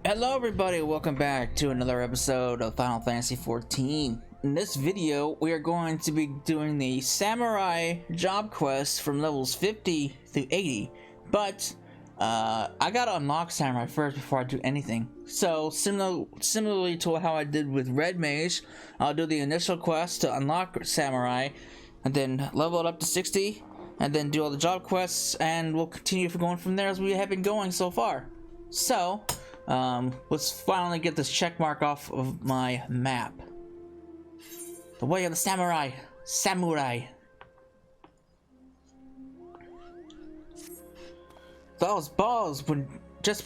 Hello everybody, welcome back to another episode of Final Fantasy XIV. In this video, we are going to be doing the Samurai job quest from levels 50 through 80. But, I gotta unlock Samurai first before I do anything. So, similarly to how I did with Red Mage, I'll do the initial quest to unlock Samurai, and then level it up to 60, and then do all the job quests, and we'll continue going from there as we have been going so far. So, let's finally get this check mark off of my map. The way of the samurai. Those balls, when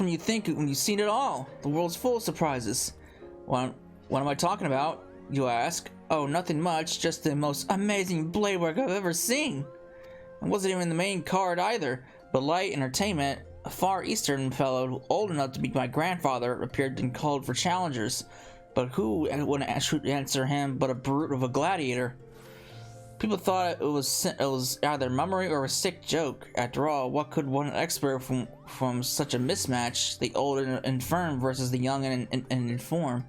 you've seen it all. The world's full of surprises. What am I talking about, you ask? Oh, nothing much, just the most amazing blade work I've ever seen. It wasn't even the main card either, but Light Entertainment, a Far Eastern fellow old enough to be my grandfather, appeared and called for challengers, but who wouldn't answer him but a brute of a gladiator? People thought it was either mummery or a sick joke. After all, what could one expect from such a mismatch, the old and infirm versus the young and informed?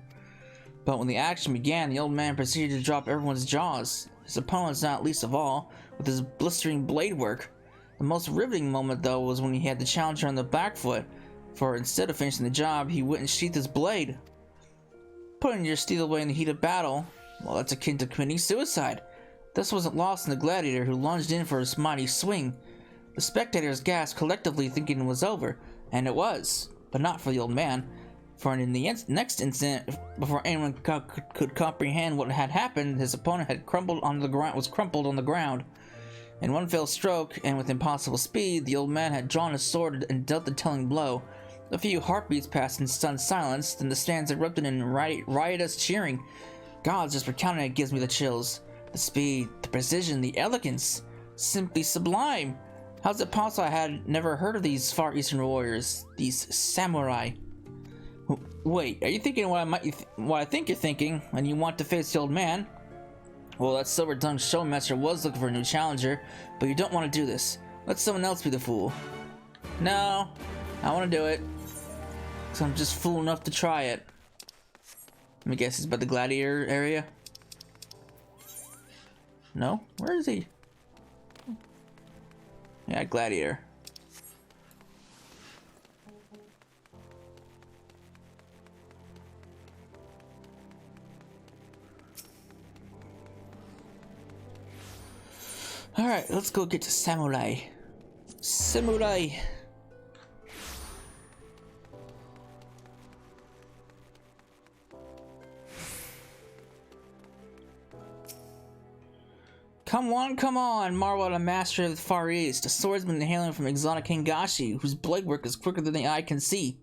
But when the action began, the old man proceeded to drop everyone's jaws, his opponents not least of all, with his blistering blade work. The most riveting moment, though, was when he had the challenger on the back foot, for instead of finishing the job, he wouldn't sheath his blade. Putting your steel away in the heat of battle, well, that's akin to committing suicide. This wasn't lost in the gladiator, who lunged in for his mighty swing. The spectators gasped collectively, thinking it was over, and it was, but not for the old man, for in the next instant, before anyone could comprehend what had happened, his opponent had crumpled on the ground. In one fell stroke, and with impossible speed, the old man had drawn his sword and dealt the telling blow. A few heartbeats passed in stunned silence, then the stands erupted in riotous cheering. Gods, just recounting it gives me the chills. The speed, the precision, the elegance. Simply sublime. How's it possible I had never heard of these Far Eastern warriors? These samurai? Wait, are you thinking what I think you're thinking, and you want to face the old man? Well, that silver-tongued showmaster was looking for a new challenger, but you don't want to do this. Let someone else be the fool. No, I want to do it, because I'm just fool enough to try it. Let me guess, it's by the gladiator area? No? Where is he? Yeah, gladiator. Alright, let's go get to Samurai. Samurai! Come on, marvel at a master of the Far East, a swordsman hailing from exotic Hingashi, whose blade work is quicker than the eye can see.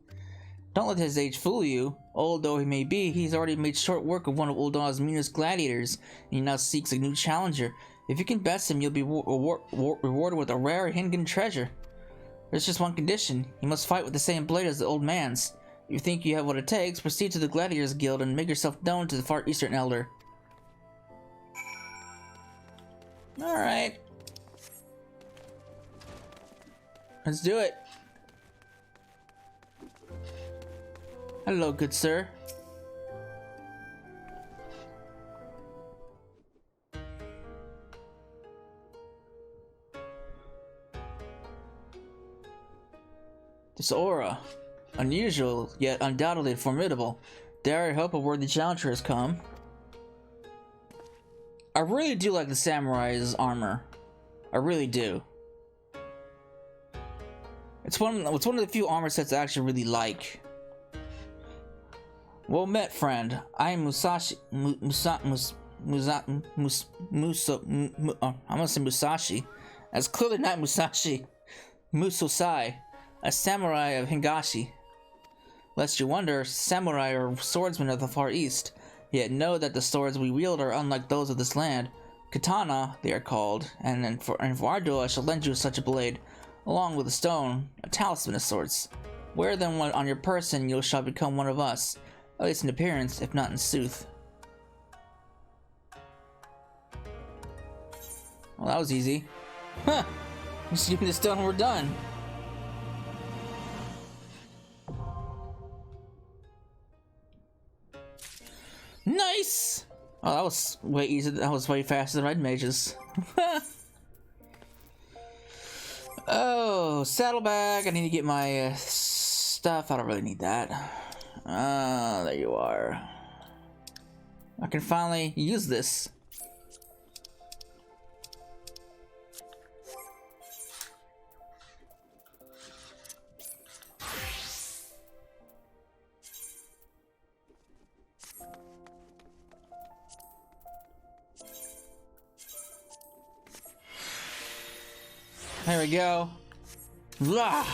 Don't let his age fool you. Old though he may be, he's already made short work of one of Ul'dah's meanest gladiators, and he now seeks a new challenger. If you can best him, you'll be rewarded with a rare Hingan treasure. There's just one condition. You must fight with the same blade as the old man's. If you think you have what it takes, proceed to the Gladiators Guild and make yourself known to the Far Eastern Elder. Alright. Let's do it. Hello, good sir. This aura, unusual, yet undoubtedly formidable. Dare I hope a worthy challenger has come. I really do like the samurai's armor. I really do. It's one of the few armor sets I actually really like. Well met, friend. I am Musashi. I'm gonna say Musashi. That's clearly not Musashi. Musosai, a samurai of Hingashi. Lest you wonder, samurai are swordsmen of the Far East. Yet know that the swords we wield are unlike those of this land. Katana, they are called, and for our duel I shall lend you such a blade, along with a stone, a talisman of sorts. Wear them on your person, you shall become one of us, at least in appearance, if not in sooth. Well, that was easy. Huh! Just give me the stone and we're done. Nice! Oh, that was way easier. That was way faster than red mages. Oh, saddlebag. I need to get my stuff. I don't really need that. There you are. I can finally use this. There we go. Blah.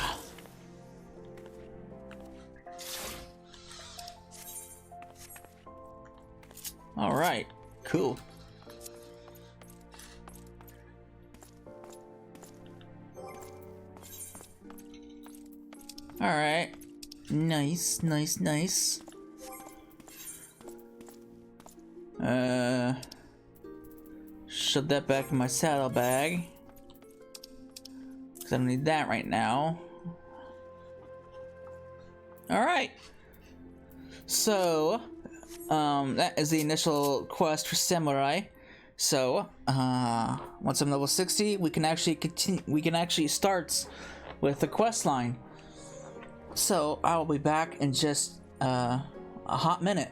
All right, cool. All right, nice, nice, nice. Shove that back in my saddlebag. Because I don't need that right now. Alright. So, that is the initial quest for Samurai. So, once I'm level 60, we can actually continue. We can actually start with the quest line. So, I will be back in just a hot minute.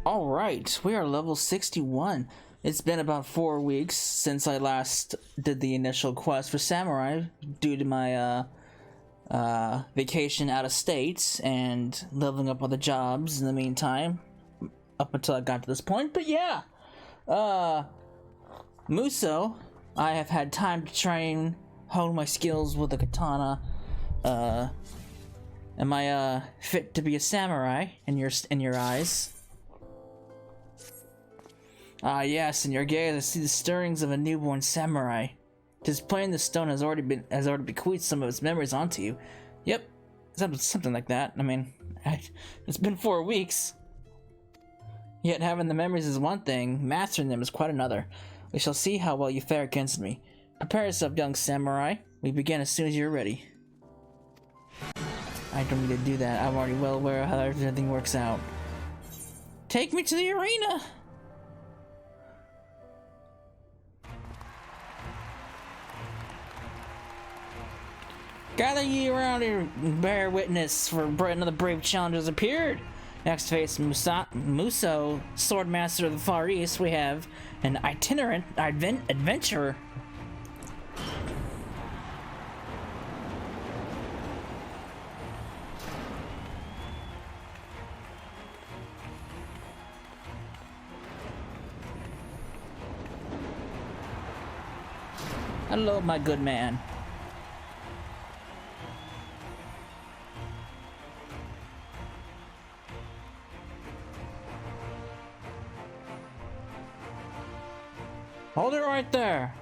Alright, we are level 61. It's been about 4 weeks since I last did the initial quest for Samurai due to my vacation out of state and leveling up other jobs in the meantime up until I got to this point. But yeah, Muso, I have had time to train, hone my skills with the katana. Am I fit to be a samurai in your eyes? Ah, yes, in your gaze I see the stirrings of a newborn samurai. 'Tis plain the stone has already bequeathed some of its memories onto you. Yep, something like that. I mean, it's been 4 weeks. Yet having the memories is one thing, mastering them is quite another. We shall see how well you fare against me. Prepare yourself, young samurai. We begin as soon as you're ready. I don't need to do that. I'm already well aware of how everything works out. Take me to the arena! Gather ye around here and bear witness, for another brave challenger has appeared. Next to face Muso, swordmaster of the Far East, we have an itinerant adventurer. Hello, my good man. Hold it right there.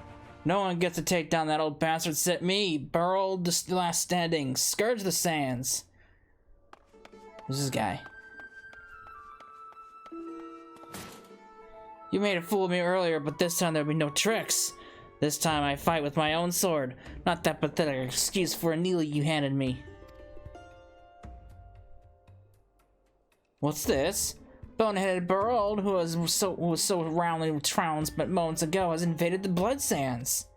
No one gets to take down that old bastard except me, Burrowed the last standing, Scourge the sands. Who's this guy? You made a fool of me earlier, but this time there'll be no tricks. This time I fight with my own sword, not that pathetic excuse for a needle you handed me. What's this? Boneheaded Burrowed, who was so roundly trounced but moments ago, has invaded the Blood Sands.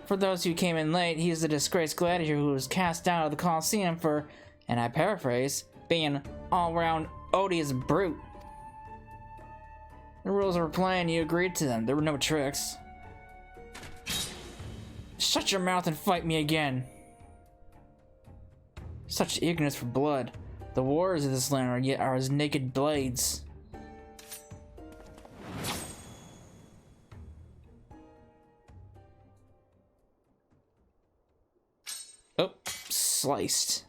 For those who came in late, he is a disgraced gladiator who was cast out of the Colosseum for, and I paraphrase, being an all-round odious brute. The rules were plain, you agreed to them. There were no tricks. Shut your mouth and fight me again. Such ignorance for blood. The warriors of this land are as naked blades. Oh, sliced.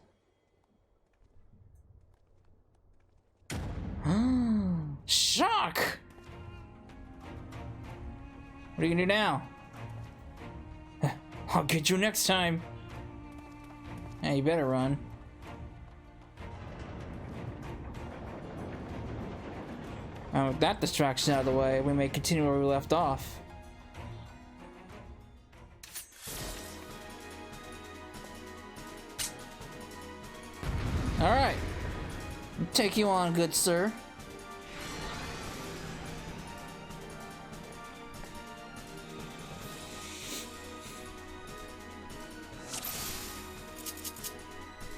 Shock! What are you gonna do now? I'll get you next time. Hey, you better run. With that distraction out of the way, we may continue where we left off. Alright. Take you on, good sir.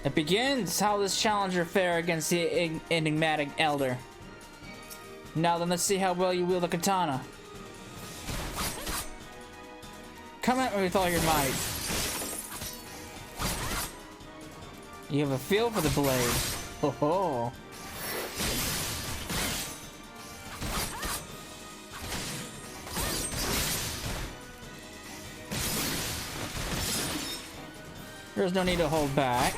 It begins. How does challenger fare against the enigmatic elder? Now then, let's see how well you wield the katana. Come at me with all your might. You have a feel for the blade. Ho ho. There's no need to hold back.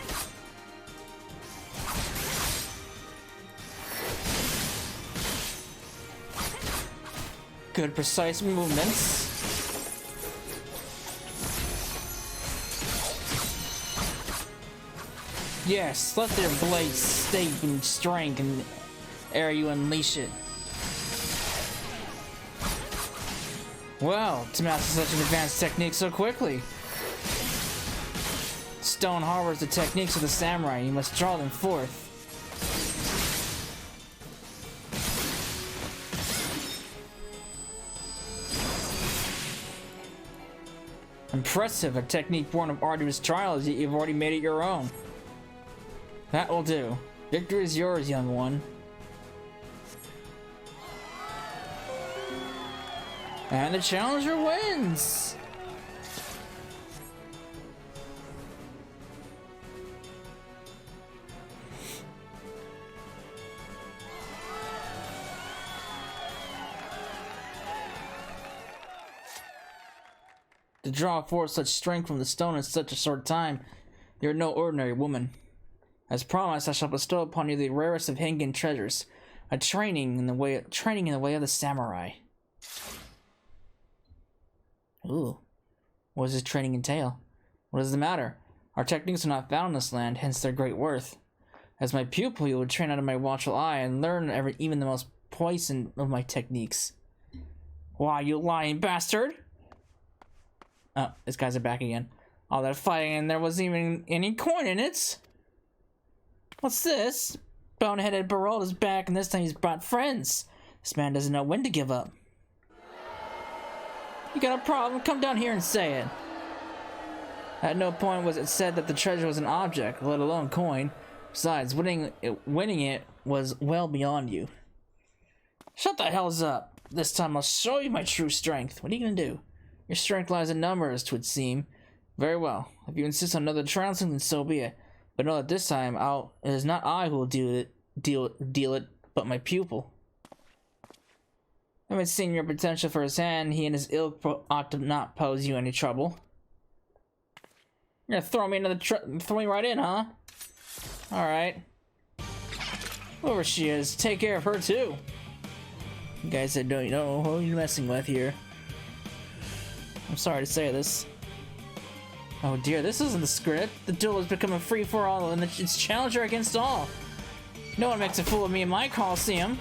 Good, precise movements. Yes, let their blades stake in strength and ere you unleash it. Well, to master such an advanced technique so quickly. Stone harbors the techniques of the samurai. You must draw them forth. Impressive, a technique born of arduous trials, yet you've already made it your own. That will do. Victory is yours, young one. And the challenger wins! To draw forth such strength from the stone in such a short time, you are no ordinary woman. As promised, I shall bestow upon you the rarest of Hengen treasures, a training in the way of the samurai. Ooh, what does this training entail? What does the matter? Our techniques are not found in this land, hence their great worth. As my pupil, you will train under my watchful eye and learn even the most poison of my techniques. Why, you lying bastard! Oh, these guys are back again. All that fighting and there wasn't even any coin in it. What's this? Boneheaded Barold is back and this time he's brought friends. This man doesn't know when to give up. You got a problem? Come down here and say it. At no point was it said that the treasure was an object, let alone coin. Besides, winning it was well beyond you. Shut the hells up. This time I'll show you my true strength. What are you gonna do? Your strength lies in numbers, 'twould seem. Very well. If you insist on another trouncing, then so be it. But know that this time, it is not I who will deal it, but my pupil. I've been seeing your potential for his hand. He and his ilk ought to not pose you any trouble. You're gonna throw me right in, huh? All right. Whoever she is, take care of her too. You guys said don't know who you're messing with here. I'm sorry to say this. Oh dear, this isn't the script. The duel has become a free-for-all and it's challenger against all. No one makes a fool of me in my Coliseum.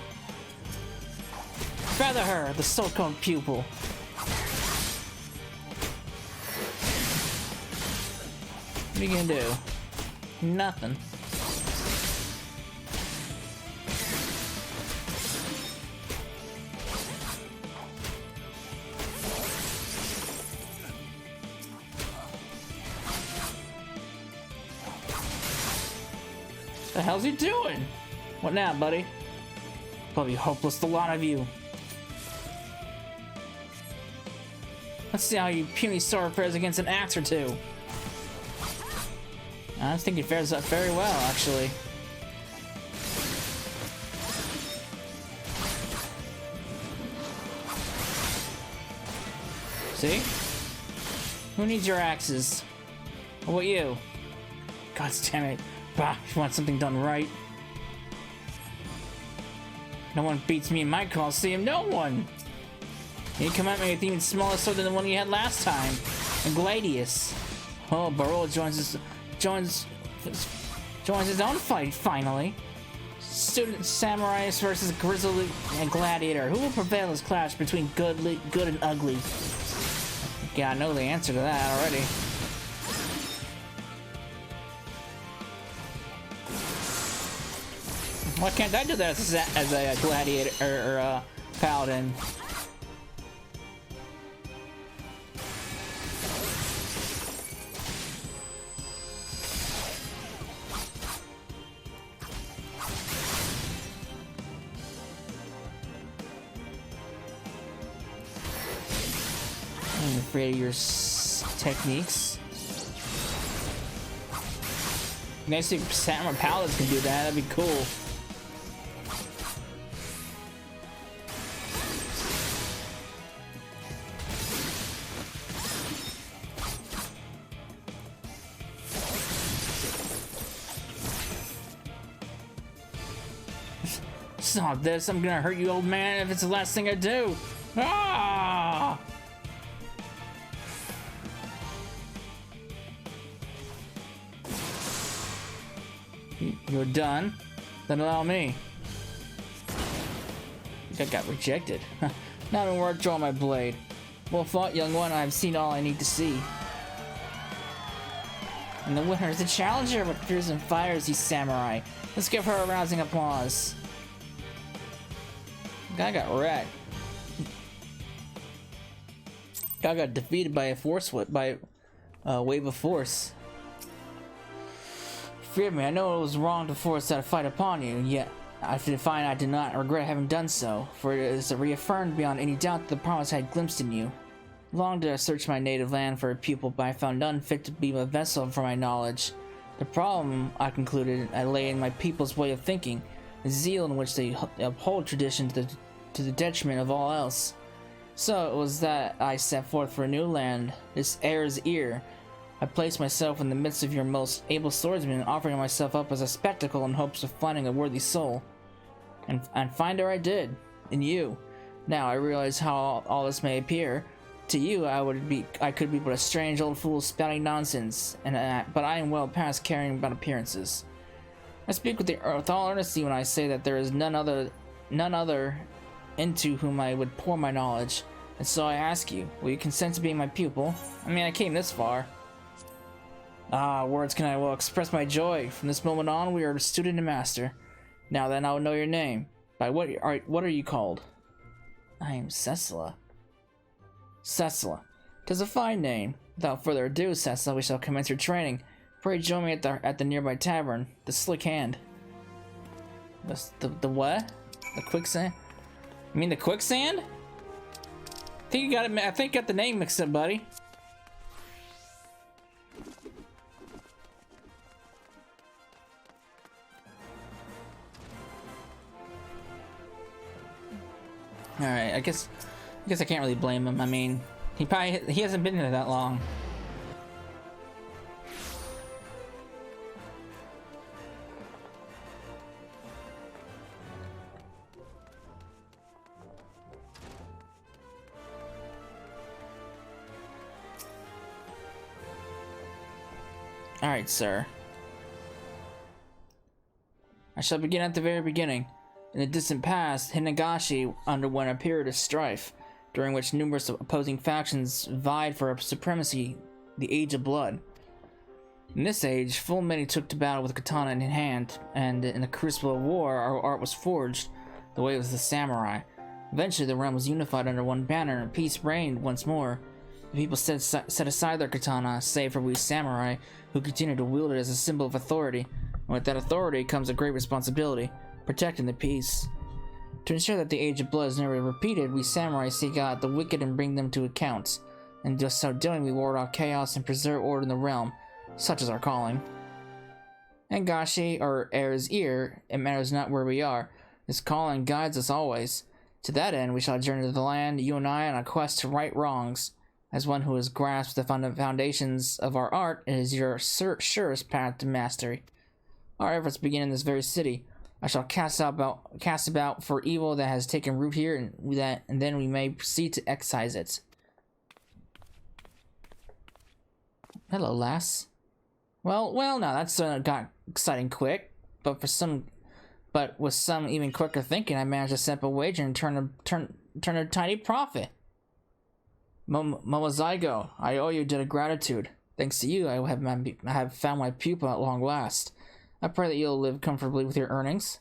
Feather her, the so-called pupil. What are you gonna do? Nothing. The hell's he doing? What now, buddy? Probably hopeless, the lot of you. Let's see how you puny sword fares against an axe or two. I think it fares up very well, actually. See? Who needs your axes? How about you? God damn it. Bah, if you want something done right. No one beats me in my Coliseum, no one! You come at me with even smaller sword than the one you had last time. And Gladius. Oh, Barold joins his own fight, finally. Student samurais versus grizzly and gladiator. Who will prevail in this clash between good and ugly? Yeah, I know the answer to that already. Why can't I do that as a gladiator or a paladin? I'm afraid of your techniques. Nice if Samurai Paladins can do that, that'd be cool. Stop this, I'm gonna hurt you, old man, if it's the last thing I do. Ah! You're done? Then allow me. I got rejected. Not even worth drawing my blade. Well fought, young one. I've seen all I need to see. And the winner is the challenger with fears and fires, you samurai. Let's give her a rousing applause. Guy got wrecked. Guy got defeated by a wave of force. Fear me, I know it was wrong to force that fight upon you, yet I find I do not regret having done so, for it is reaffirmed beyond any doubt that the promise I had glimpsed in you. Long did I search my native land for a pupil, but I found none fit to be a vessel for my knowledge. The problem, I concluded, lay in my people's way of thinking, the zeal in which they uphold tradition to the detriment of all else. So it was that I set forth for a new land, this heir's ear. I placed myself in the midst of your most able swordsmen, offering myself up as a spectacle in hopes of finding a worthy soul. And find her I did, in you. Now I realize how all this may appear. To you, I could be but a strange old fool spouting nonsense, but I am well past caring about appearances. I speak with all earnesty when I say that there is none other into whom I would pour my knowledge. And so I ask you, will you consent to being my pupil? I mean, I came this far. Ah, words can I well express my joy. From this moment on, we are a student and master. Now then, I will know your name. By what are you called? I am Cecilla. Cecilla. 'Tis a fine name. Without further ado, Cecilla, we shall commence your training. Pray join me at the nearby tavern, the Slick Hand. The what? The quicksand? You mean the quicksand? I think you got the name mixed up, buddy. Alright, I guess I can't really blame him. I mean, he hasn't been here that long. Alright, sir. I shall begin at the very beginning. In the distant past, Hinagashi underwent a period of strife, during which numerous opposing factions vied for supremacy, the Age of Blood. In this age, full many took to battle with katana in hand, and in the crucible of war, our art was forged, the way of the samurai. Eventually, the realm was unified under one banner, and peace reigned once more. The people set aside their katana, save for we samurai, who continued to wield it as a symbol of authority, and with that authority comes a great responsibility. Protecting the peace. To ensure that the Age of Blood is never repeated, we samurai seek out the wicked and bring them to account. And just so doing, we ward off chaos and preserve order in the realm. Such is our calling. Angashi, or Heir's Ear, it matters not where we are. This calling guides us always. To that end, we shall journey to the land, you and I, on a quest to right wrongs. As one who has grasped the foundations of our art, it is your surest path to mastery. Our efforts begin in this very city. I shall cast about for evil that has taken root here, and then we may proceed to excise it. Hello, lass. Well, now that's got exciting quick, but with some even quicker thinking, I managed to set up a wager and turn a tiny profit. Momozygo, I owe you a debt of gratitude. Thanks to you, I have found my pupil at long last. I pray that you'll live comfortably with your earnings.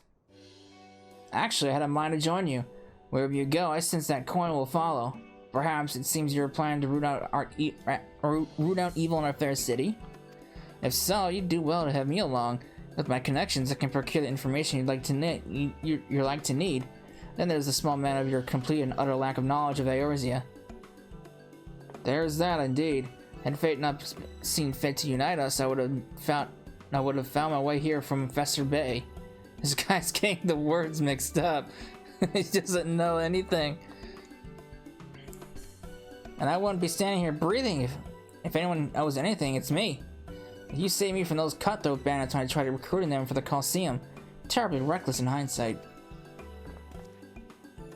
Actually, I had a mind to join you. Wherever you go, I sense that coin will follow. Perhaps it seems you're planning to root out evil in our fair city? If so, you'd do well to have me along. With my connections, I can procure the information you'd like to need. Then there's the small matter of your complete and utter lack of knowledge of Eorzea. There's that, indeed. Had fate not seen fit to unite us, I would have found my way here from Fester Bay. This guy's getting the words mixed up. He doesn't know anything. And I wouldn't be standing here breathing if anyone owes anything, it's me. You saved me from those cutthroat bandits when I tried recruiting them for the Coliseum. Terribly reckless in hindsight.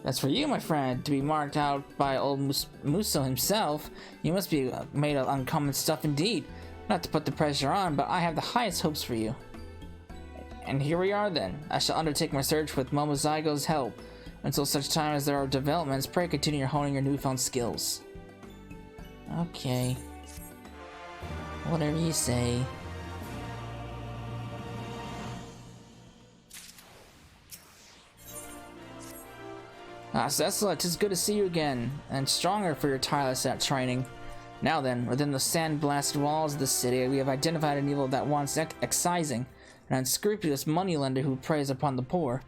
As for you, my friend, to be marked out by old Muso himself, you must be made of uncommon stuff indeed. Not to put the pressure on, but I have the highest hopes for you. And here we are then. I shall undertake my search with Momozygo's help. Until such time as there are developments, pray continue honing your newfound skills. Okay. Whatever you say. Cecil, it's good to see you again, and stronger for your tireless training. Now then, within the sand-blasted walls of the city, we have identified an evil that wants excising, an unscrupulous moneylender who preys upon the poor.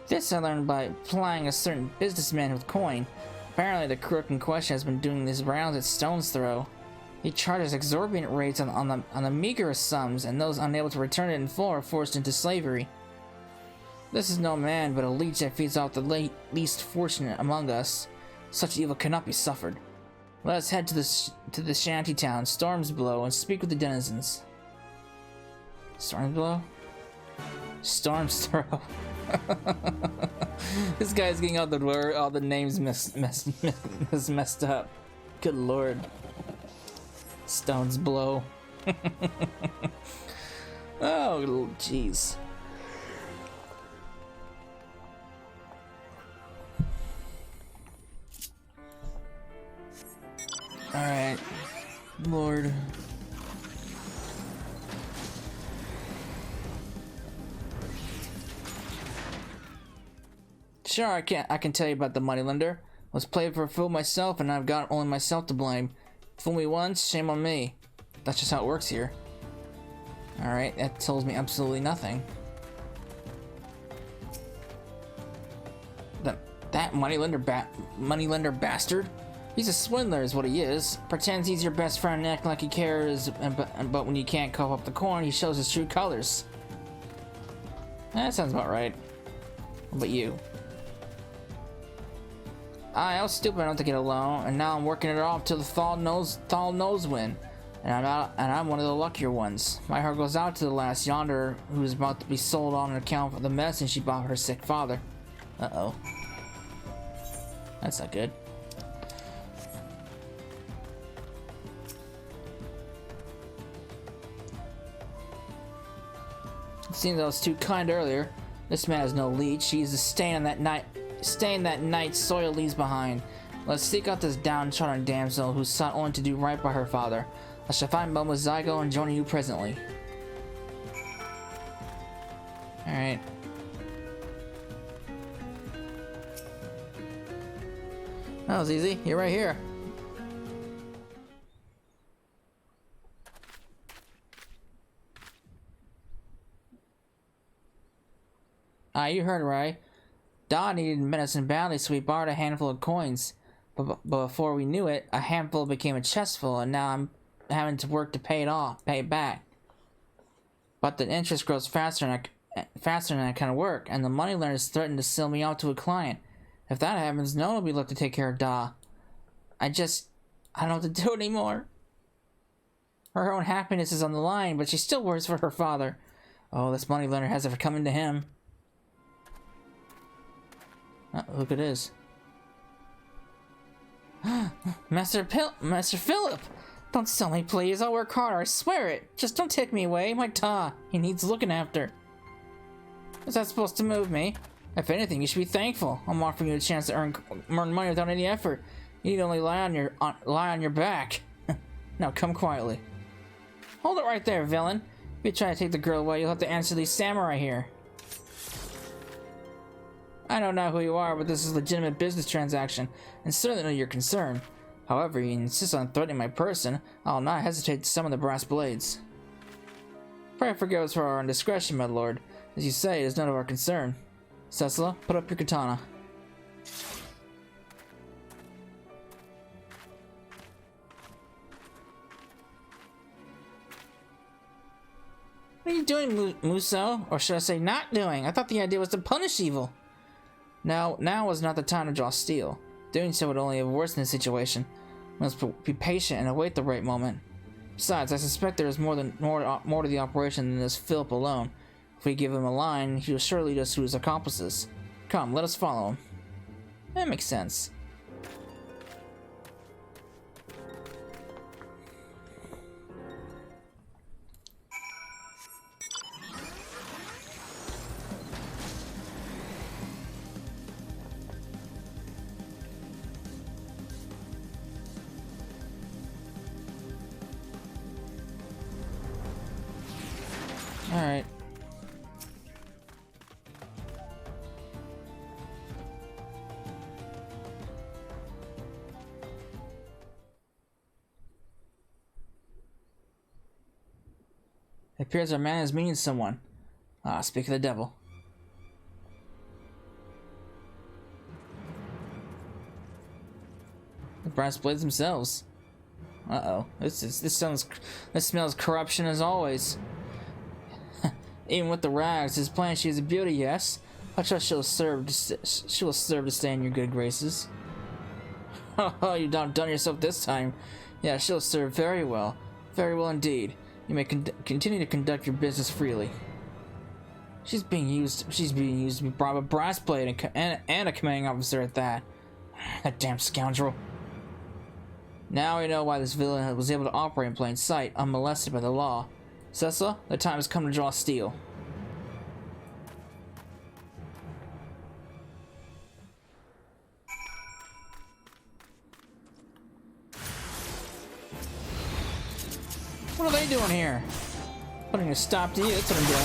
This I learned by plying a certain businessman with coin. Apparently, the crook in question has been doing his rounds at stone's throw. He charges exorbitant rates on the meagerest sums, and those unable to return it in full are forced into slavery. This is no man, but a leech that feeds off the least fortunate among us. Such evil cannot be suffered. Let us head to the shanty town, Stormsblow, and speak with the denizens. Stormsblow? Storm's Throw. This guy's getting all the names messed up. Good lord. Stone's Blow. Oh, jeez. Alright. Lord. Sure, I can tell you about the moneylender. Was played for a fool myself, and I've got only myself to blame. Fool me once, shame on me. That's just how it works here. Alright, that tells me absolutely nothing. That moneylender bastard? He's a swindler is what he is. Pretends he's your best friend and acts like he cares, but when you can't cough up the coin, he shows his true colors. That sounds about right. What about you? I was stupid enough to get a loan, and now I'm working it off till the Thal knows when. And I'm one of the luckier ones. My heart goes out to the last yonder who is about to be sold on account of the medicine she bought for her sick father. Uh-oh. That's not good. It seems I was too kind earlier. This man is no leech. He is a stain that night's soil leaves behind. Let's seek out this downtrodden damsel who sought only to do right by her father. I shall find Momozygo and join you presently. Alright. That was easy. You're right here. You heard right. Da needed medicine badly, so we borrowed a handful of coins. But before we knew it, a handful became a chestful, and now I'm having to work to pay it back. But the interest grows faster than I can work, and the moneylenders threatened to sell me out to a client. If that happens, no one will be left to take care of Da. I don't know what to do anymore. Her own happiness is on the line, but she still worries for her father. Oh, this moneylender has it coming to him. Look, it is. Master Philip! Don't sell me, please. I'll work harder, I swear it. Just don't take me away. My Ta, he needs looking after. Is that supposed to move me? If anything, you should be thankful. I'm offering you a chance to earn money without any effort. You need only lie on your back. Now come quietly. Hold it right there, villain. If you try to take the girl away, you'll have to answer these samurai here. I don't know who you are, but this is a legitimate business transaction, and certainly know your concern. However, you insist on threatening my person, I'll not hesitate to summon the brass blades. Pray forgive us for our indiscretion, my lord. As you say, it is none of our concern. Cecila, put up your katana. What are you doing, Muso? Or should I say not doing? I thought the idea was to punish evil. Now was not the time to draw steel. Doing so would only have worsened the situation. We must be patient and await the right moment. Besides, I suspect there is more to the operation than this Philip alone. If we give him a line, he will surely lead us to his accomplices. Come, let us follow him. That makes sense. Alright. It appears our man is meeting someone. Ah, speak of the devil. The brass blades themselves. Uh-oh. This smells corruption as always. Even with the rags, his plan, she is a beauty, yes. I trust she'll serve to stay in your good graces. Oh, you've done yourself this time. Yeah, she'll serve very well indeed. You may continue to conduct your business freely. She's being used to be brought a brass blade and a commanding officer at that. That damn scoundrel. Now we know why this villain was able to operate in plain sight, unmolested by the law. Cecila, the time has come to draw steel. What are they doing here? Putting a stop to you, that's what I'm doing.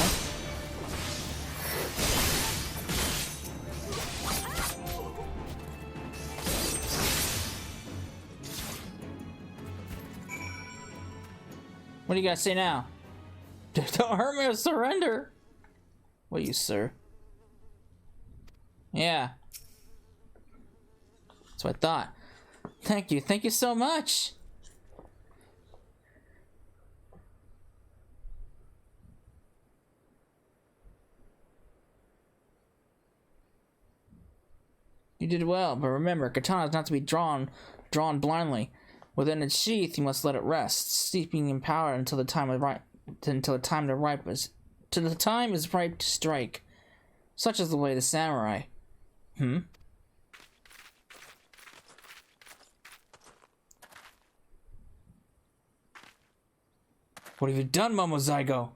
What do you guys say now? Don't hurt me or surrender. What are you, sir? Yeah. That's what I thought. Thank you so much. You did well, but remember, katana is not to be drawn blindly. Within its sheath, you must let it rest, steeping in power until the time is ripe to strike. Such is the way of the samurai. What have you done, Momozygo?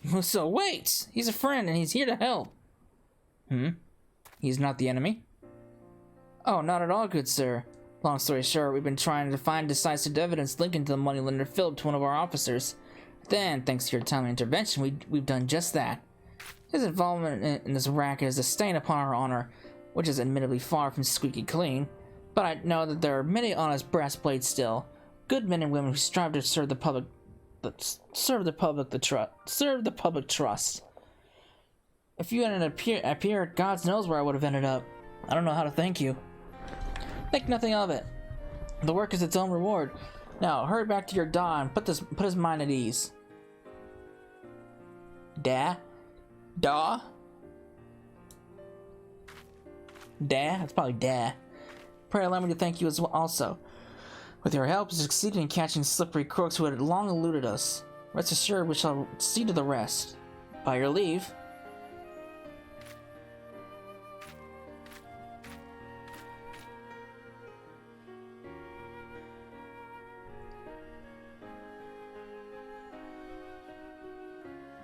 Muso, wait! He's a friend and he's here to help. He's not the enemy? Oh, not at all, good sir. Long story short, we've been trying to find decisive evidence linking to the moneylender Philip to one of our officers. Then, thanks to your timely intervention, we've done just that. His involvement in this racket is a stain upon our honor, which is admittedly far from squeaky clean. But I know that there are many honest brass blades still, good men and women who strive to serve the public trust. If you hadn't appeared, God knows where I would have ended up. I don't know how to thank you. Think nothing of it. The work is its own reward. Now, hurry back to your Da and put his mind at ease. Da? Da? Da? That's probably Da. Pray allow me to thank you as well also. With your help, you succeeded in catching slippery crooks who had long eluded us. Rest assured we shall see to the rest. By your leave.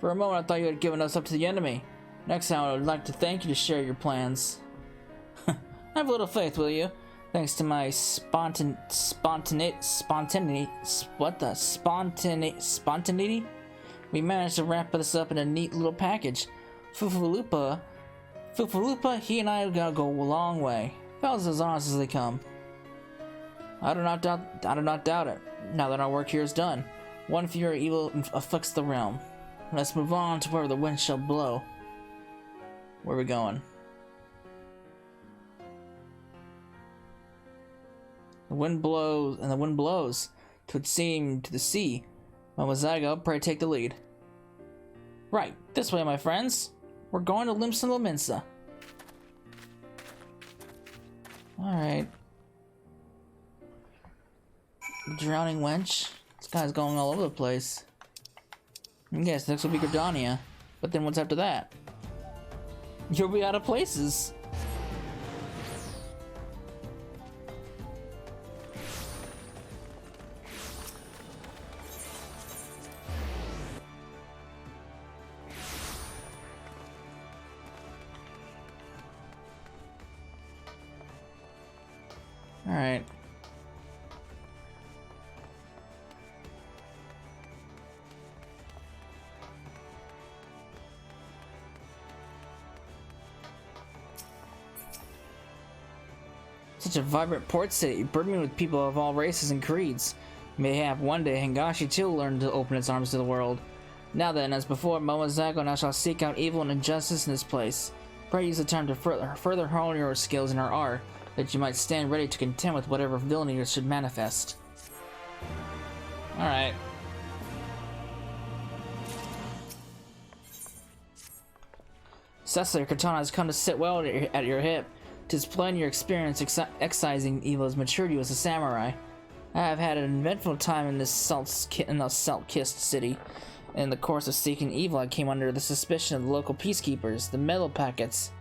For a moment, I thought you had given us up to the enemy. Next time, I would like to thank you to share your plans. Have a little faith, will you? Thanks to my spontaneity, we managed to wrap this up in a neat little package. Fufulupa Fufalupa, he and I are gonna go a long way. Fellas as honest as they come. I do not doubt it. Now that our work here is done, one fear evil afflicts the realm. Let's move on to wherever the wind shall blow. Where are we going? The wind blows, and the wind blows, to seem to the sea. Mama Zago, pray take the lead. Right, this way, my friends. We're going to Limsa Lominsa. Alright. Drowning wench. This guy's going all over the place. Yes, next will be Gridania. But then what's after that? You'll be out of places. Alright. Such a vibrant port city, brimming with people of all races and creeds. Mayhap one day Hingashi too learned to open its arms to the world. Now then, as before, Momozago now shall seek out evil and injustice in this place. Pray use the time to further hone your skills in our art, that you might stand ready to contend with whatever villainy should manifest. Alright. Cecily, your katana has come to sit well at your hip. 'Tis plain your experience excising evil has matured you as a samurai. I have had an eventful time in this salt-kissed city. In the course of seeking evil, I came under the suspicion of the local peacekeepers, the metal packets.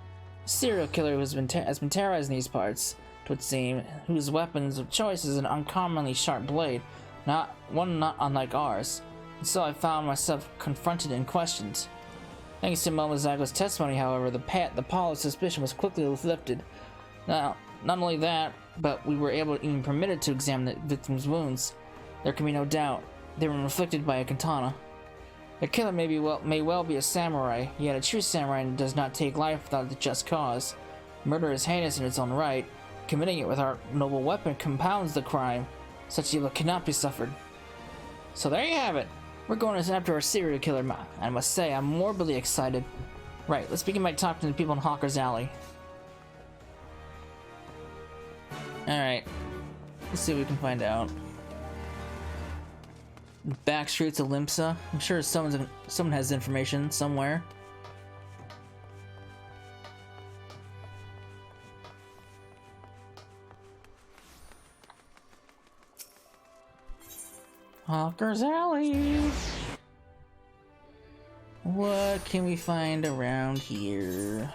A serial killer who has been terrorizing these parts, it would seem, whose weapons of choice is an uncommonly sharp blade, not unlike ours. And so I found myself confronted and questioned. Thanks to Momozago's testimony, however, the pall of suspicion was quickly lifted. Now, not only that, but we were even permitted to examine the victim's wounds. There can be no doubt they were inflicted by a katana. The killer may well be a samurai, yet a true samurai does not take life without a just cause. Murder is heinous in its own right. Committing it with our noble weapon compounds the crime. Such evil cannot be suffered. So there you have it. We're going after a serial killer. I must say, I'm morbidly excited. Right, let's begin by talking to the people in Hawker's Alley. Alright. Let's see what we can find out. Back streets of Limsa. I'm sure someone has information somewhere. Hawker's Alley. What can we find around here?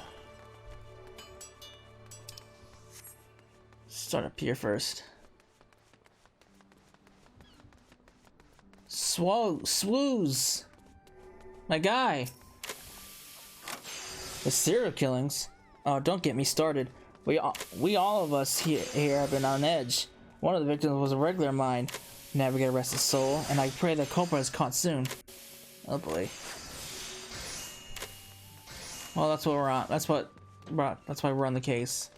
Start up here first. Swooze! My guy! The serial killings? Oh, don't get me started. We all of us here have been on edge. One of the victims was a regular of mine. Navigator rest his soul, and I pray the culprit is caught soon. Oh boy. Well, that's what we're on. That's why we're on the case.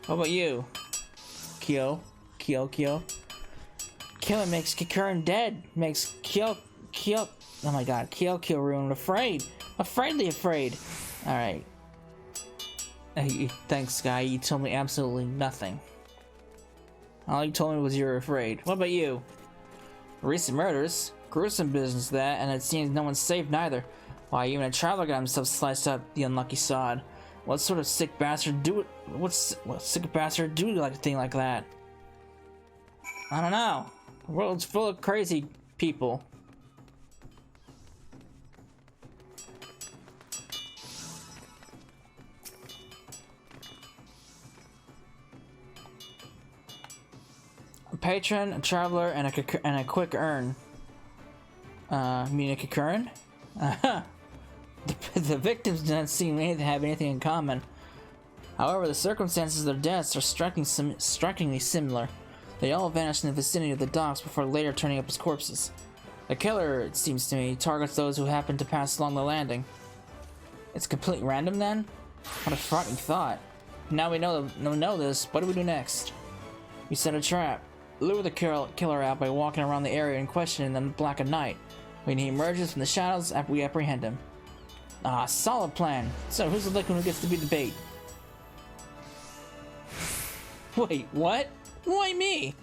What about you? Kyo. Killer makes Kikurin dead. Makes Kyo. Oh my god. Kyo ruined. Afraid. Afraid. Alright. Hey, thanks, guy. You told me absolutely nothing. All you told me was you were afraid. What about you? Recent murders. Gruesome business, that, and it seems no one's safe neither. Why, even a traveler got himself sliced up, the unlucky sod. What sort of sick bastard do it? What sick bastard do like a thing like that? I don't know. The world's full of crazy people. A patron, a traveler, and a quick earn. You mean a Kikurin? The victims do not seem to have anything in common. However, the circumstances of their deaths are strikingly similar. They all vanished in the vicinity of the docks before later turning up as corpses. The killer, it seems to me, targets those who happen to pass along the landing. It's completely random then? What a frightening thought. Now we know this, what do we do next? We set a trap. Lure the killer out by walking around the area and questioning them in the black of night. When he emerges from the shadows, we apprehend him. Ah, solid plan. So who's the liquid who gets to be the bait? Wait, what? Why me?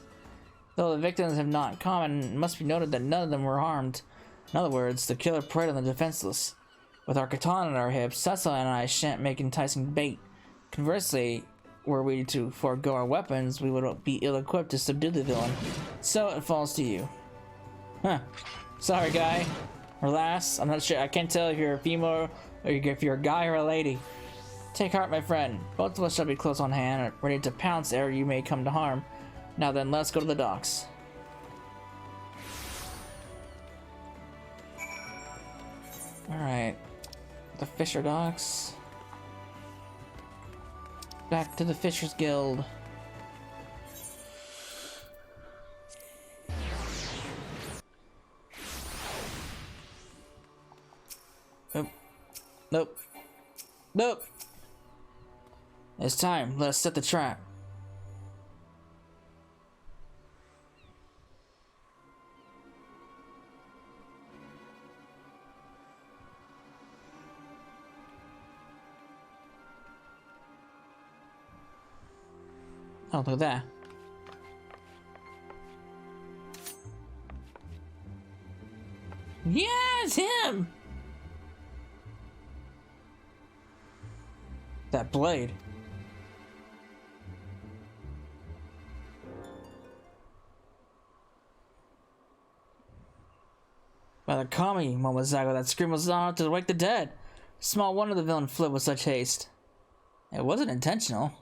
Though the victims have not in common, it must be noted that none of them were harmed. In other words, the killer preyed on the defenseless. With our katana on our hips, Cecil and I shan't make enticing bait. Conversely, were we to forego our weapons, we would be ill-equipped to subdue the villain. So it falls to you. Huh. Sorry, guy. Or lass. I'm not sure. I can't tell if you're a female or if you're a guy or a lady. Take heart, my friend. Both of us shall be close on hand, ready to pounce ere you may come to harm. Now then, let's go to the docks. Alright. The Fisher Docks. Back to the Fishers Guild. Nope. Nope. Nope. It's time. Let us set the trap. Oh, look at that. Yeah, it's him! That blade. By the kami, Momozago, that scream was on to wake the dead. Small wonder the villain fled with such haste. It wasn't intentional.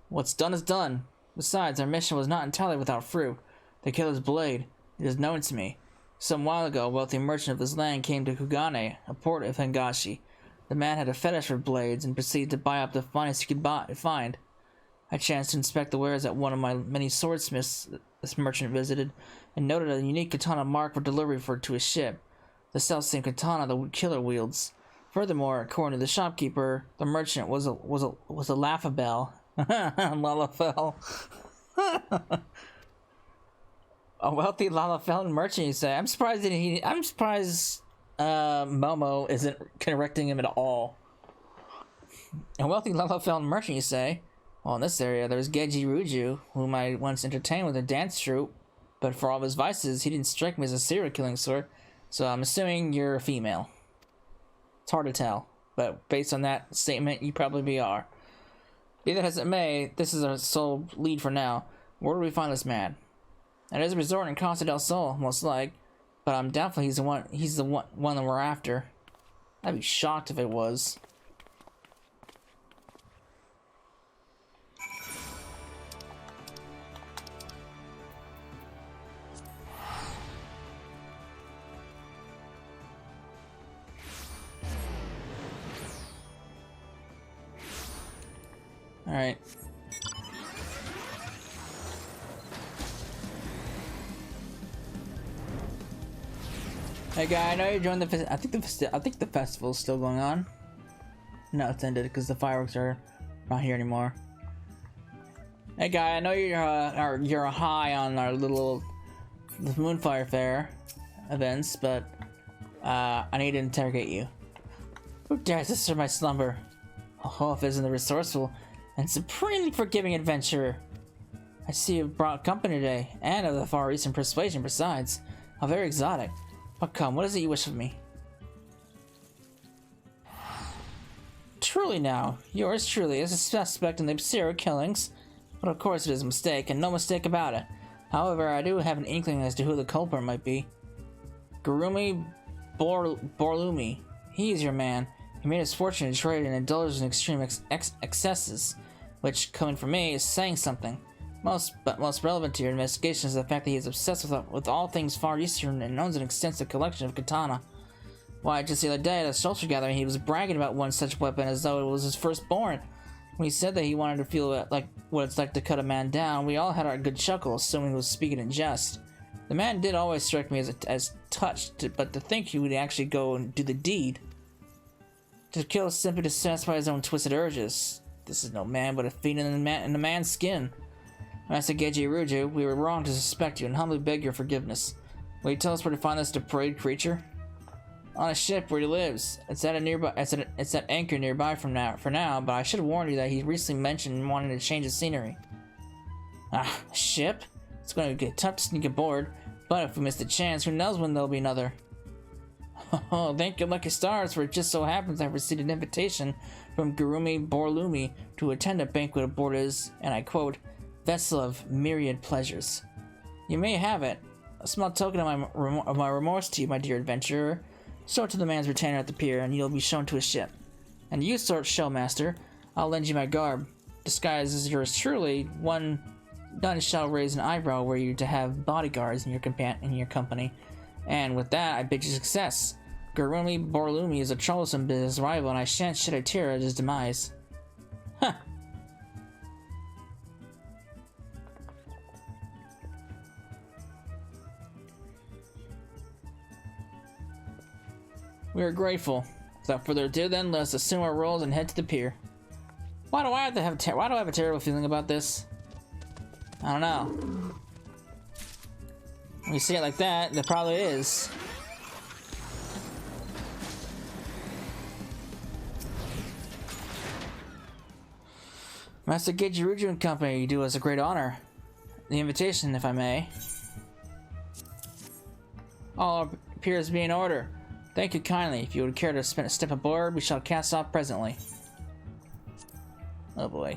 What's done is done. Besides, our mission was not entirely without fruit. The killer's blade. It is known to me. Some while ago, a wealthy merchant of this land came to Kugane, a port of Higashi. The man had a fetish for blades and proceeded to buy up the finest he could find. I chanced to inspect the wares at one of my many swordsmiths this merchant visited, and noted a unique katana marked for delivery to his ship. The self-same katana the killer wields. Furthermore, according to the shopkeeper, the merchant was a laughabell. Lalafell. A wealthy Lalafell merchant, you say? I'm surprised Momo isn't correcting him at all. A wealthy Lalafell merchant, you say? Well, in this area, there's Geji Ruju, whom I once entertained with a dance troupe, but for all of his vices, he didn't strike me as a serial killing sort, so I'm assuming you're a female. It's hard to tell, but based on that statement, you probably are. Be that as it may, this is our sole lead for now. Where do we find this man? It is a resort in Costa del Sol, most like, but I'm doubtful he's the one that we're after. I'd be shocked if it was. All right. Hey guy, I know you joined the I think the festival's still going on. No, it's ended because the fireworks are not here anymore. Hey guy, I know you're high on our little Moonfire Fair events, but I need to interrogate you. Who dares disturb my slumber? Hoff isn't the resourceful and supremely forgiving adventurer. I see you've brought company today, and of the Far Eastern persuasion besides. How very exotic. But come, what is it you wish of me? Truly now, yours truly is a suspect in the serial killings, but of course it is a mistake, and no mistake about it. However, I do have an inkling as to who the culprit might be. Gurumi Borlumi. He is your man. He made his fortune in trade and indulged in extreme excesses, which, coming from me, is saying something. Most relevant to your investigation is the fact that he is obsessed with all things Far Eastern and owns an extensive collection of katana. Why, just the other day at a social gathering, he was bragging about one such weapon as though it was his firstborn. When he said that he wanted to feel like what it's like to cut a man down, we all had our good chuckle, assuming he was speaking in jest. The man did always strike me as touched, but to think he would actually go and do the deed. To kill simply to satisfy his own twisted urges. This is no man, but a fiend in a man's skin. Master Geiji Ruju, we were wrong to suspect you and humbly beg your forgiveness. Will you tell us where to find this depraved creature? On a ship where he lives. It's at anchor nearby for now, but I should have warned you that he recently mentioned wanting to change the scenery. Ah, a ship? It's going to get tough to sneak aboard, but if we miss the chance, who knows when there'll be another. Oh, thank your lucky stars, for it just so happens I've received an invitation from Gurumi Borlumi to attend a banquet aboard his, and I quote, vessel of myriad pleasures. You may have it. A small token of my remorse to you, my dear adventurer. Show it to the man's retainer at the pier, and you'll be shown to a ship. And you, sort shellmaster, I'll lend you my garb. Disguised as yours truly, none shall raise an eyebrow were you to have bodyguards in your company. And with that, I bid you success. Gurumi Borlumi is a troublesome business rival, and I shan't shed a tear at his demise. Huh. We are grateful. Without further ado, then, let us assume our roles and head to the pier. Why do I have a terrible feeling about this? I don't know. When you see it like that, there probably is. Master Geiji Ruju and Company, you do us a great honor. The invitation, if I may. All appears to be in order. Thank you kindly. If you would care to step aboard, we shall cast off presently. Oh boy.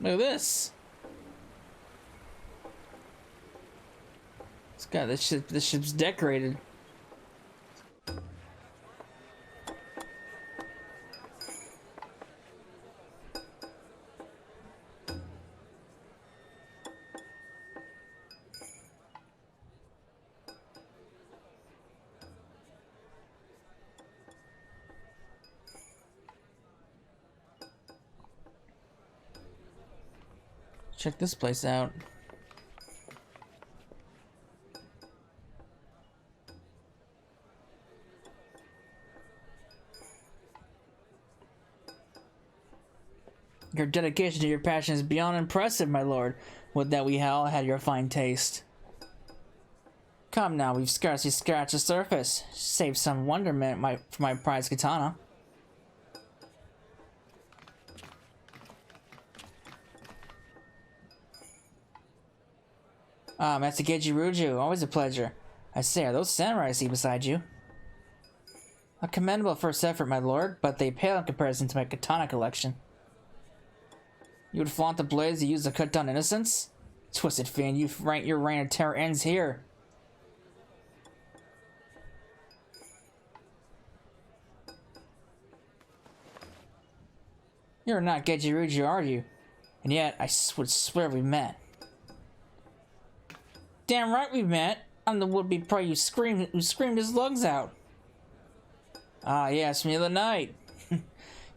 Look at this. This ship's decorated. Check this place out. Your dedication to your passion is beyond impressive, my lord. Would that we all had your fine taste. Come now, we've scarcely scratched the surface. Save some wonderment for my prized katana. Ah, Master Geiji Ruju, always a pleasure. I say, are those samurai I see beside you? A commendable first effort, my lord, but they pale in comparison to my katana collection. You would flaunt the blades you use to cut down innocents? Twisted fiend, your reign of terror ends here. You're not Geiji Ruju, are you? And yet, I would swear we met. Damn right we met. I'm the would-be prey who screamed his lungs out. Ah, yes, from the other night.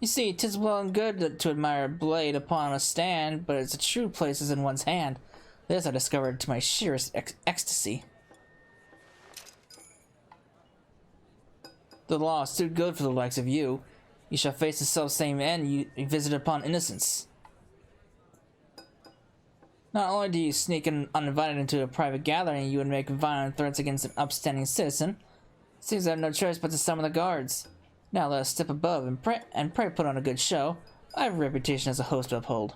You see, 'tis well and good to admire a blade upon a stand, but its true place is in one's hand. This I discovered to my sheerest ecstasy. The law is too good for the likes of you. You shall face the self-same end you visited upon innocence. Not only do you sneak uninvited into a private gathering, you would make violent threats against an upstanding citizen. Seems I have no choice but to summon the guards. Now let us step above and pray put on a good show. I have a reputation as a host to uphold.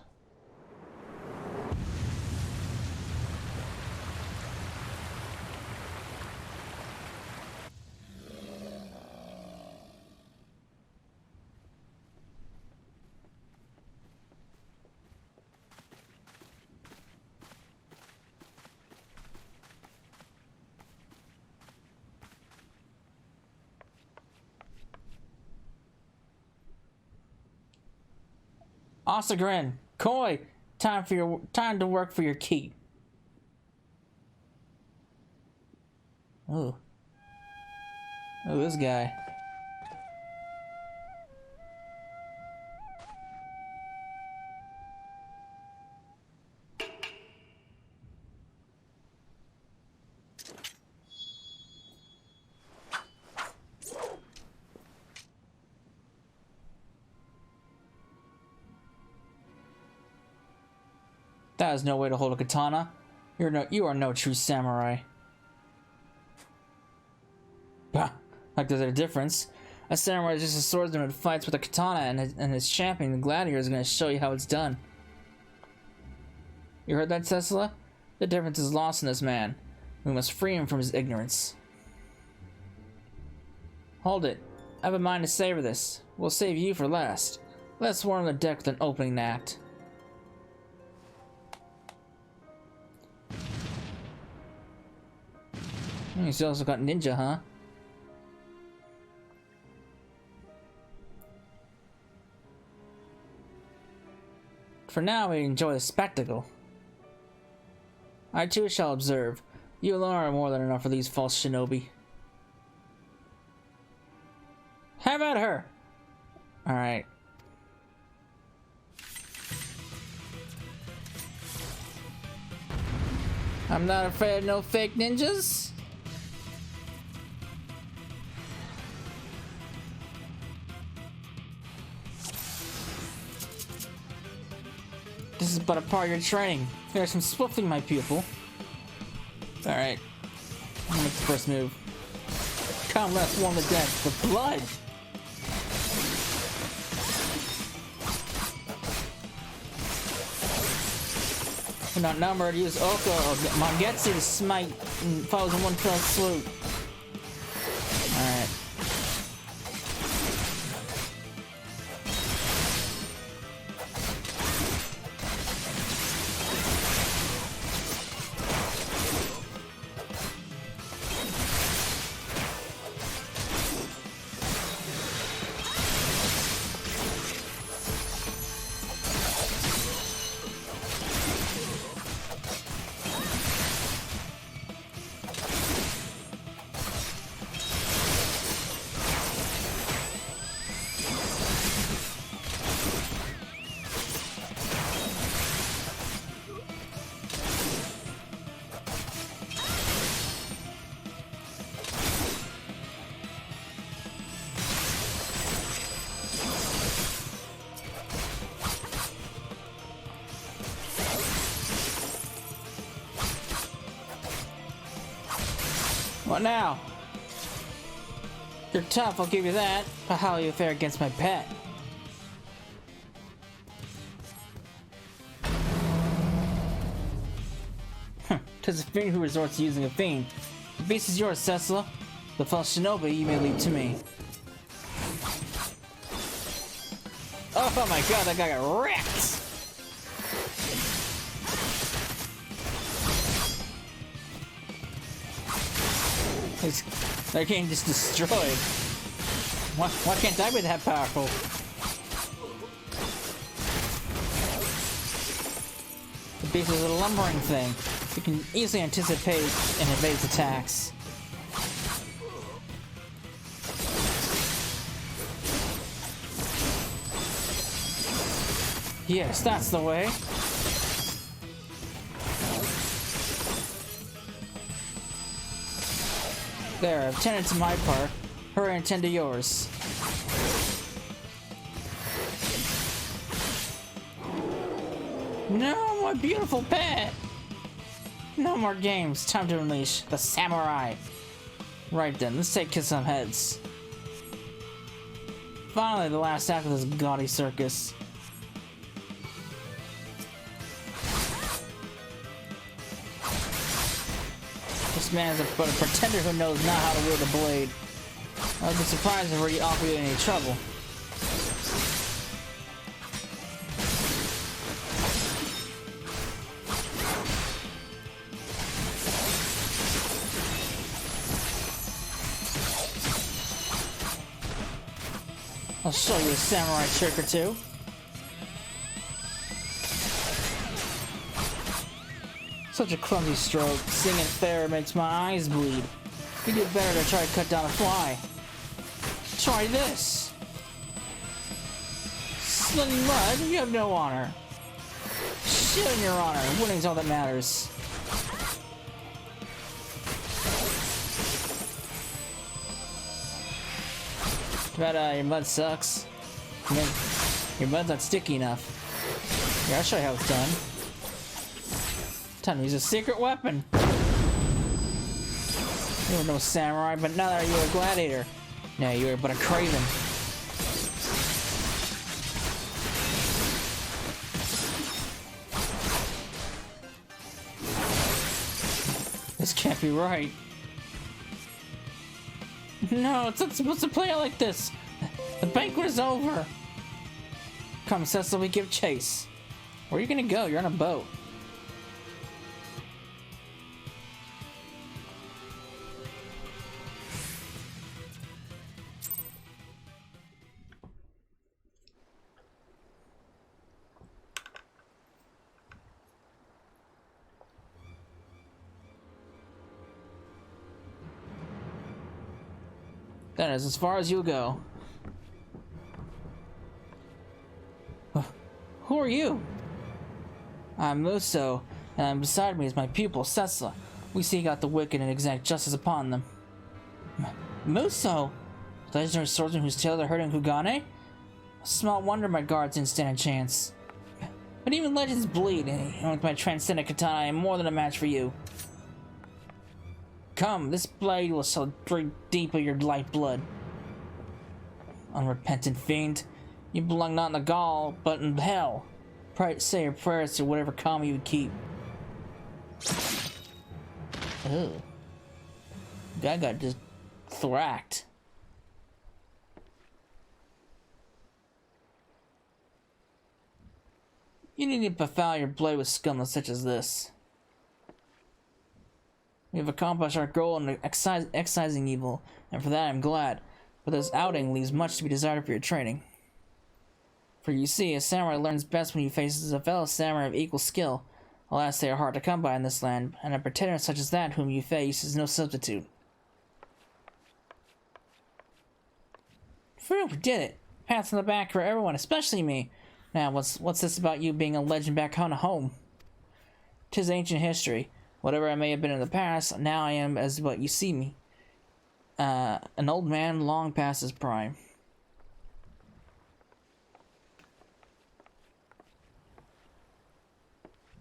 Osagrin, Koi, time to work for your keep. Ooh. Oh, this guy. That is no way to hold a katana. You are no true samurai. Bah, like there's a difference. A samurai is just a swordsman who fights with a katana, and his champion, the gladiator, is going to show you how it's done. You heard that, Cecila? The difference is lost in this man. We must free him from his ignorance. Hold it. I have a mind to savor this. We'll save you for last. Let's warm the deck with an opening act. He's also got ninja, huh? For now, we enjoy the spectacle. I too shall observe. You alone are more than enough for these false shinobi. How about her? Alright. I'm not afraid of no fake ninjas. This is but a part of your training. There's some swiftling, my pupil. Alright. I'll make the first move. Come, let's warm the deck with blood! We're not numbered. Use Oka or Mangetsu to smite foes in one fell swoop. Alright. What now? You're tough, I'll give you that. But how will you fare against my pet? Tis a fiend who resorts to using a fiend. The beast is yours, Cecila. The false shinobi you may leave to me. Oh my god, that guy got wrecked! Their game just destroyed. Why can't I be that powerful? The beast is a lumbering thing. You can easily anticipate and evade its attacks. Yes, that's the way. There, I've tended to my part. Hurry and tend to yours. No, my beautiful pet! No more games. Time to unleash the samurai. Right then, let's take some heads. Finally, the last act of this gaudy circus. This man is but a pretender who knows not how to wield a blade. I would be surprised if he offered you any trouble. I'll show you a samurai trick or two. Such a clumsy stroke. Seeing it fair makes my eyes bleed. You do better to try to cut down a fly. Try this. Slinging mud, you have no honor. Shit in your honor. Winning's all that matters. But your mud sucks. I mean, your mud's not sticky enough. Here, I'll show you how it's done. Time to use a secret weapon. You were no samurai, but now that you were a gladiator. Now you were but a craven. This can't be right. No, it's not supposed to play out like this. The banquet is over. Come, Cecil, we give chase. Where are you gonna go? You're on a boat. That is as far as you'll go. Who are you? I'm Muso, and beside me is my pupil, Cecil. We seek out the wicked and exact justice upon them. Muso? The legendary swordsman whose tails are heard in Kugane? Small wonder my guards didn't stand a chance. But even legends bleed, and with my transcendent katana, I am more than a match for you. Come, this blade will so drink deep of your lifeblood. Unrepentant fiend, you belong not in the Gaul, but in hell. Say your prayers to whatever karma you keep. Ugh. Guy got just thracked. You need to befoul your blade with scumless such as this. We have accomplished our goal in excising evil, and for that I'm glad. But this outing leaves much to be desired for your training. For you see, a samurai learns best when he faces a fellow samurai of equal skill. Alas, they are hard to come by in this land, and a pretender such as that whom you face is no substitute. Phew, we did it! Pats on the back for everyone, especially me. Now, what's this about you being a legend back home? 'Tis ancient history. Whatever I may have been in the past, now I am as what you see me. An old man long past his prime.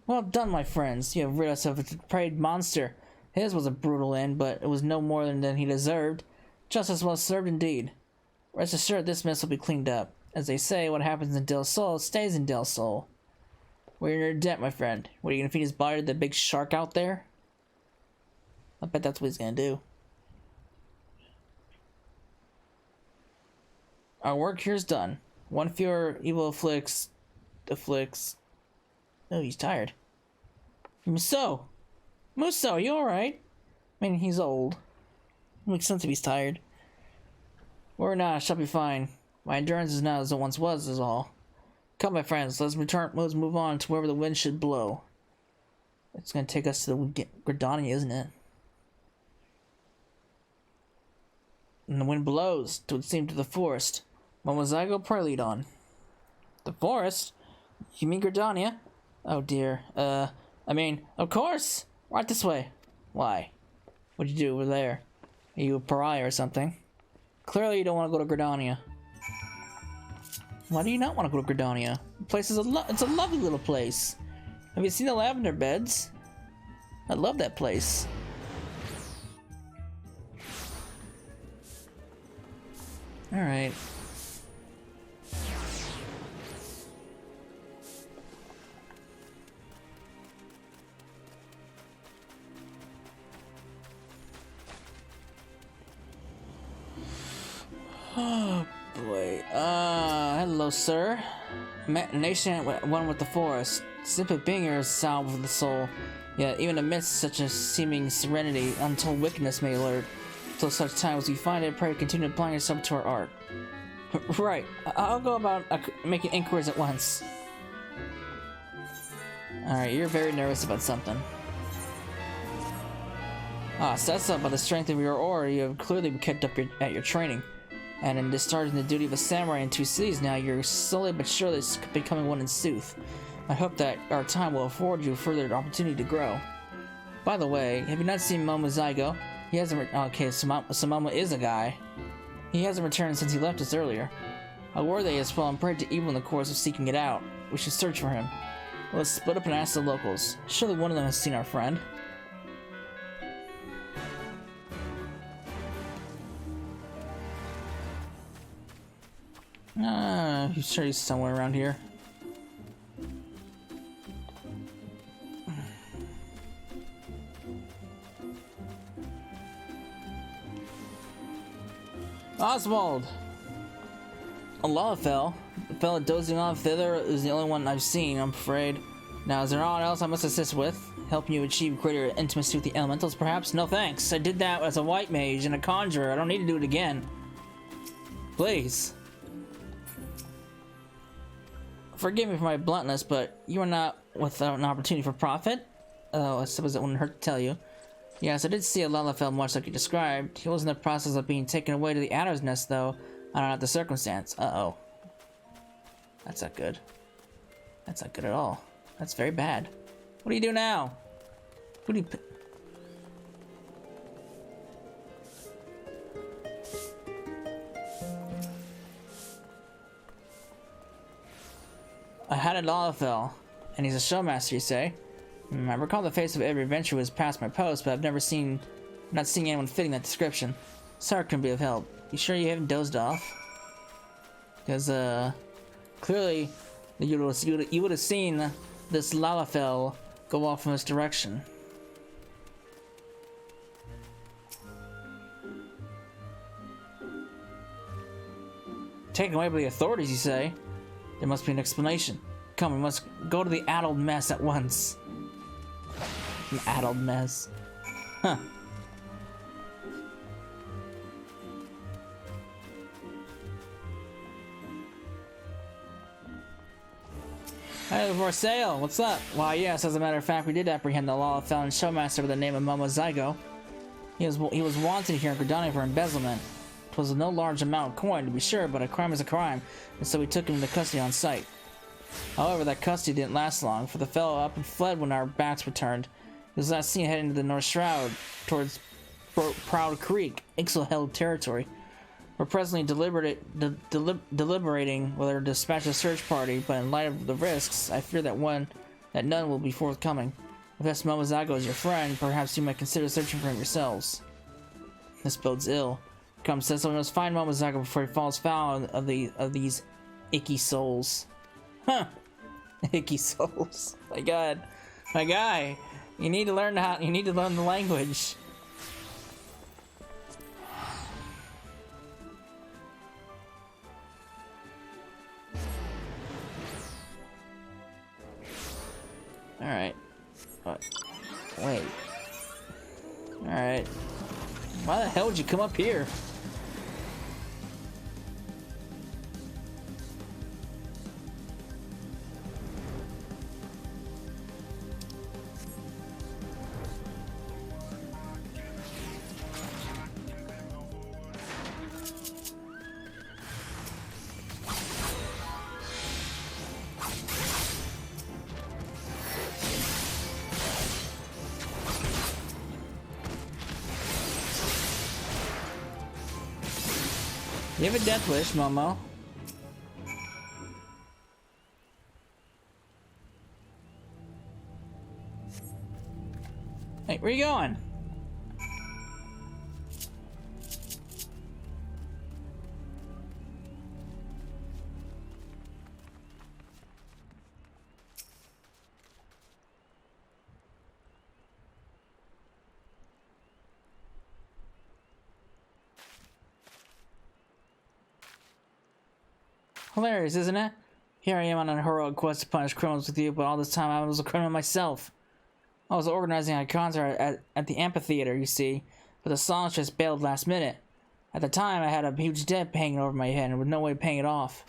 Well done, my friends. You have rid us of a depraved monster. His was a brutal end, but it was no more than he deserved. Justice well served indeed. Rest assured this mess will be cleaned up. As they say, what happens in Del Sol stays in Del Sol. We're in your debt, my friend. What, are you gonna feed his body to the big shark out there? I bet that's what he's gonna do. Our work here's done. One fewer evil afflicts. Oh, he's tired. Muso! Muso, you alright? I mean, he's old. It makes sense if he's tired. Or not, I shall be fine. My endurance is not as it once was, is all. Come, my friends, let's move on to wherever the wind should blow. It's gonna take us to the Gridania, isn't it? And the wind blows, it would seem, to the forest. When was I go prelude on? The forest? You mean Gridania? Oh dear. I mean, of course! Right this way. Why? What'd you do over there? Are you a pariah or something? Clearly you don't want to go to Gridania. Why do you not want to go to Gridania? The place is it's a lovely little place. Have you seen the lavender beds? I love that place. Alright. Oh boy. Hello, sir. Nation one with the forest. Simple being here is salve with the soul. Yet, even amidst such a seeming serenity, untold wickedness may lurk. Till such time as we find it, pray continue applying yourself to our art. Right. I'll go about making inquiries at once. Alright, you're very nervous about something. Sessa, by the strength of your aura, you have clearly kept up at your training. And in discharging the duty of a samurai in 2 cities now, you're slowly but surely becoming one in sooth. I hope that our time will afford you further opportunity to grow. By the way, have you not seen Momo Zygo? He hasn't okay, so Momo is a guy. He hasn't returned since he left us earlier. I worry that he has fallen prey to evil in the course of seeking it out. We should search for him. Let's split up and ask the locals. Surely one of them has seen our friend. I'm sure he's somewhere around here. Oswald! Lalafell, the fella dozing off thither, is the only one I've seen, I'm afraid. Now, is there anyone else I must assist with? Helping you achieve greater intimacy with the elementals, perhaps? No thanks. I did that as a white mage and a conjurer. I don't need to do it again. Please. Forgive me for my bluntness, but you are not without an opportunity for profit? Oh, I suppose it wouldn't hurt to tell you. Yes, I did see a Lalafell much like you described. He was in the process of being taken away to the Adder's Nest, though. I don't know the circumstance. Uh-oh. That's not good. That's not good at all. That's very bad. What do you do now? Who do you... I had a Lalafell, and he's a showmaster, you say? I recall the face of every adventurer who has passed my post, but I've not seen anyone fitting that description. Sorry couldn't be of help. You sure you haven't dozed off? Because, clearly, you would have seen this Lalafell go off in this direction. Taken away by the authorities, you say? There must be an explanation. Come, we must go to the addled mess at once. An addled mess. Huh. Hey, for sale. What's up? Why, yes, as a matter of fact, we did apprehend the Lalafell and showmaster by the name of Momozygo. He was wanted here in Gridania for embezzlement. It was no large amount of coin, to be sure, but a crime is a crime, and so we took him into custody on sight. However, that custody didn't last long, for the fellow up and fled when our backs were turned. He was last seen heading to the North Shroud, towards Proud Creek, Ixel-held territory. We're presently deliberating whether to dispatch a search party, but in light of the risks, I fear that none will be forthcoming. If S. Momozago is your friend, perhaps you might consider searching for him yourselves. This bodes ill. Come, says so we must find Momozago before he falls foul of these icky souls. Huh. Icky souls. My god. My guy. You need to learn the language. Alright. What? Wait. Alright. Why the hell would you come up here? You have a death wish, Momo. Hey, where you going? Hilarious, isn't it? Here I am on a heroic quest to punish criminals with you, but all this time I was a criminal myself. I was organizing a concert at the amphitheater, you see, but the songstress bailed last minute. At the time, I had a huge debt hanging over my head and with no way of paying it off.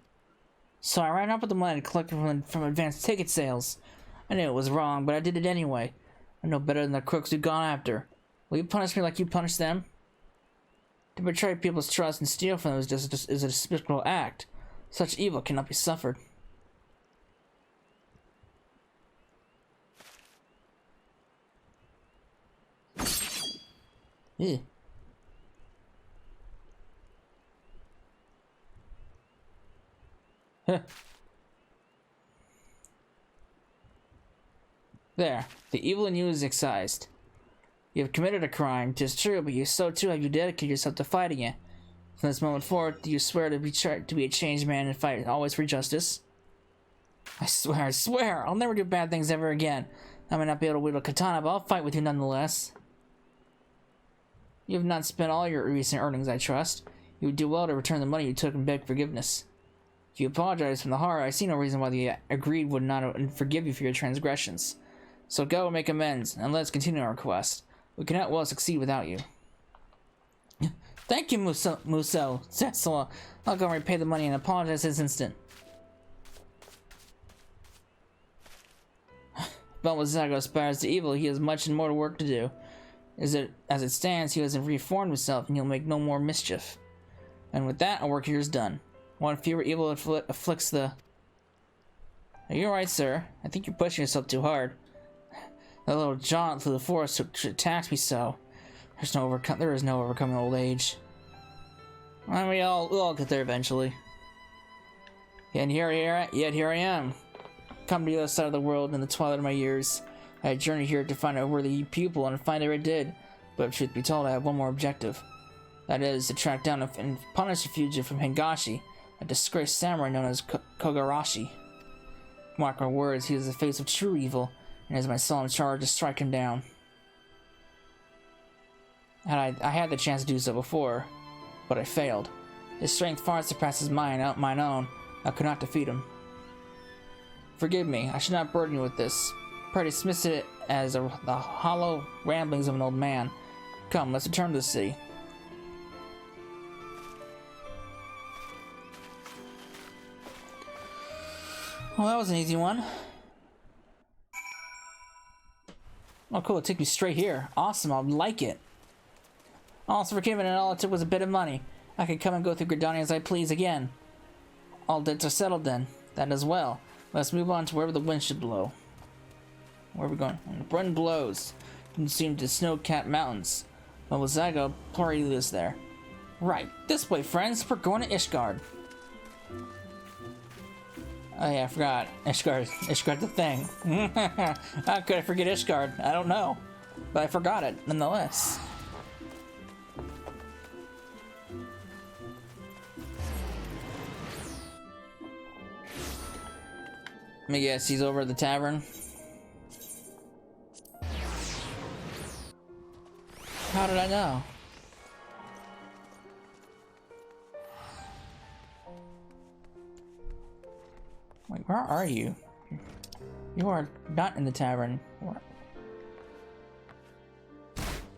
So I ran up with the money collected from advanced ticket sales. I knew it was wrong, but I did it anyway. I know better than the crooks we've gone after. Will you punish me like you punished them? To betray people's trust and steal from them is a despicable act. Such evil cannot be suffered. Yeah. Huh. There, the evil in you is excised. You have committed a crime, 'tis true, but so too have you dedicated yourself to fighting it. From this moment forward, do you swear to be a changed man and fight always for justice? I swear, I'll never do bad things ever again. I may not be able to wield a katana, but I'll fight with you nonetheless. You have not spent all your recent earnings, I trust. You would do well to return the money you took and beg forgiveness. If you apologize from the heart, I see no reason why the agreed would not forgive you for your transgressions. So go and make amends, and let's continue our quest. We cannot well succeed without you. Thank you, Muso. Cecil. I'll go and repay the money and apologize this instant. But when Zago aspires to evil, he has much and more work to do. As it stands, he hasn't reformed himself, and he'll make no more mischief. And with that, our work here is done. One fewer evil afflicts the... Are you alright, sir? I think you're pushing yourself too hard. That little jaunt through the forest attacked me so. There is no overcoming old age. Well, we'll all get there eventually. Yet here I am. Come to the other side of the world in the twilight of my years. I had journeyed here to find a worthy pupil, and finally I did. But truth be told, I have one more objective. That is, to track down and punish a fugitive from Hingashi, a disgraced samurai known as Kogarashi. Mark my words, he is the face of true evil, and it is my solemn charge to strike him down. I had the chance to do so before, but I failed. His strength far surpasses mine own. I could not defeat him. Forgive me, I should not burden you with this. Pray dismiss it as the hollow ramblings of an old man. Come, let's return to the city. Well, that was an easy one. Oh, cool. It took me straight here. Awesome. I like it. Also forgiven, and all it took was a bit of money. I could come and go through Gridania as I please again. All debts are settled then. That as well. Let's move on to wherever the wind should blow. Where are we going? When the wind blows, consumed to snow-capped mountains. Well, with Zago, already lives there. Right. This way, friends. We're going to Ishgard. Oh yeah, I forgot. Ishgard the thing. How could I forget Ishgard? I don't know. But I forgot it, nonetheless. Let me guess, he's over at the tavern. How did I know? Wait, where are you? You are not in the tavern.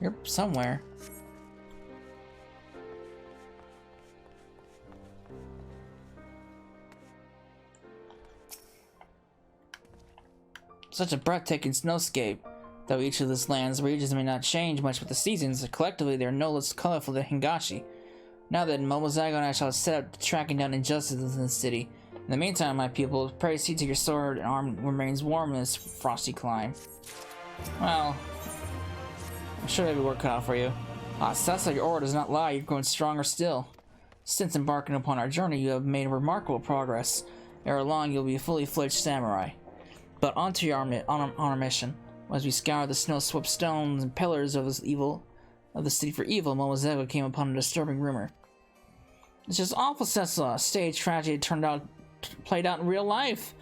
You're somewhere. Such a breathtaking snowscape. Though each of this land's regions may not change much with the seasons, collectively they are no less colorful than Hingashi. Now then, Momozago and I shall set up tracking down injustices in the city. In the meantime, my pupil, pray see to your sword and arm remains warm in this frosty climb. Well, I'm sure there'll be work cut out for you. Ah, Sessa, your aura does not lie, you've grown stronger still. Since embarking upon our journey, you have made remarkable progress. Ere long, you'll be a fully fledged samurai. But onto your on our mission. As we scour the snow-swept stones and pillars of the city for evil, Momozago came upon a disturbing rumor. It's just awful, Sessa. A stage tragedy played out in real life.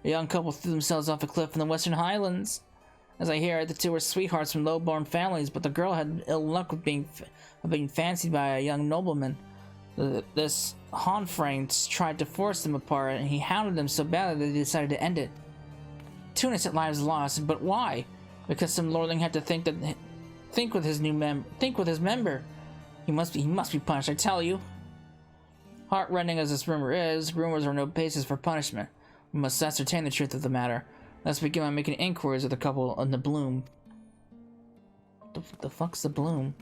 A young couple threw themselves off a cliff in the Western Highlands. As I hear, the two were sweethearts from low-born families, but the girl had ill luck with being fancied by a young nobleman. This Hanfrang tried to force them apart, and he hounded them so badly that they decided to end it. Two innocent lives lost, but why? Because some lordling had to think with his member. He must be punished, I tell you. Heartrending as this rumor is, rumors are no basis for punishment. We must ascertain the truth of the matter. Let's begin by making inquiries with the couple on the Bloom. The fuck's the Bloom?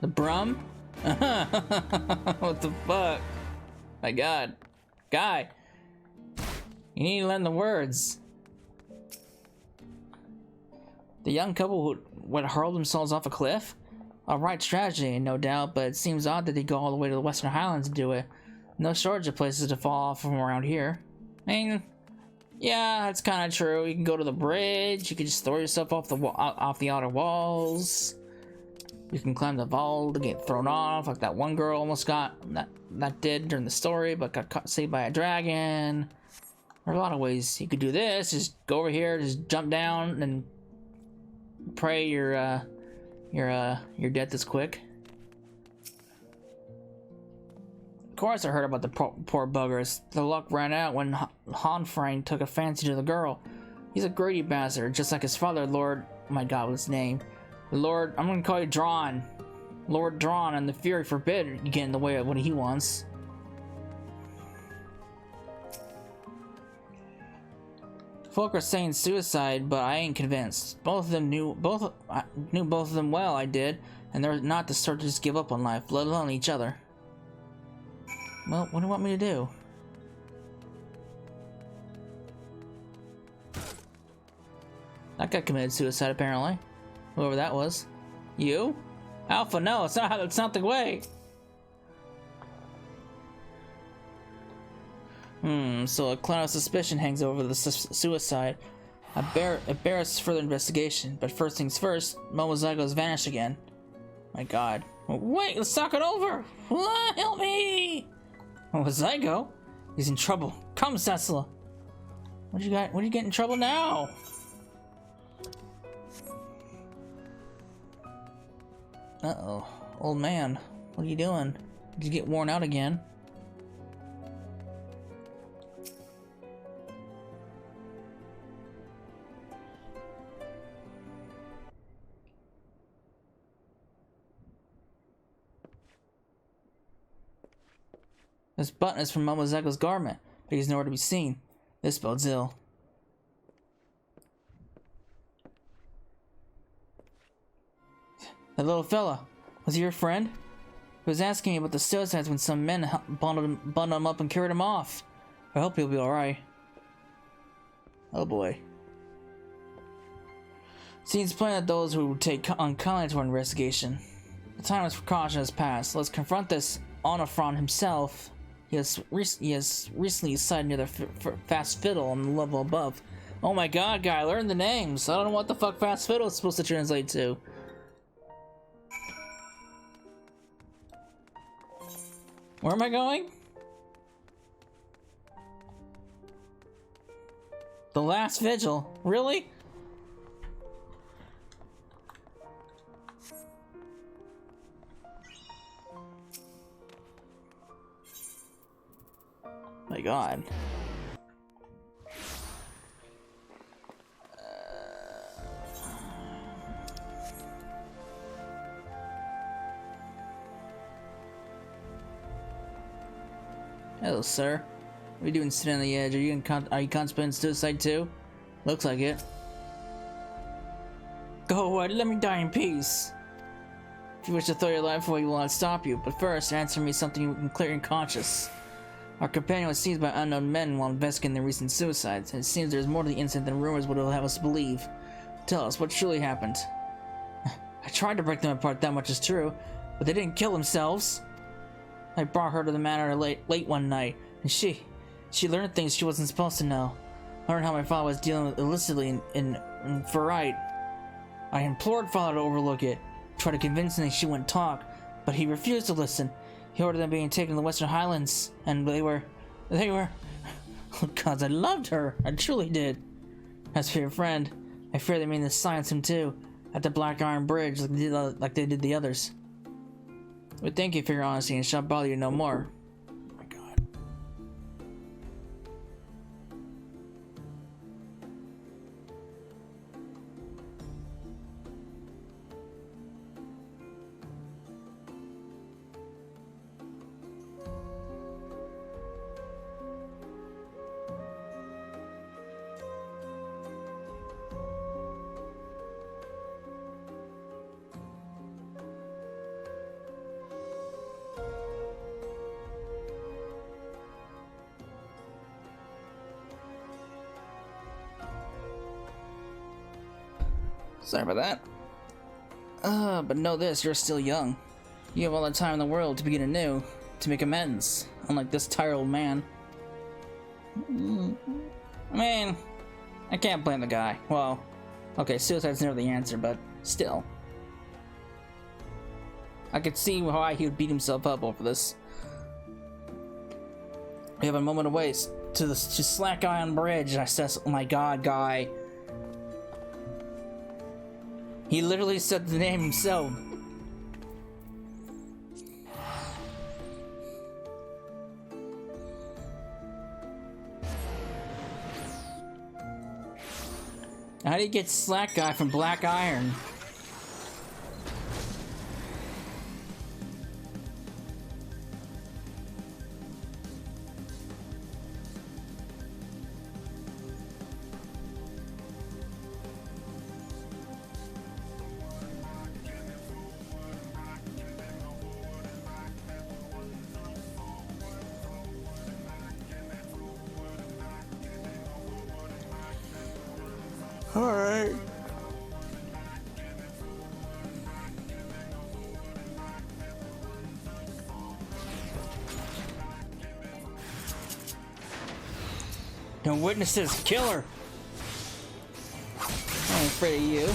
The Brum? What the fuck? My god. Guy! You need to learn the words. The young couple who would hurl themselves off a cliff? A right strategy, no doubt, but it seems odd that they go all the way to the Western Highlands to do it. No shortage of places to fall off from around here. I mean, Yeah, that's kind of true. You can go to the bridge. You can just throw yourself off the outer walls. You can climb the vault to get thrown off, like that one girl almost got that did during the story, but got saved by a dragon. There are a lot of ways you could do this. Just go over here, just jump down, and pray your death is quick. Of course, I heard about the poor buggers. Their luck ran out when Hanfrang took a fancy to the girl. He's a greedy bastard, just like his father, Lord. Oh my God, what's his name? Lord, I'm gonna call you Drawn. Lord Drawn, and the Fury forbid you get in the way of what he wants. Folk are saying suicide, but I ain't convinced. I knew both of them well. I did, and they're not the sort to just give up on life, let alone each other. Well, what do you want me to do? That guy committed suicide, apparently. Whoever that was. You? Alpha, no, it's not the way. So a cloud of suspicion hangs over the suicide. It bears further investigation, but first things first, Momozygo's vanished again. My God. Wait, let's talk it over! Help me! Momozygo? He's in trouble. Come, Cecila. What do you get in trouble now? Uh-oh. Old man, what are you doing? Did you get worn out again? This button is from Momozygo's garment, but he's nowhere to be seen. This bodes ill. That little fella, was he your friend? He was asking me about the suicides when some men bundled him up and carried him off. I hope he'll be alright. Oh boy. Seems plain that those who would take unkindly to our investigation. The time for caution has passed. Let's confront this Onofron himself. He has recently sighted near the Fast Fiddle on the level above. Oh my God, guy, learn the names. I don't know what the fuck Fast Fiddle is supposed to translate to. Where am I going? The Last Vigil? Really? My God. Hello, sir. What are you doing sitting on the edge? Are you contemplating suicide too? Looks like it. Go away, let me die in peace. If you wish to throw your life away, we will not stop you. But first, answer me something you can clear and conscious. Our companion was seized by unknown men while investigating the recent suicides, and it seems there's more to the incident than rumors would have us believe. Tell us, what truly happened? I tried to break them apart, that much is true, but they didn't kill themselves. I brought her to the manor late one night, and she learned things she wasn't supposed to know. Learned how my father was dealing with illicitly in Ferrite. I implored father to overlook it, tried to convince him that she wouldn't talk, but he refused to listen. He ordered them being taken to the Western Highlands, and they were... Oh gods, I loved her. I truly did. As for your friend, I fear they mean to silence him too, at the Black Iron Bridge, like they did the others. But thank you for your honesty, and shall bother you no more. Oh my God. Sorry about that. But know this, you're still young. You have all the time in the world to begin anew, to make amends, unlike this tired old man. I mean, I can't blame the guy. Well, okay, suicide's never the answer, but still. I could see why he would beat himself up over this. We have a moment to waste. To slack guy on bridge, and I says, "Oh my god, guy." He literally said the name himself. How do you get slack guy from black iron? Alright. Don't witness this, killer! I'm afraid of you.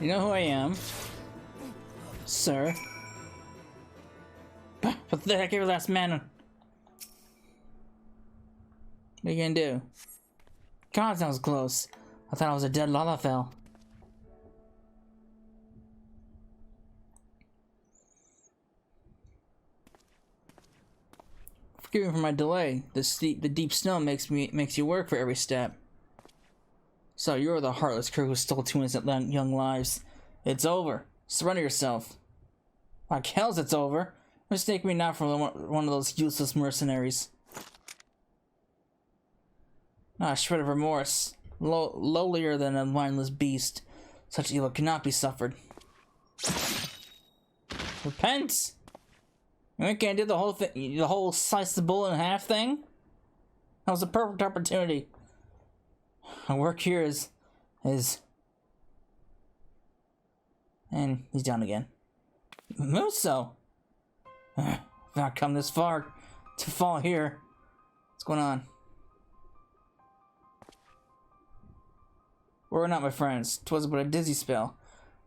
You know who I am, sir. What the heck, your last man? What are you gonna do? God, that was close. I thought I was a dead Lalafell. Forgive me for my delay. The deep snow makes you work for every step. So you're the heartless crew who stole 2 innocent young lives. It's over. Surrender yourself. Like hell's it's over. Mistake me not for one of those useless mercenaries. Not a shred of remorse. Lowlier than a mindless beast. Such evil cannot be suffered. Repent! You ain't gonna do the whole thing, the whole slice the bullet in half thing? That was a perfect opportunity. Our work here is... And he's down again. Muso! I've not come this far to fall here. What's going on? We're not my friends. 'Twas but a dizzy spell.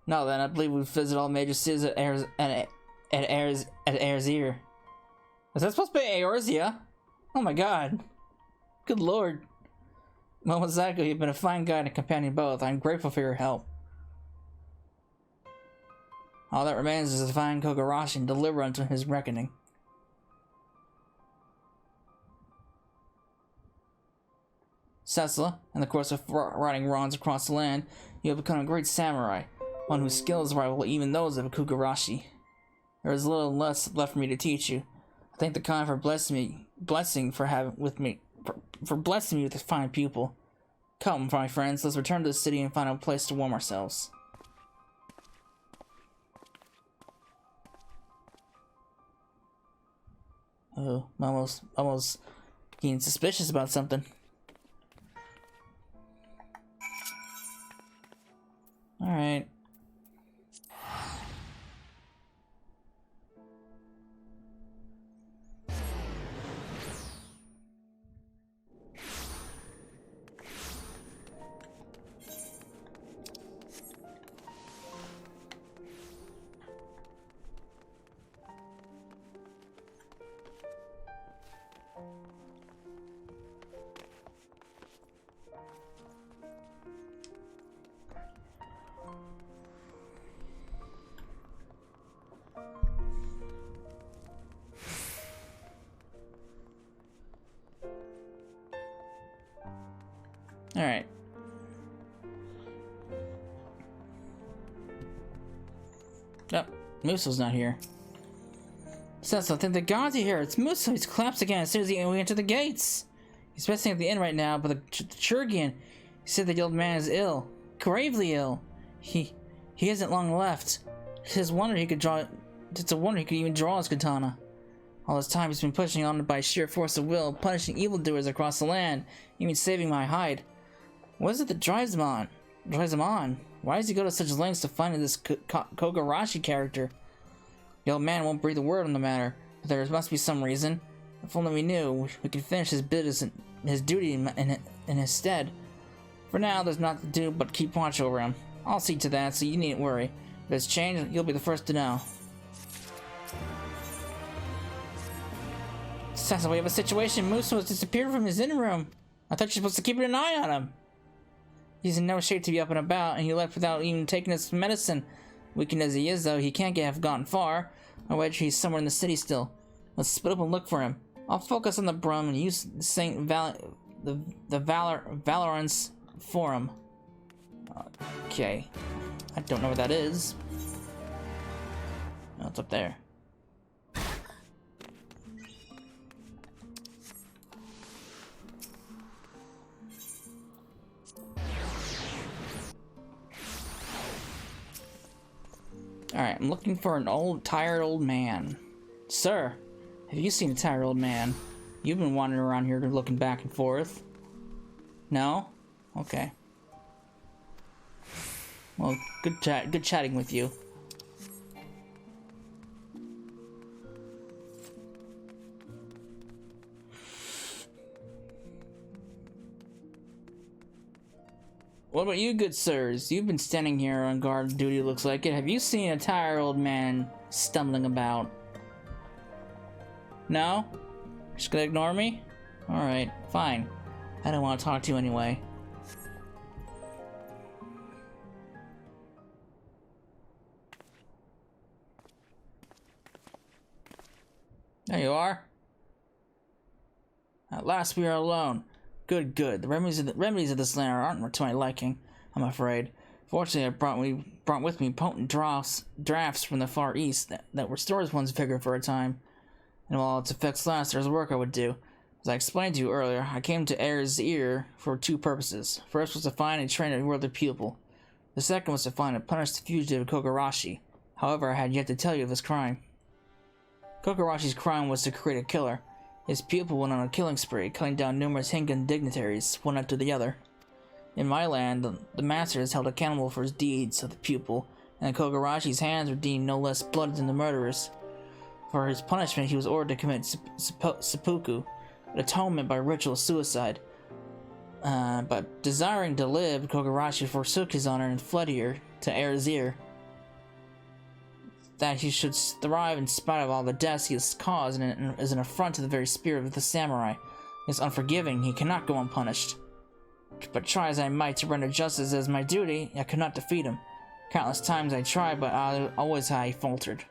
Now then, I believe we've visited all major cities at Erzir. Is that supposed to be Eorzea? Oh my god. Good lord. Momozako, you've been a fine guide and a companion both. I'm grateful for your help. All that remains is to find Kogarashi and deliver unto his reckoning. Cecila, in the course of righting wrongs across the land, you have become a great samurai, one whose skills rival even those of a Kogarashi. There is little less left for me to teach you. I thank the Khan for blessing me with a fine pupil. Come, my friends, let's return to the city and find a place to warm ourselves. Oh, I'm almost getting suspicious about something. Alright. Alright. Oh, Muso's not here. Cecil, I think the gods are here. It's Muso. He's collapsed again as soon as we enter the gates. He's resting at the inn right now, but the Churgian, he said the old man is ill. Gravely ill. He hasn't long left. It's a wonder he could even draw his katana. All this time he's been pushing on by sheer force of will, punishing evildoers across the land, even saving my hide. What is it that drives him on? Why does he go to such lengths to find this Kogarashi character? The old man won't breathe a word on the matter, but there must be some reason. If only we knew, we could finish his duty in his stead. For now, there's nothing to do but keep watch over him. I'll see to that, so you needn't worry. If it's changed, you'll be the first to know. Sounds like we have a situation. Muso has disappeared from his inner room. I thought you were supposed to keep an eye on him. He's in no shape to be up and about, and he left without even taking his medicine. Weakened as he is, though, he can't have gone far. I wager he's somewhere in the city still. Let's split up and look for him. I'll focus on the Brum and use the Valorant's Forum. Okay. I don't know what that is. Oh, it's up there. Alright, I'm looking for an tired old man. Sir, have you seen a tired old man? You've been wandering around here looking back and forth. No? Okay. Well, good chatting with you. What about you, good sirs? You've been standing here on guard duty, looks like it. Have you seen a tired old man stumbling about? No? Just gonna ignore me? Alright, fine. I don't want to talk to you anyway. There you are. At last we are alone. Good, good. The remedies of this land aren't to my liking, I'm afraid. Fortunately, I brought with me potent drafts from the Far East that restores one's vigor for a time. And while its effects last, there's work I would do. As I explained to you earlier, I came to XIV for two purposes. First was to find and train a worthy pupil. The second was to find and punish the fugitive Kogarashi. However, I had yet to tell you of his crime. Kogarashi's crime was to create a killer. His pupil went on a killing spree, cutting down numerous Hinkan dignitaries, one after the other. In my land, the master is held accountable for his deeds of the pupil, and Kogarashi's hands were deemed no less bloody than the murderer's. For his punishment, he was ordered to commit seppuku, atonement by ritual suicide. But desiring to live, Kogarashi forsook his honor and fled here to Erzir. That he should thrive in spite of all the deaths he has caused is an affront to the very spirit of the samurai. He is unforgiving, he cannot go unpunished. But try as I might to render justice as my duty, I could not defeat him. Countless times I tried, but always I faltered.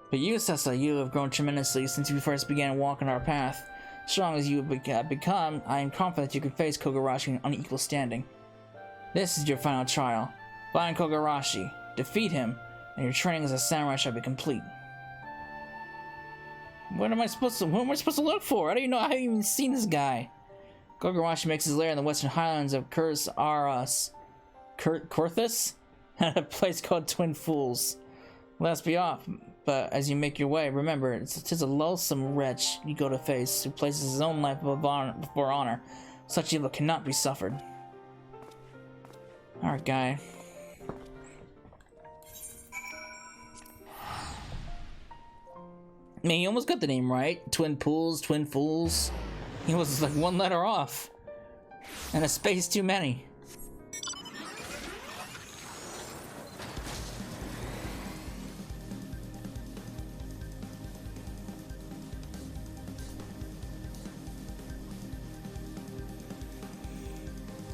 But you, Sessa, you have grown tremendously since we first began walking our path. Strong as you have become, I am confident you can face Kogarashi on equal standing. This is your final trial. Find Kogarashi, defeat him, and your training as a samurai shall be complete. What am I supposed to look for? I don't even know. I haven't even seen this guy. Kogarashi makes his lair in the western highlands of Kurthus at a place called Twin Fools. Let's be off, but as you make your way, remember, it is a loathsome wretch you go to face who places his own life before honor. Such evil cannot be suffered. Alright, guy. I mean, he almost got the name right. Twin Pools, Twin Fools. He was like one letter off. And a space too many.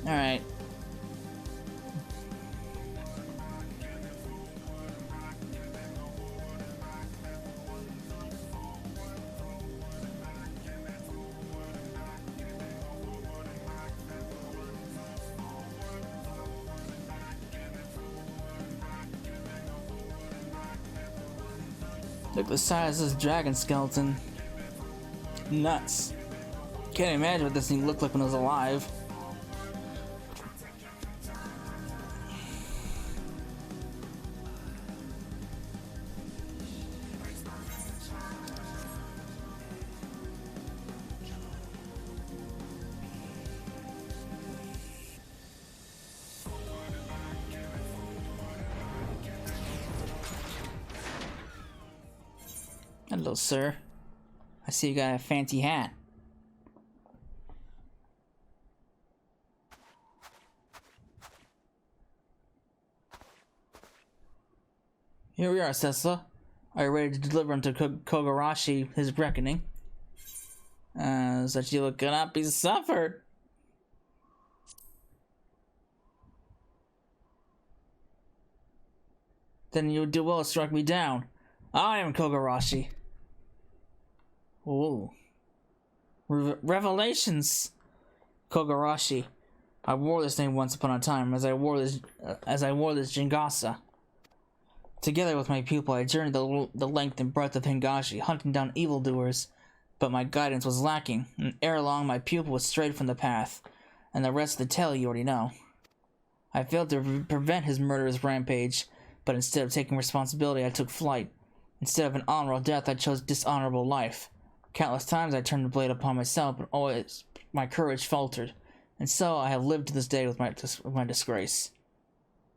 Alright. Look at the size of this dragon skeleton. Nuts. Can't imagine what this thing looked like when it was alive. Hello, sir. I see you got a fancy hat. Here we are, Sessa. Are you ready to deliver him to Kogarashi his reckoning? Such evil cannot be suffered. Then you would do well to strike me down. I am Kogarashi. Ooh. Revelations. Kogarashi. I wore this name once upon a time as I wore this Jingasa. Together with my pupil, I journeyed the length and breadth of Hingashi, hunting down evildoers, but my guidance was lacking, and ere long my pupil was strayed from the path, and the rest of the tale you already know. I failed to prevent his murderous rampage, but instead of taking responsibility, I took flight. Instead of an honorable death, I chose dishonorable life. Countless times I turned the blade upon myself, but always my courage faltered, and so I have lived to this day with my disgrace.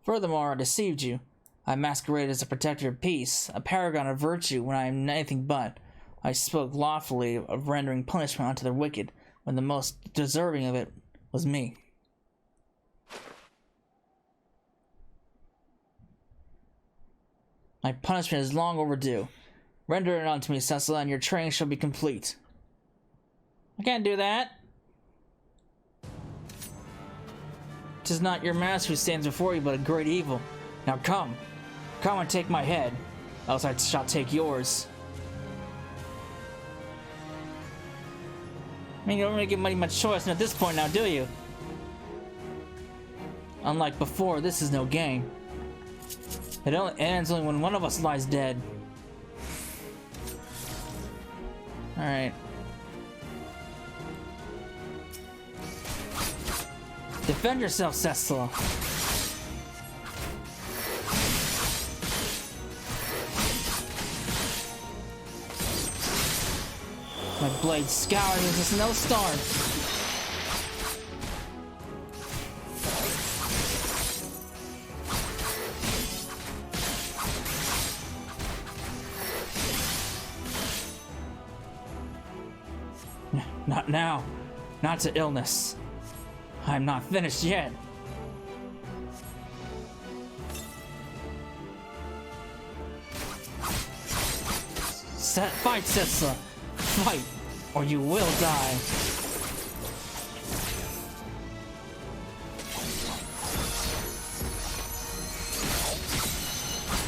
Furthermore, I deceived you. I masqueraded as a protector of peace, a paragon of virtue when I am anything but. I spoke lawfully of rendering punishment unto the wicked, when the most deserving of it was me. My punishment is long overdue. Render it unto me, Cecil, and your training shall be complete. I can't do that. 'Tis not your master who stands before you, but a great evil. Now come. Come and take my head, else I shall take yours. I mean, you don't really give money much choice at this point now, do you? Unlike before, this is no game. It only ends only when one of us lies dead. Alright. Defend yourself, Cecil. My blade scours as a snowstorm. Not now. Not to illness. I'm not finished yet. Fight, Setsa. Fight, or you will die.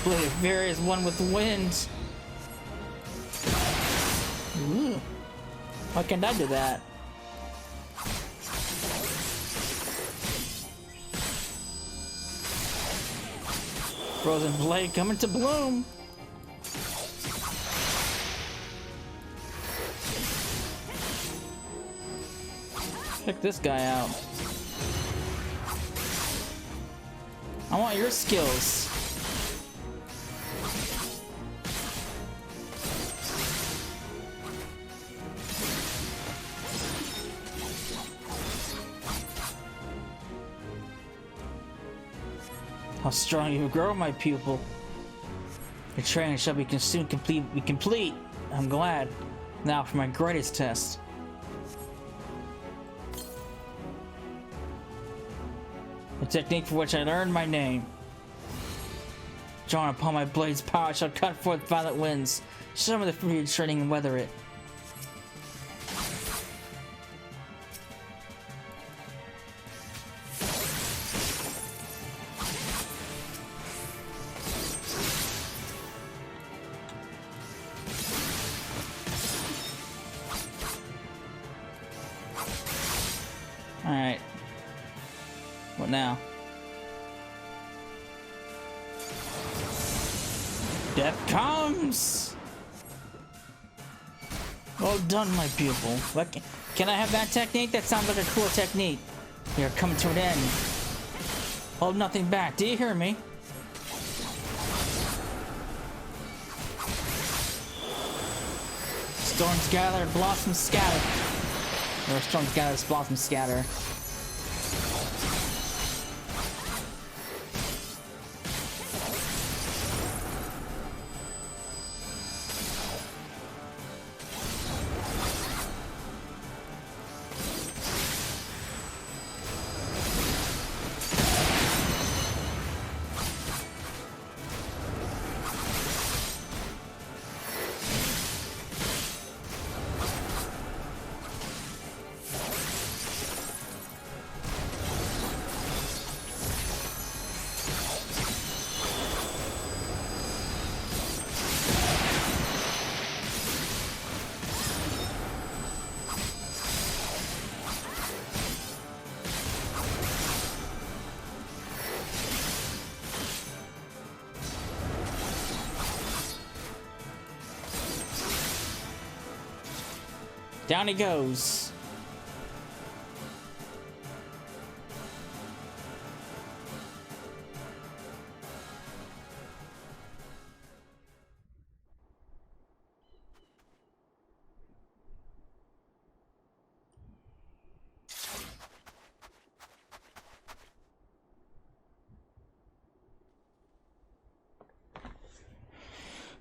Blade of Fury is one with the wind. Ooh. Why can't I do that? Frozen Blade coming to bloom. Check this guy out. I want your skills. How strong you grow, my pupil. Your training shall be soon complete. I'm glad. Now for my greatest test. The technique for which I earned my name. Drawn upon my blade's power, I shall cut forth violent winds. Show me the free training and weather it. Alright. What now? Death comes! Well done, my pupil. Can I have that technique? That sounds like a cool technique. We are coming to an end. Hold nothing back. Do you hear me? Storms gather, blossoms scatter. Or storms gather, blossoms scatter. Down he goes.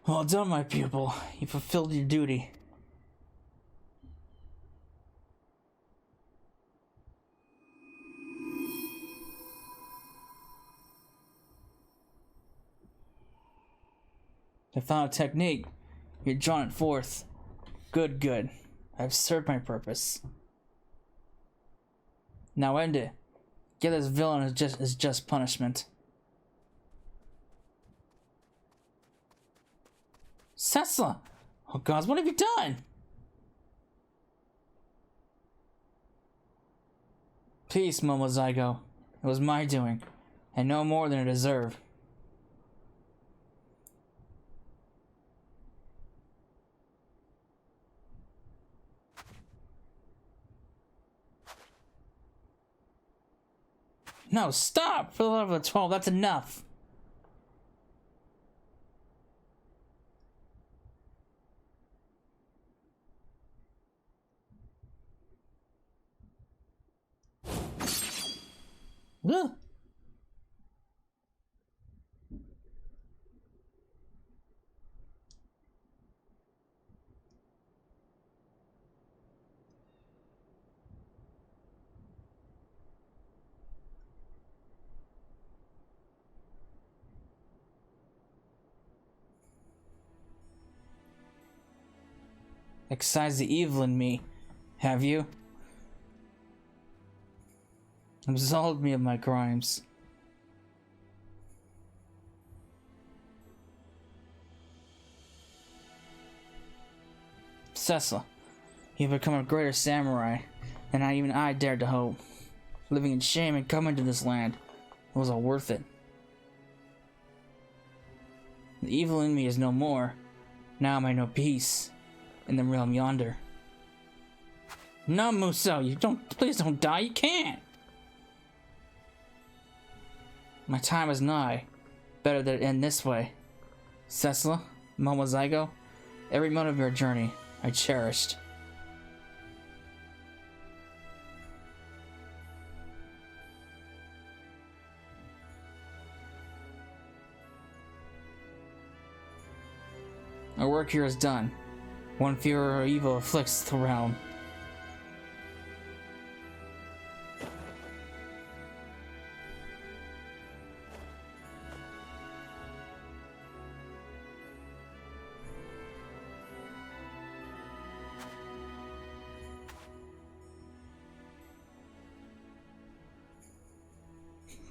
Well done, my pupil. You fulfilled your duty. I found a technique. You've drawn it forth. Good, good. I've served my purpose. Now end it. Give this villain his just punishment. Cecil! Oh gods, what have you done? Peace, Momozygo. It was my doing, and no more than I deserve. No, stop! For the love of the 12, that's enough! Ugh. Excised the evil in me, have you? Absolved me of my crimes. Cecil, you've become a greater samurai than even I dared to hope. Living in shame and coming to this land, it was all worth it. The evil in me is no more. Now I know peace in the realm yonder. No, Muso, please don't die, you can't! My time is nigh. Better that it end this way. Cecil, Momozygo, every moment of your journey I cherished. Our work here is done. One fear or evil afflicts the realm.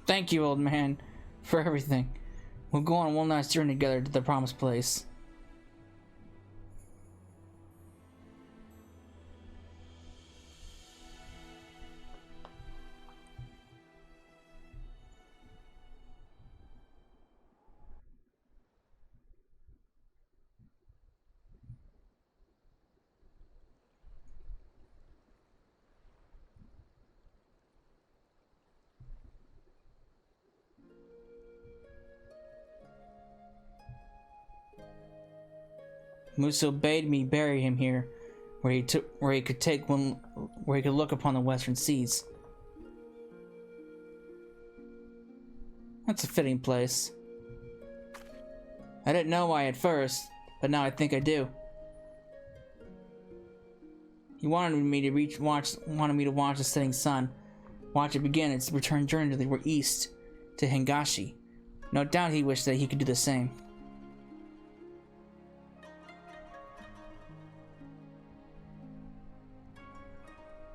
Thank you, old man, for everything. We'll go on one last journey together to the promised place. Muso bade me bury him here, where he could look upon the western seas. That's a fitting place. I didn't know why at first, but now I think I do. He wanted me to watch the setting sun, watch it begin its return journey to the east, to Hingashi. No doubt he wished that he could do the same.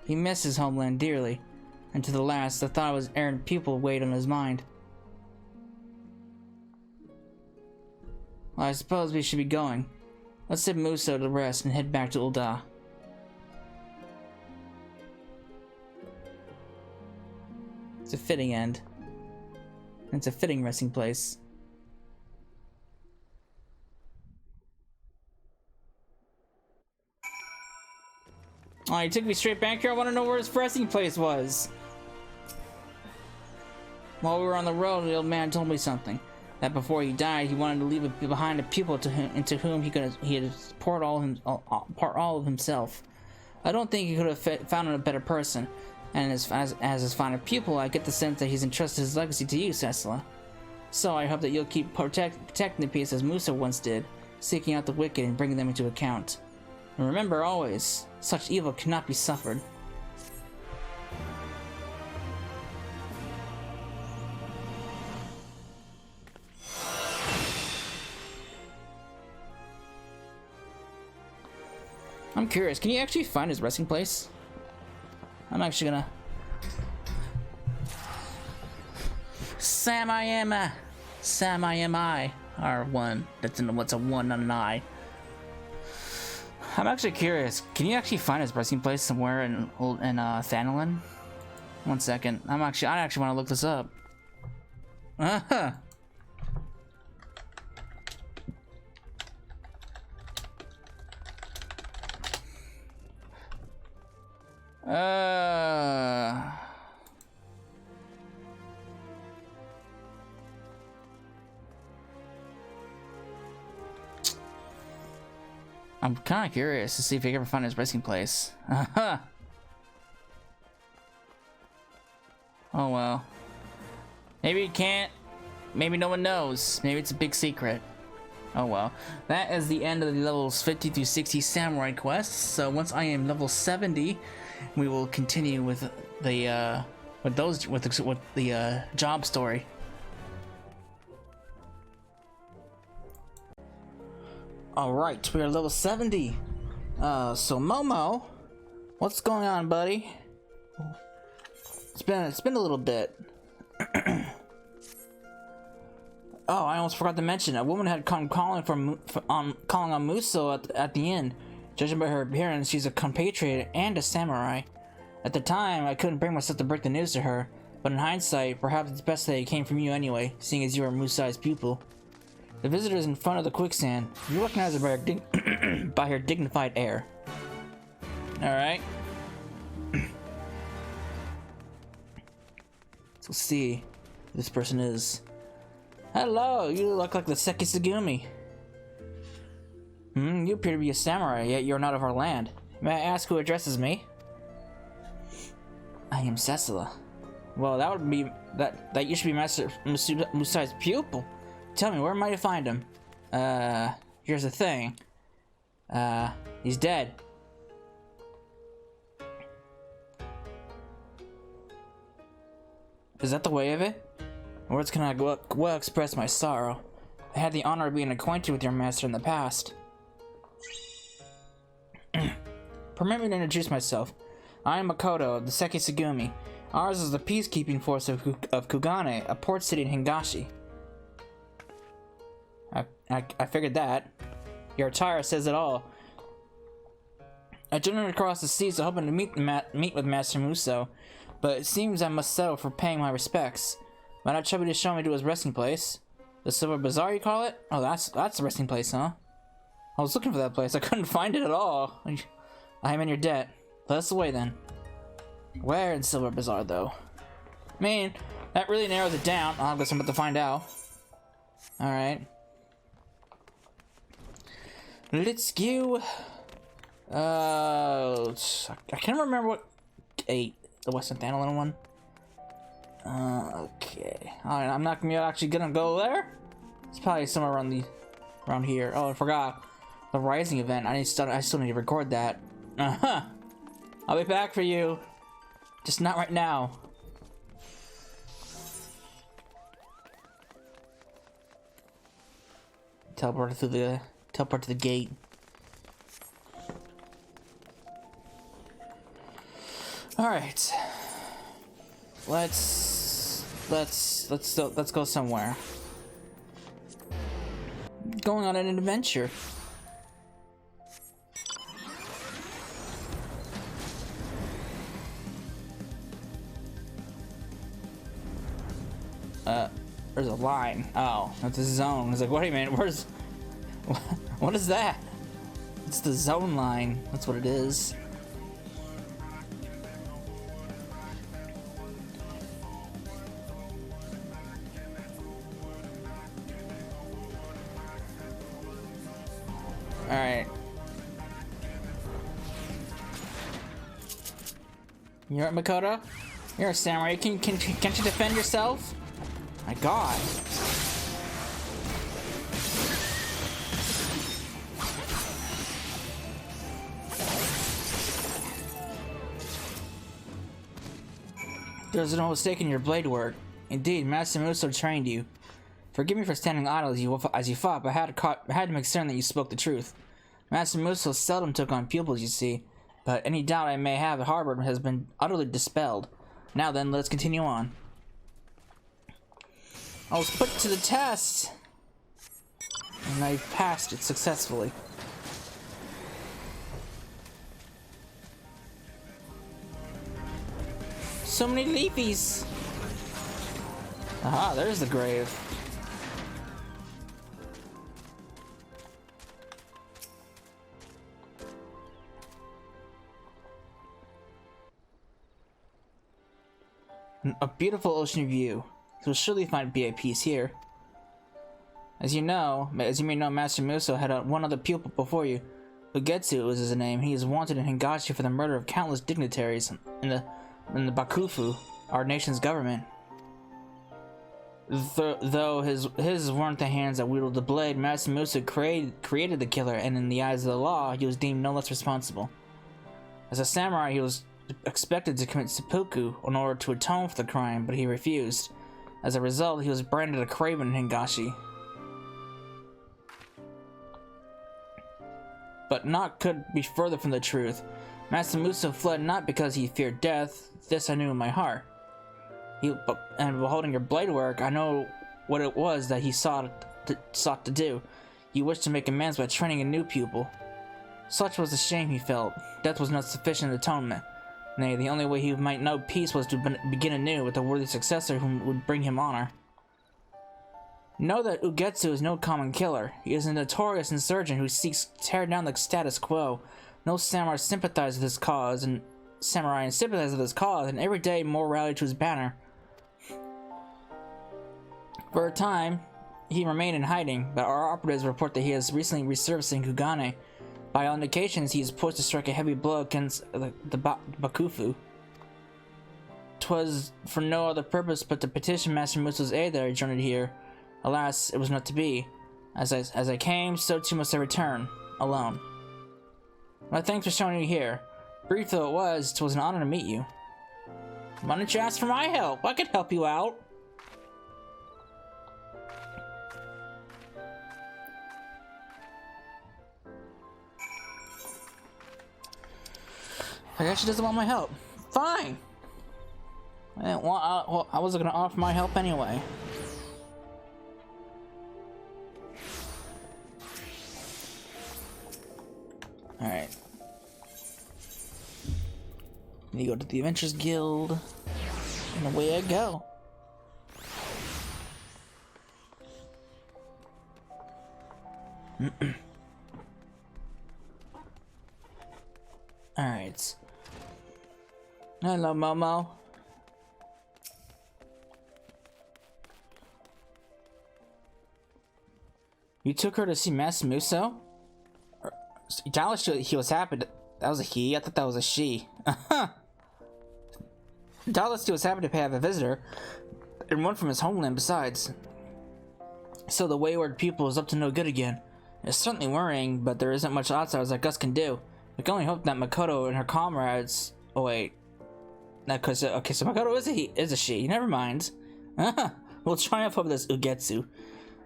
He missed his homeland dearly, and to the last, the thought of his errant pupil weighed on his mind. Well, I suppose we should be going. Let's send Muso to rest and head back to Ul'dah. It's a fitting end. And it's a fitting resting place. Oh, he took me straight back here. I want to know where his resting place was. While we were on the road, the old man told me something. That before he died, he wanted to leave behind a pupil into whom he had poured all of himself. I don't think he could have found a better person. And as his final pupil, I get the sense that he's entrusted his legacy to you, Cecila. So I hope that you'll keep protecting the peace as Musa once did, seeking out the wicked and bringing them into account. And remember always, such evil cannot be suffered. I'm curious, can you actually find his resting place? I'm actually gonna... Sam-I-am-I are one. That's in what's a one, not an I. I'm actually curious. Can you actually find his resting place somewhere in Thanalin? 1 second. I actually want to look this up. Uh-huh. I'm kind of curious to see if he can ever find his resting place. Uh-huh. Oh well. Maybe he can't. Maybe no one knows. Maybe it's a big secret. Oh well. That is the end of the levels 50 through 60 samurai quests. So once I am level 70, we will continue with the job story. All right, we are level 70. So Momo, what's going on, buddy? It's been a little bit. Oh, I almost forgot to mention. A woman had come calling on Muso at the inn. Judging by her appearance, she's a compatriot and a samurai. At the time, I couldn't bring myself to break the news to her, but in hindsight, perhaps it's best that it came from you anyway, seeing as you are Musai's pupil. The visitor is in front of the quicksand. You recognize her by her dignified air. Alright. Let's see who this person is. Hello, you look like the Seki Sugumi. You appear to be a samurai, yet you're not of our land. May I ask who addresses me? I am Cecila. Well, that would be that you should be Master Musai's pupil. Tell me, where might I find him? Here's the thing. He's dead. Is that the way of it? Words cannot well express my sorrow. I had the honor of being acquainted with your master in the past. Permit me to introduce myself. I am Makoto of the Seki Sugumi. Ours is the peacekeeping force of Kugane, a port city in Hingashi. I figured that. Your attire says it all. I journeyed across the seas hoping to meet with Master Muso, but it seems I must settle for paying my respects. Might I trouble you to show me to his resting place? The Silver Bazaar, you call it? Oh, that's the resting place, huh? I was looking for that place. I couldn't find it at all. I am in your debt. Let us away then. Where in Silver Bazaar, though? I mean, that really narrows it down. I guess I'm about to find out. Alright. Let's go. I can't remember what. The Western Thanalin one. Okay. Alright, I'm not actually gonna go there. It's probably somewhere around here. Oh, I forgot the Rising event. I still need to record that. I'll be back for you. Just not right now. Teleport to the gate. All right. Let's go somewhere. Going on an adventure. There's a line. Oh, that's a zone. I was like, wait a minute, where's... What is that? It's the zone line. That's what it is. Alright. You're right, Makoto? You're a samurai. Can't you defend yourself? My god. There's no mistake in your blade work. Indeed, Master Muso trained you. Forgive me for standing idle as you fought, but I had to make certain that you spoke the truth. Master Muso seldom took on pupils, you see, but any doubt I may have harbored has been utterly dispelled. Now then, let's continue on. I was put to the test, and I passed it successfully. So many leafies! Aha, there's the grave. A beautiful ocean view. You'll surely find BAPs here. As you may know, Master Muso had one other pupil before you. Ugetsu was his name. He is wanted in Higashi for the murder of countless dignitaries in the Bakufu, our nation's government. Though his weren't the hands that wielded the blade, Master Muso created the killer, and in the eyes of the law, he was deemed no less responsible. As a samurai, he was expected to commit seppuku in order to atone for the crime, but he refused. As a result, he was branded a craven in Higashi. But naught could be further from the truth. Master Muso fled not because he feared death, this I knew in my heart. And beholding your blade work, I know what it was that he sought to do. He wished to make amends by training a new pupil. Such was the shame he felt. Death was not sufficient atonement. Nay, the only way he might know peace was to begin anew with a worthy successor who would bring him honor. Know that Ugetsu is no common killer. He is a notorious insurgent who seeks to tear down the status quo. No samurai sympathize with his cause, and every day more rally to his banner. For a time, he remained in hiding, but our operatives report that he has recently resurfaced in Kugane. By all indications, he is poised to strike a heavy blow against the Bakufu. 'Twas for no other purpose but to petition Master Muso's aid that I journeyed here. Alas, it was not to be. As I came, so too must I return, alone. My thanks for showing you here. Brief though it was an honor to meet you. Why don't you ask for my help? I could help you out. I guess she doesn't want my help. Fine. I wasn't gonna offer my help anyway. Alright. You go to the Adventures Guild, and away I go. Alright. Hello, Momo. You took her to see Master Muso? Doubtless he was happy to, that was a he? I thought that was a she. Doubtless he was happy to have a visitor, and one from his homeland besides. So the wayward pupil is up to no good again. It's certainly worrying, but there isn't much outsiders like us can do. We can only hope that Makoto and her comrades... Oh wait. Okay, so Makoto is a she. Never mind. We'll triumph over this Ugetsu.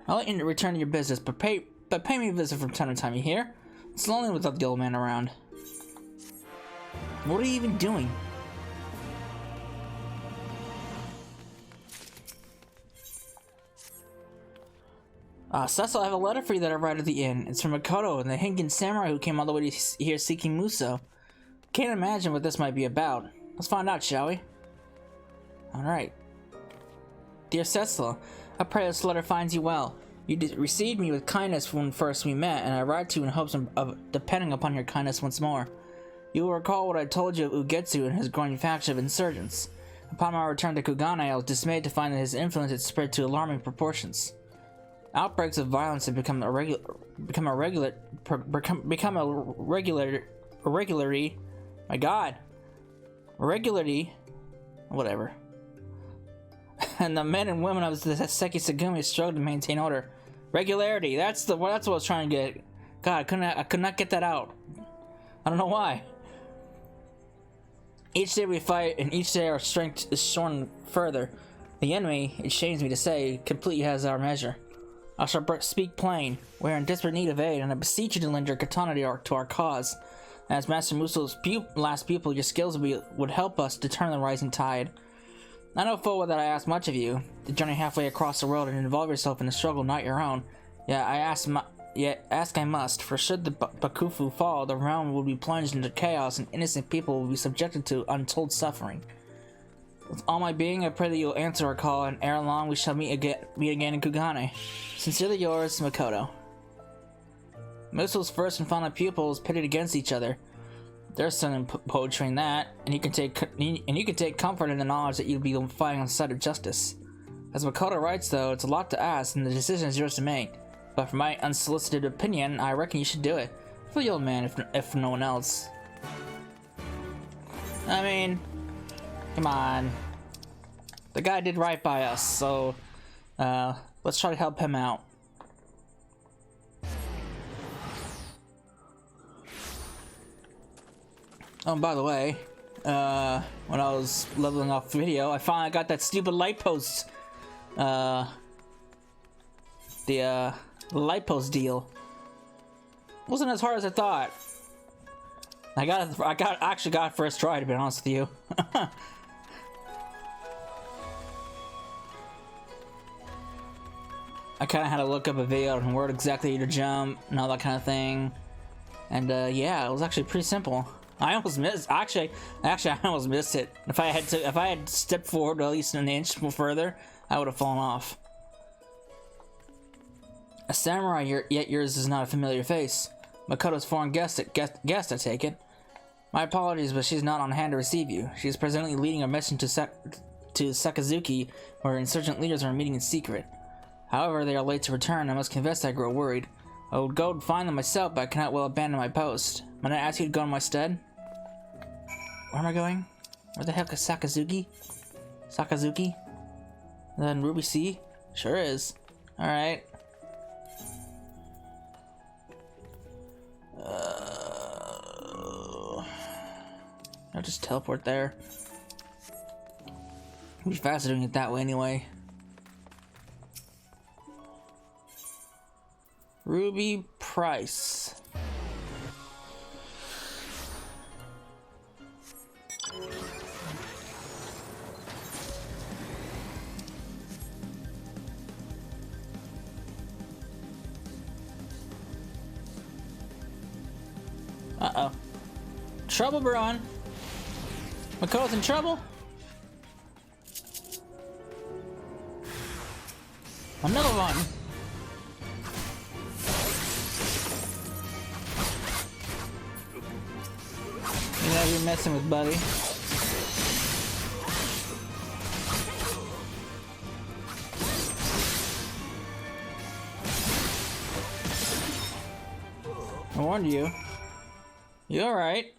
I'll let you return to your business, but pay me a visit from time to time, you hear? It's lonely without the old man around. What are you even doing? Cecil, I have a letter for you that I write at the inn. It's from Makoto and the Hinkin samurai who came all the way here seeking Muso. Can't imagine what this might be about. Let's find out, shall we? Alright. Dear Cecil, I pray this letter finds you well. You received me with kindness when first we met, and I write to you in hopes of depending upon your kindness once more. You will recall what I told you of Ugetsu and his growing faction of insurgents. Upon my return to Kugane, I was dismayed to find that his influence had spread to alarming proportions. Outbreaks of violence have become a regularity. My God, regularity, whatever. And the men and women of the Sekisagumi struggle to maintain order. Regularity. That's what I was trying to get. God, I could not get that out. I don't know why. Each day we fight, and each day our strength is shorn further. The enemy, it shames me to say, completely has our measure. I shall speak plain. We are in desperate need of aid, and I beseech you to lend your katana to our cause. As Master Muso's last pupil, your skills would help us to turn the rising tide. I know full well that I ask much of you, to journey halfway across the world and involve yourself in a struggle not your own. Yet ask I must, for should the Bakufu fall, the realm will be plunged into chaos and innocent people will be subjected to untold suffering. With all my being, I pray that you'll answer our call, and ere long we shall meet again in Kugane. Sincerely yours, Makoto. Muso's first and final pupils pitted against each other. There's some poetry in that, and you can take comfort in the knowledge that you'll be fighting on the side of justice. As Makoto writes, though, it's a lot to ask, and the decision is yours to make. But for my unsolicited opinion, I reckon you should do it. For the old man, if no one else. I mean, come on. The guy did right by us, so let's try to help him out. Oh, and by the way, when I was leveling off video, I finally got that stupid light post. The light post deal wasn't as hard as I thought. I actually got it first try, to be honest with you. I kind of had to look up a video on where exactly to jump and all that kind of thing, and yeah, it was actually pretty simple. I almost missed. Actually, I almost missed it. If I had stepped forward at least an inch further, I would have fallen off. A samurai, yet yours is not a familiar face. Makoto's foreign guest, I take it. My apologies, but she's not on hand to receive you. She is presently leading a mission to Sakazuki, where insurgent leaders are meeting in secret. However, they are late to return. I must confess I grow worried. I would go and find them myself, but I cannot well abandon my post. Might I ask you to go in my stead? Where am I going? Where the heck is Sakazuki? Sakazuki? Then Ruby Sea? Sure is. Alright. I'll just teleport there. It'd be faster doing it that way anyway. Ruby Price. Uh-oh. Trouble brewing. Makoto's in trouble? Another one. You know you're messing with, buddy. I warned you. You alright?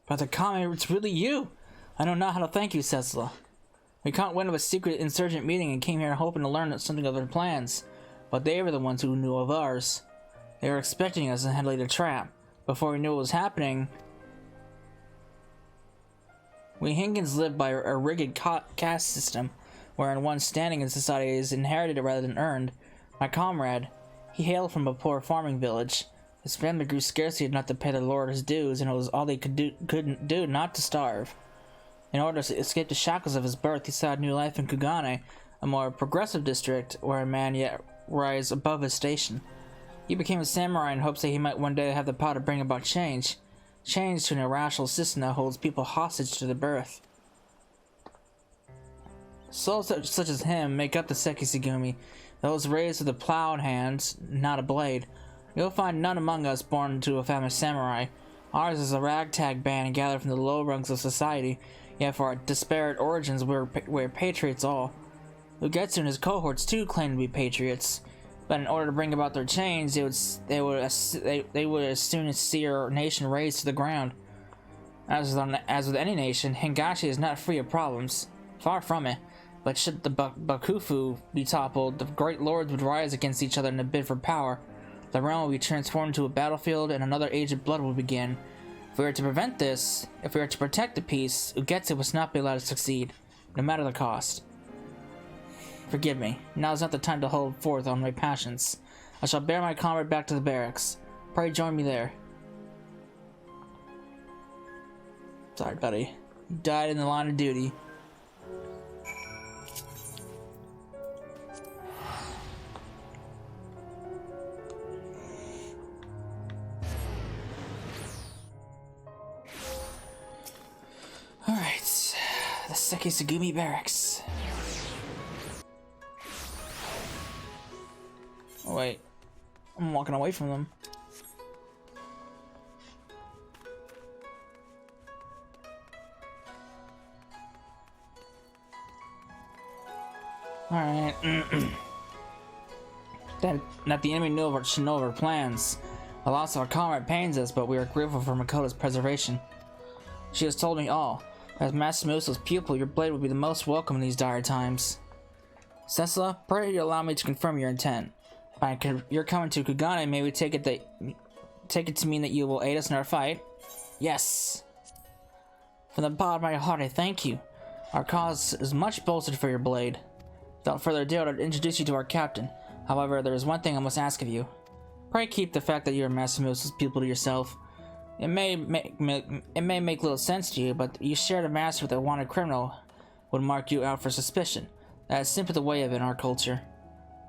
Brother Kame, it's really you! I know not how to thank you, Setsula. We caught wind of a secret insurgent meeting and came here hoping to learn something of their plans. But they were the ones who knew of ours. They were expecting us and had laid a trap. Before we knew what was happening, we Hinkins lived by a rigged caste system, wherein one's standing in society is inherited rather than earned. My comrade, he hailed from a poor farming village. His family grew scarcely enough to pay the lord his dues, and it was all they couldn't do not to starve. In order to escape the shackles of his birth, he sought new life in Kugane, a more progressive district where a man yet rise above his station. He became a samurai in hopes that he might one day have the power to bring about change. Change to an irrational system that holds people hostage to their birth. Souls such as him make up the Sekisugumi, those raised with a plowed hand, not a blade. You'll find none among us born into a family samurai. Ours is a ragtag band gathered from the low rungs of society, yet for our disparate origins we're patriots all. Ugetsu and his cohorts too claim to be patriots, but in order to bring about their change, they would as soon as see our nation razed to the ground. As with any nation, Hingashi is not free of problems. Far from it. But should the Bakufu be toppled, the great lords would rise against each other in a bid for power. The realm will be transformed into a battlefield, and another age of blood will begin. If we are to prevent this, if we are to protect the peace, Ugetsu must not be allowed to succeed, no matter the cost. Forgive me. Now is not the time to hold forth on my passions. I shall bear my comrade back to the barracks. Pray join me there. Sorry, buddy. You died in the line of duty. Alright. The Sekisugumi Barracks. Oh, wait. I'm walking away from them. Alright. That the enemy should know of our plans. The loss of our comrade pains us, but we are grateful for Makoto's preservation. She has told me all. As Master Muso's pupil, your blade will be the most welcome in these dire times. Sessla, pray you allow me to confirm your intent. By your coming to Kugane, may we take it to mean that you will aid us in our fight? Yes. From the bottom of my heart, I thank you. Our cause is much bolstered for your blade. Without further ado, I'd introduce you to our captain. However, there is one thing I must ask of you. Pray keep the fact that you are Master Muso's pupil to yourself. It may make little sense to you, but you shared a master with a wanted criminal would mark you out for suspicion. That is simply the way of it in our culture.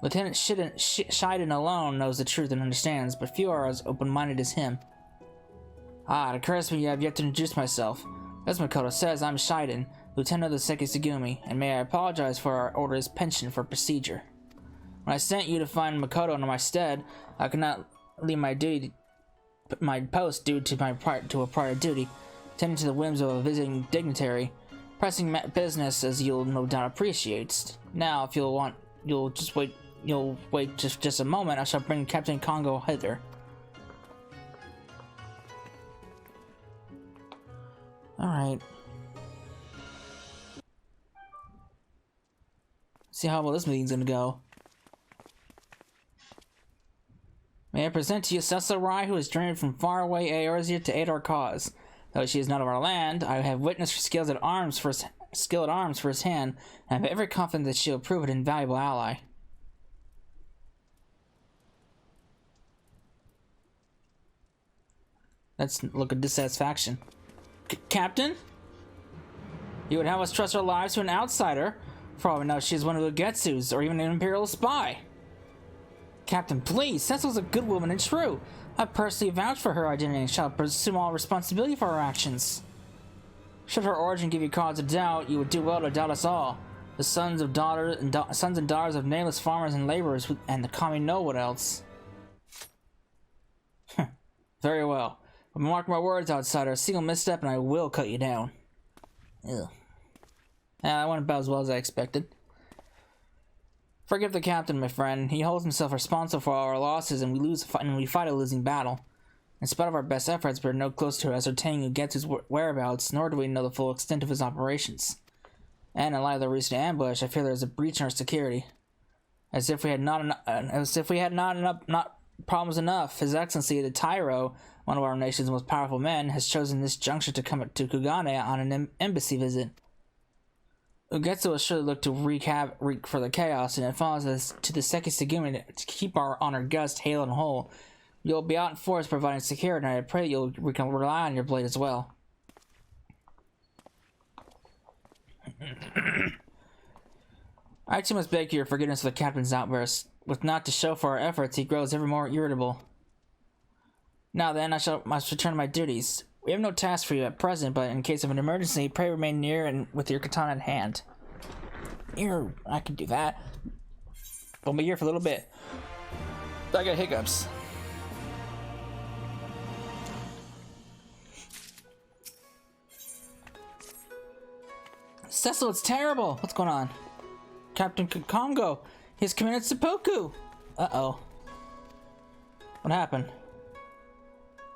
Lieutenant Shiden alone knows the truth and understands, but few are as open-minded as him. Ah, it occurs to me I have yet to introduce myself. As Makoto says, I'm Shiden, Lieutenant of the Sekisugumi, and may I apologize for our order's penchant for procedure. When I sent you to find Makoto in my stead, I could not leave my post due to a prior duty, tending to the whims of a visiting dignitary, pressing business as you'll no doubt appreciate. Now, if you'll wait just a moment, I shall bring Captain Kongo hither. Alright. See how well this meeting's gonna go. May I present to you Sessla Rai, who has journeyed from faraway Eorzea to aid our cause. Though she is not of our land, I have witnessed her skill at arms first hand, and I have every confidence that she will prove an invaluable ally. Let's look at dissatisfaction. Captain? You would have us trust our lives to an outsider? For all we know, she is one of the Ugetsu's, or even an Imperial spy. Captain, please! Sessel's a good woman and true. I personally vouch for her identity and shall assume all responsibility for her actions. Should her origin give you cause of doubt, you would do well to doubt us all. The sons and daughters of nameless farmers and laborers, and the kami know what else. Very well. But mark my words, outsider. A single misstep and I will cut you down. Ugh. That went about as well as I expected. Forgive the captain, my friend. He holds himself responsible for all our losses, and we fight a losing battle. In spite of our best efforts, we are no closer to ascertaining Ugetsu's whereabouts, nor do we know the full extent of his operations. And in light of the recent ambush, I fear there is a breach in our security. As if we had not problems enough, His Excellency the Tyro, one of our nation's most powerful men, has chosen this juncture to come to Kugane on an embassy visit. Ugetsu will surely look to wreak for the chaos, and it follows us to the Sekisugumi to keep our honored guest hale and whole. You'll be out in force providing security, and I pray we can rely on your blade as well. I too must beg your forgiveness for the captain's outburst. With naught to show for our efforts, he grows ever more irritable. Now then, I must return to my duties. We have no task for you at present, but in case of an emergency, pray remain near and with your katana in hand. here. I can do that. I'll be here for a little bit. I got hiccups. Cecil, it's terrible. What's going on? Captain Congo. He's committed seppuku. Uh-oh. What happened?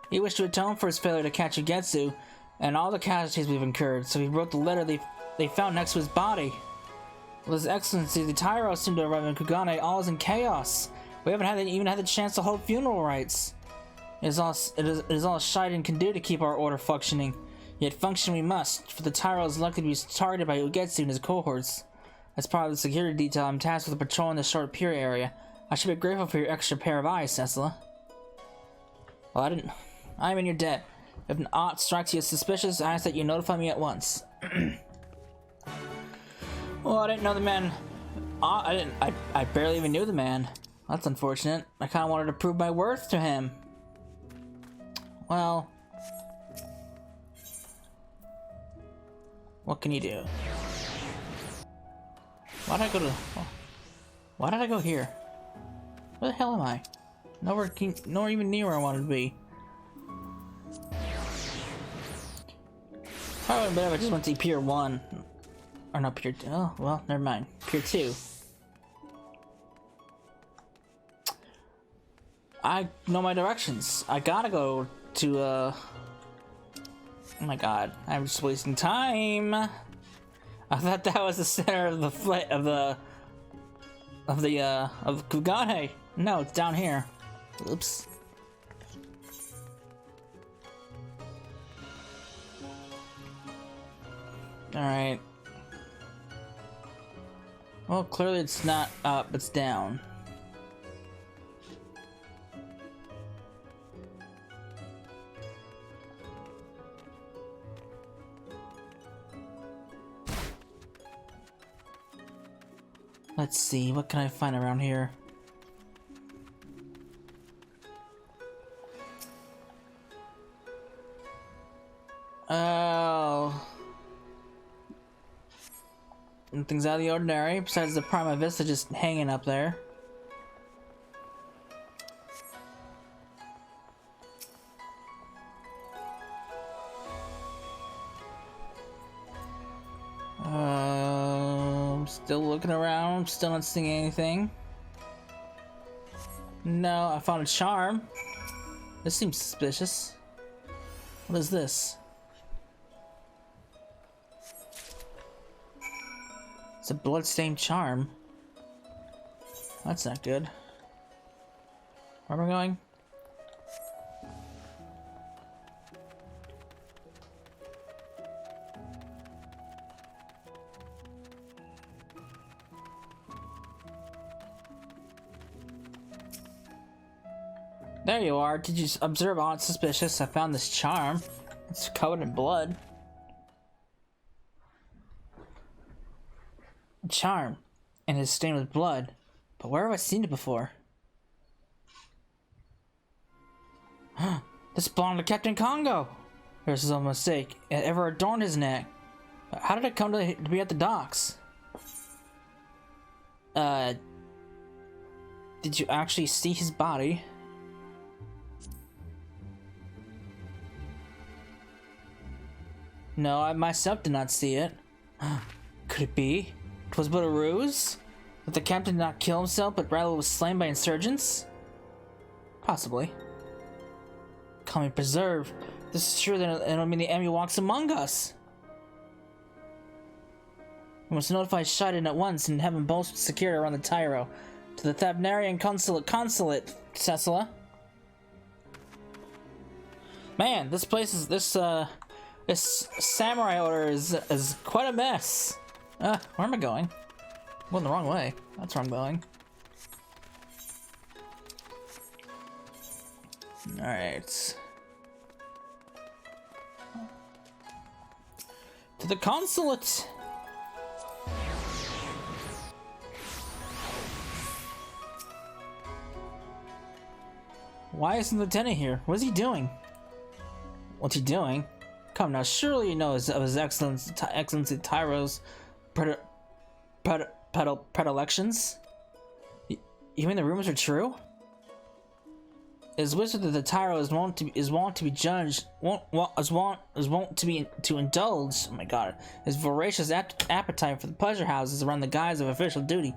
He wished to atone for his failure to catch Ugetsu and all the casualties we've incurred, so he wrote the letter they found next to his body. Well, His Excellency, the Tyro seemed to arrive in Kugane. All is in chaos. We haven't even had the chance to hold funeral rites. It is all Shiden can do to keep our order functioning. Yet function we must, for the Tyro is likely to be targeted by Ugetsu and his cohorts. As part of the security detail, I'm tasked with patrolling the short pier area. I should be grateful for your extra pair of eyes, Cecila. Well, I am in your debt. If an aught strikes you as suspicious, I ask that you notify me at once. Well, I didn't know the man. I barely even knew the man. That's unfortunate. I kind of wanted to prove my worth to him. Well, what can you do? Why did I go here? Where the hell am I? Nowhere even near where I wanted to be. Probably would better if I just went to Pier 1. Or not Pier 2. Oh, well, never mind. Pier 2. I know my directions. I gotta go to, Oh my god. I'm just wasting time. I thought that was the center of the flight of Kugane. No, it's down here. Oops. Alright. Well, clearly it's not up, it's down. Let's see, what can I find around here? Oh. Nothing's out of the ordinary, besides the Prima Vista just hanging up there. Still looking around, still not seeing anything. No, I found a charm. This seems suspicious. What is this? It's a bloodstained charm. That's not good. Where am I going? There you are. Did you observe aught suspicious? I found this charm. It's covered in blood. A charm. And it's stained with blood. But where have I seen it before? This belonged to Captain Congo! There's a mistake. It ever adorned his neck. How did it come to be at the docks? Did you actually see his body? No, I myself did not see it. Could it be? 'Twas but a ruse? That the captain did not kill himself, but rather was slain by insurgents? Possibly. Call me preserve. This is true, then it'll mean the enemy walks among us. We must notify Shiden at once and have him both secured around the Tyro. To the Thabnarian consulate, Cecila. Man, this place is this samurai order is quite a mess. Where am I going? I'm going the wrong way. That's where I'm going. Alright. To the consulate! Why isn't the lieutenant here? What is he doing? What's he doing? Come now, surely you know of his Excellency Tyro's predilections? You mean the rumors are true? Is wizard that the Tyro is wont to be judged, wont to indulge. Oh my god! His voracious appetite for the pleasure houses around the guise of official duty.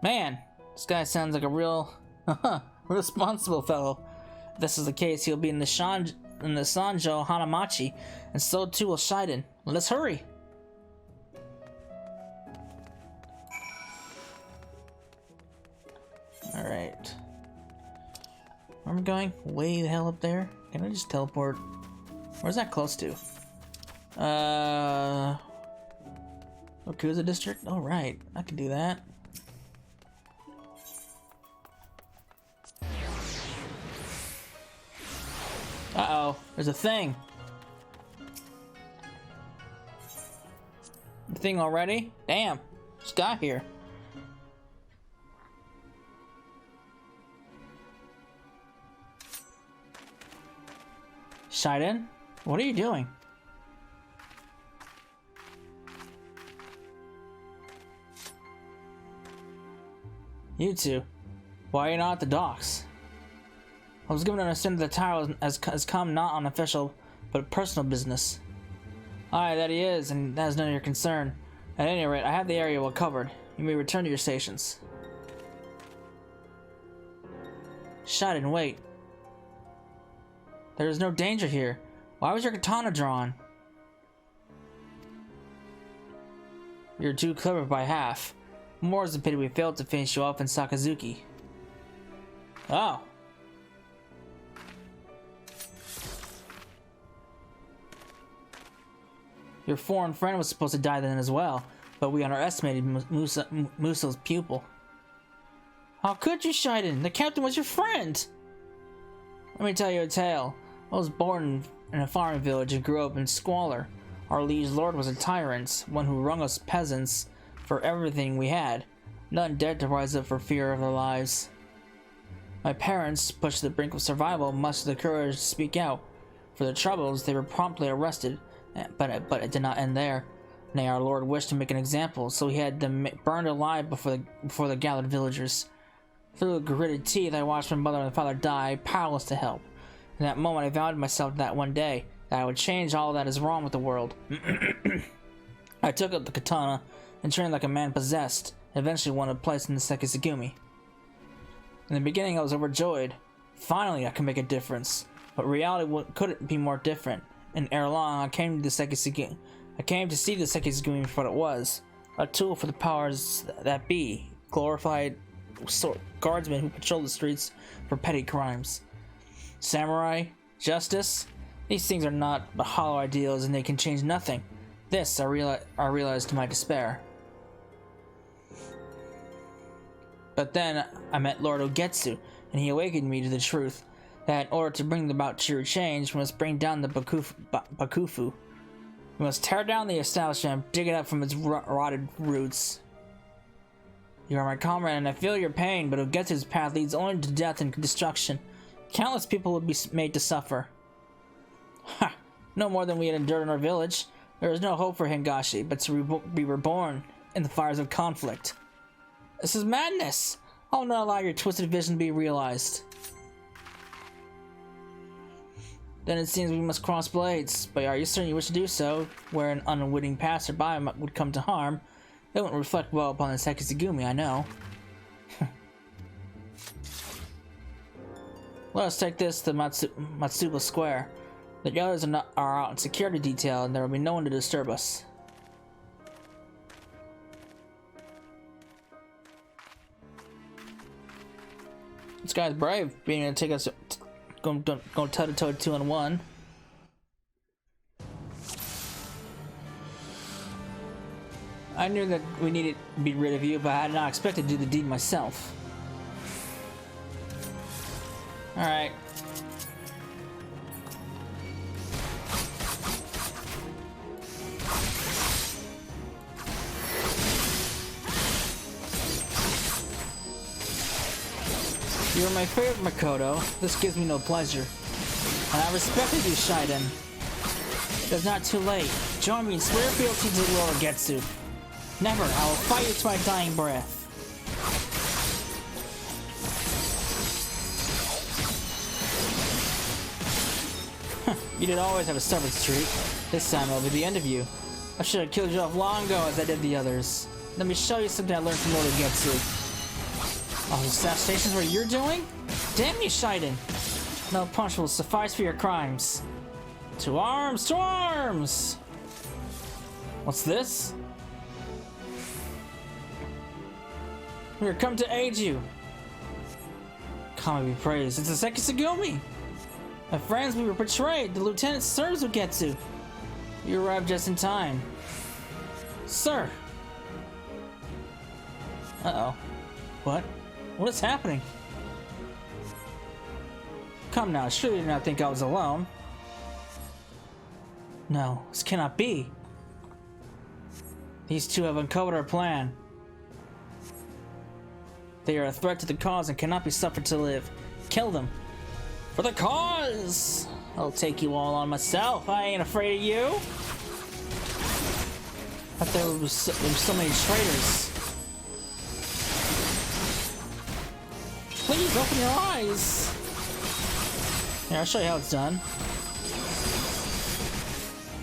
Man, this guy sounds like a real, responsible fellow. If this is the case, he'll be in the Sanjo Hanamachi, and so too will Shiden. Let's hurry. All right. Where am I going? Way the hell up there? Can I just teleport? Where's that close to? Okuza district? All right, I can do that. Uh-oh, there's a thing. The thing already? Damn, just got here. Shiden, what are you doing? You two, why are you not at the docks? I was given to understand that the Tyro has come not on official, but personal business. Aye, that he is, and that is none of your concern. At any rate, I have the area well covered. You may return to your stations. Shiden, wait. There is no danger here. Why was your katana drawn? You're too clever by half. More is the pity we failed to finish you off in Sakazuki. Oh. Your foreign friend was supposed to die then as well, but we underestimated Muso's pupil. How could you, Shiden? The captain was your friend! Let me tell you a tale. I was born in a farming village and grew up in squalor. Our liege lord was a tyrant, one who wrung us peasants for everything we had. None dared to rise up for fear of their lives. My parents, pushed to the brink of survival, mustered the courage to speak out. For their troubles, they were promptly arrested, but it did not end there. Nay, our lord wished to make an example, so he had them burned alive before the gathered villagers. Through gritted teeth, I watched my mother and father die, powerless to help. In that moment, I vowed to myself that one day, that I would change all that is wrong with the world. I took up the katana and trained like a man possessed, and eventually won a place in the Sekisugumi. In the beginning, I was overjoyed. Finally, I could make a difference. But reality couldn't be more different. And ere long, I came to see the Sekisugumi for what it was. A tool for the powers that be. Glorified guardsmen who patrol the streets for petty crimes. Samurai, justice, these things are not but hollow ideals and they can change nothing. This I realized to my despair. But then I met Lord Ogetsu, and he awakened me to the truth that in order to bring about true change, we must bring down the Bakufu. We must tear down the establishment and dig it up from its rotted roots. You are my comrade and I feel your pain, but Ogetsu's path leads only to death and destruction. Countless people would be made to suffer. Ha! No more than we had endured in our village. There is no hope for Hingashi, but to be reborn in the fires of conflict. This is madness! I will not allow your twisted vision to be realized. Then it seems we must cross blades. But are you certain you wish to do so? Where an unwitting passerby would come to harm, it wouldn't reflect well upon the Sekisugumi, I know. Let us take this to Matsuba Square. The others are out in security detail, and there will be no one to disturb us. This guy's brave, being able to take us, go toe-to-toe 2-on-1. I knew that we needed to be rid of you, but I had not expected to do the deed myself. Alright. You are my favorite, Makoto. This gives me no pleasure. And I respected you, Shiden. It's not too late. Join me and swear fealty to Lord Getsu. Never. I will fight you to my dying breath. You did always have a stubborn streak. This time it'll be the end of you. I should have killed you off long ago as I did the others. Let me show you something I learned from Lord Getsu. Oh, the assassinations what you're doing? Damn you, Shiden! No punch will suffice for your crimes. To arms! To arms! What's this? We are come to aid you. Kami be praised. It's a Sekisugumi! My friends, we were betrayed. The lieutenant serves Ugetsu. You arrived just in time. Sir! Uh-oh. What? What is happening? Come now, surely you did not think I was alone. No, this cannot be. These two have uncovered our plan. They are a threat to the cause and cannot be suffered to live. Kill them. For the cause! I'll take you all on myself. I ain't afraid of you. I thought there was so many traitors. Please open your eyes. Here, I'll show you how it's done.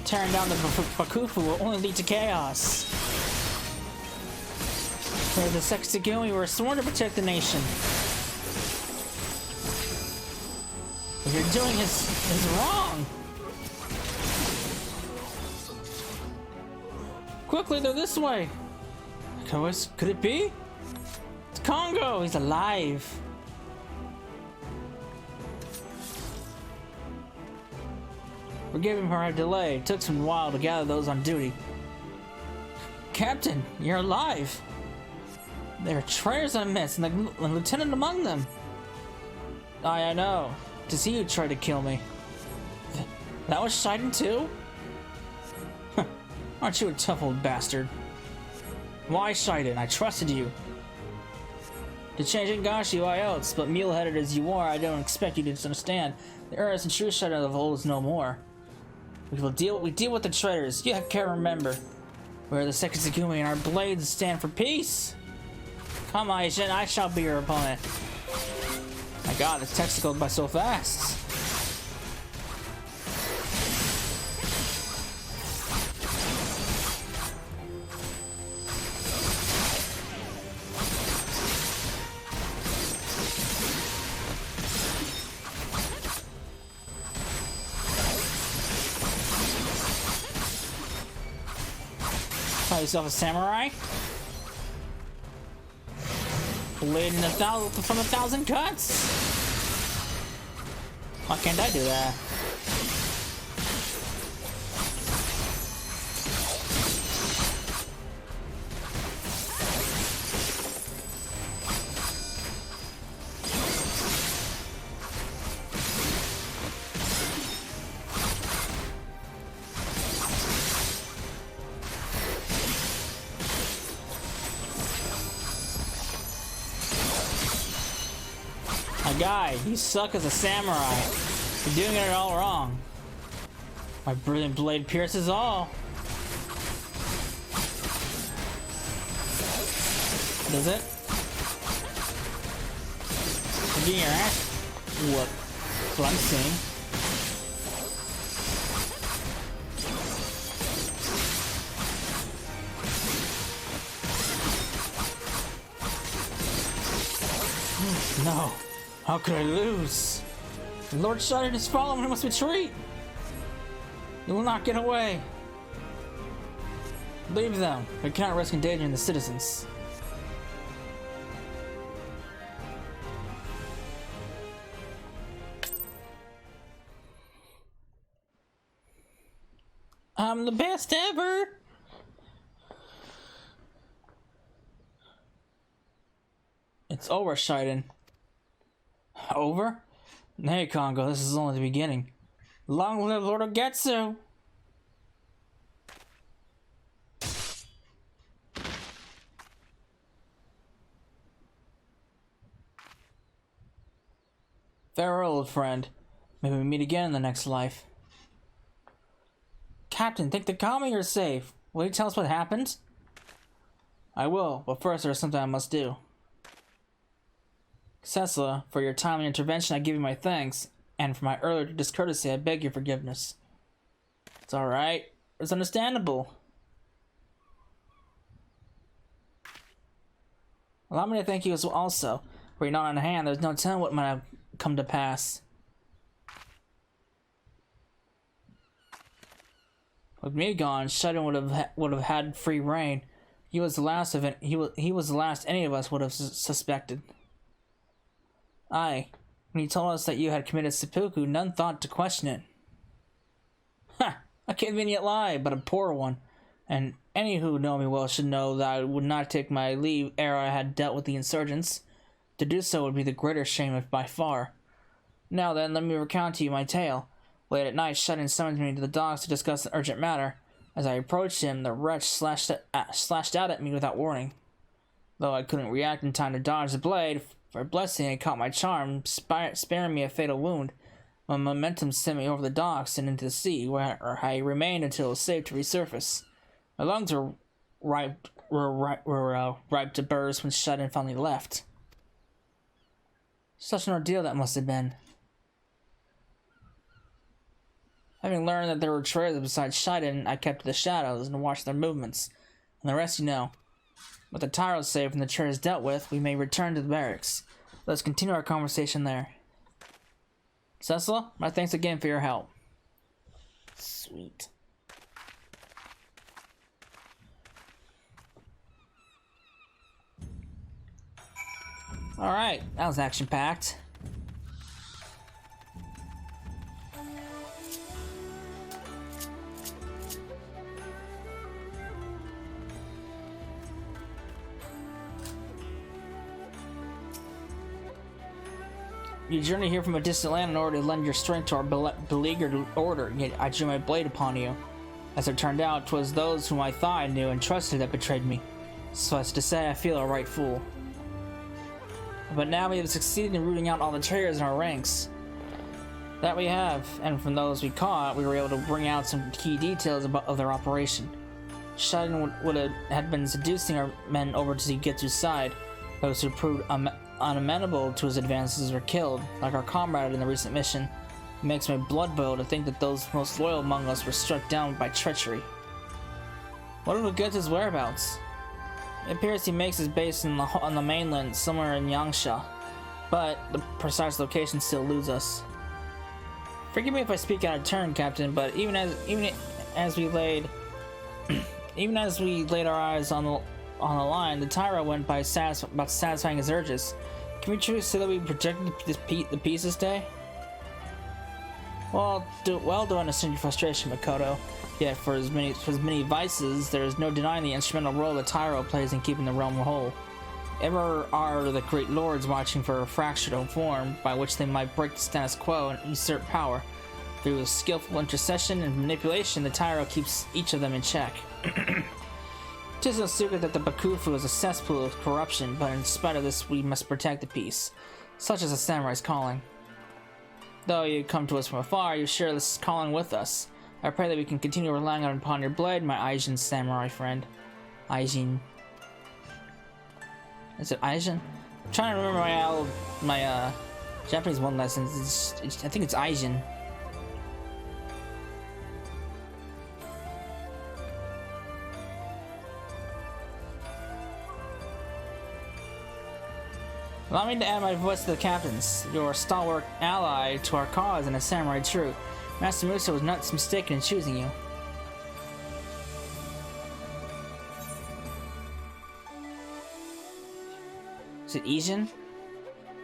Tearing down the Bakufu will only lead to chaos. We're the Sekisugumi. We're sworn to protect the nation. What you're doing is wrong. Quickly, they're this way. Could it be? It's Congo. He's alive. Forgive him for our delay. It took some while to gather those on duty. Captain, you're alive. There are traitors I missed, and the lieutenant among them. I know. To see you try to kill me. That was Shiden too? Aren't you a tough old bastard? Why Shiden? I trusted you. To change Ingashi, why else? But mule-headed as you are, I don't expect you to understand. The earnest and true Shiden of old is no more. We deal with the traitors. You can't remember. We're the Sekisugumi and our blades stand for peace. Come on, Aishin, I shall be your opponent. My god, this text goes by so fast. Call yourself a samurai? Blade in from 1,000 cuts? Why can't I do that? My guy, you suck as a samurai. You're doing it all wrong. My brilliant blade pierces all. Does it? You're getting your ass whooped. That's what I'm seeing. No. How could I lose? Lord Shiden is following. We must retreat. You will not get away. Leave them. We cannot risk endangering the citizens. I'm the best ever. It's over, Shiden. Over? Hey, Congo, this is only the beginning. Long live Lord Ogetsu! Farewell, old friend. Maybe we meet again in the next life. Captain, think the Kami are safe. Will you tell us what happened? I will, but first there's something I must do. Cecila, for your timely intervention I give you my thanks, and for my earlier discourtesy I beg your forgiveness. It's alright. It's understandable. Allow me to thank you as well also. Were you not on hand, there's no telling what might have come to pass. With me gone, Shadowbringers would have had free reign. He was the last of it. He was the last any of us would have suspected. Aye, when he told us that you had committed seppuku, none thought to question it. Ha! A convenient lie, but a poor one. And any who know me well should know that I would not take my leave ere I had dealt with the insurgents. To do so would be the greater shame by far. Now then, let me recount to you my tale. Late at night, Shudden summoned me to the docks to discuss an urgent matter. As I approached him, the wretch slashed out at me without warning. Though I couldn't react in time to dodge the blade, for a blessing it caught my charm, sparing me a fatal wound. My momentum sent me over the docks and into the sea, where I remained until it was safe to resurface. My lungs were ripe to burst when Shudden finally left. Such an ordeal that must have been. Having learned that there were traitors besides Shiden, I kept to the shadows and watched their movements. And the rest you know. With the Tyros safe and the traitors dealt with, we may return to the barracks. Let's continue our conversation there. Cecila, my thanks again for your help. Sweet. Alright, that was action-packed. You journey here from a distant land in order to lend your strength to our beleaguered order, yet I drew my blade upon you. As it turned out, 'twas those whom I thought I knew and trusted that betrayed me. So as to say, I feel a right fool. But now we have succeeded in rooting out all the traitors in our ranks. That we have, and from those we caught, we were able to bring out some key details of their operation. Shiden had been seducing our men over to Getsu's side. Those who proved unamenable to his advances were killed, like our comrade in the recent mission. It makes my blood boil to think that those most loyal among us were struck down by treachery. What of Getsu's whereabouts? It appears he makes his base on the mainland, somewhere in Yangsha, but the precise location still eludes us. Forgive me if I speak out of turn, Captain, but even as we laid our eyes on the line, the Tyro went by about satisfying his urges. Can we truly say that we projected the peace this day? Well, do understand your frustration, Makoto. Yet, for as many vices, there is no denying the instrumental role the Tyro plays in keeping the realm whole. Ever are the great lords watching for a fractured form by which they might break the status quo and usurp power. Through skillful intercession and manipulation, the Tyro keeps each of them in check. It is no secret that the Bakufu is a cesspool of corruption, but in spite of this, we must protect the peace. Such is a samurai's calling. Though you come to us from afar, you share this calling with us. I pray that we can continue relying upon your blade, my Aijin samurai friend. Aijin. Is it Aijin? I'm trying to remember my Japanese one lessons. I think it's Aijin. Allow me to add my voice to the captain's. You're a stalwart ally to our cause and a samurai true. Master Musa was not mistaken in choosing you. Is it Asian?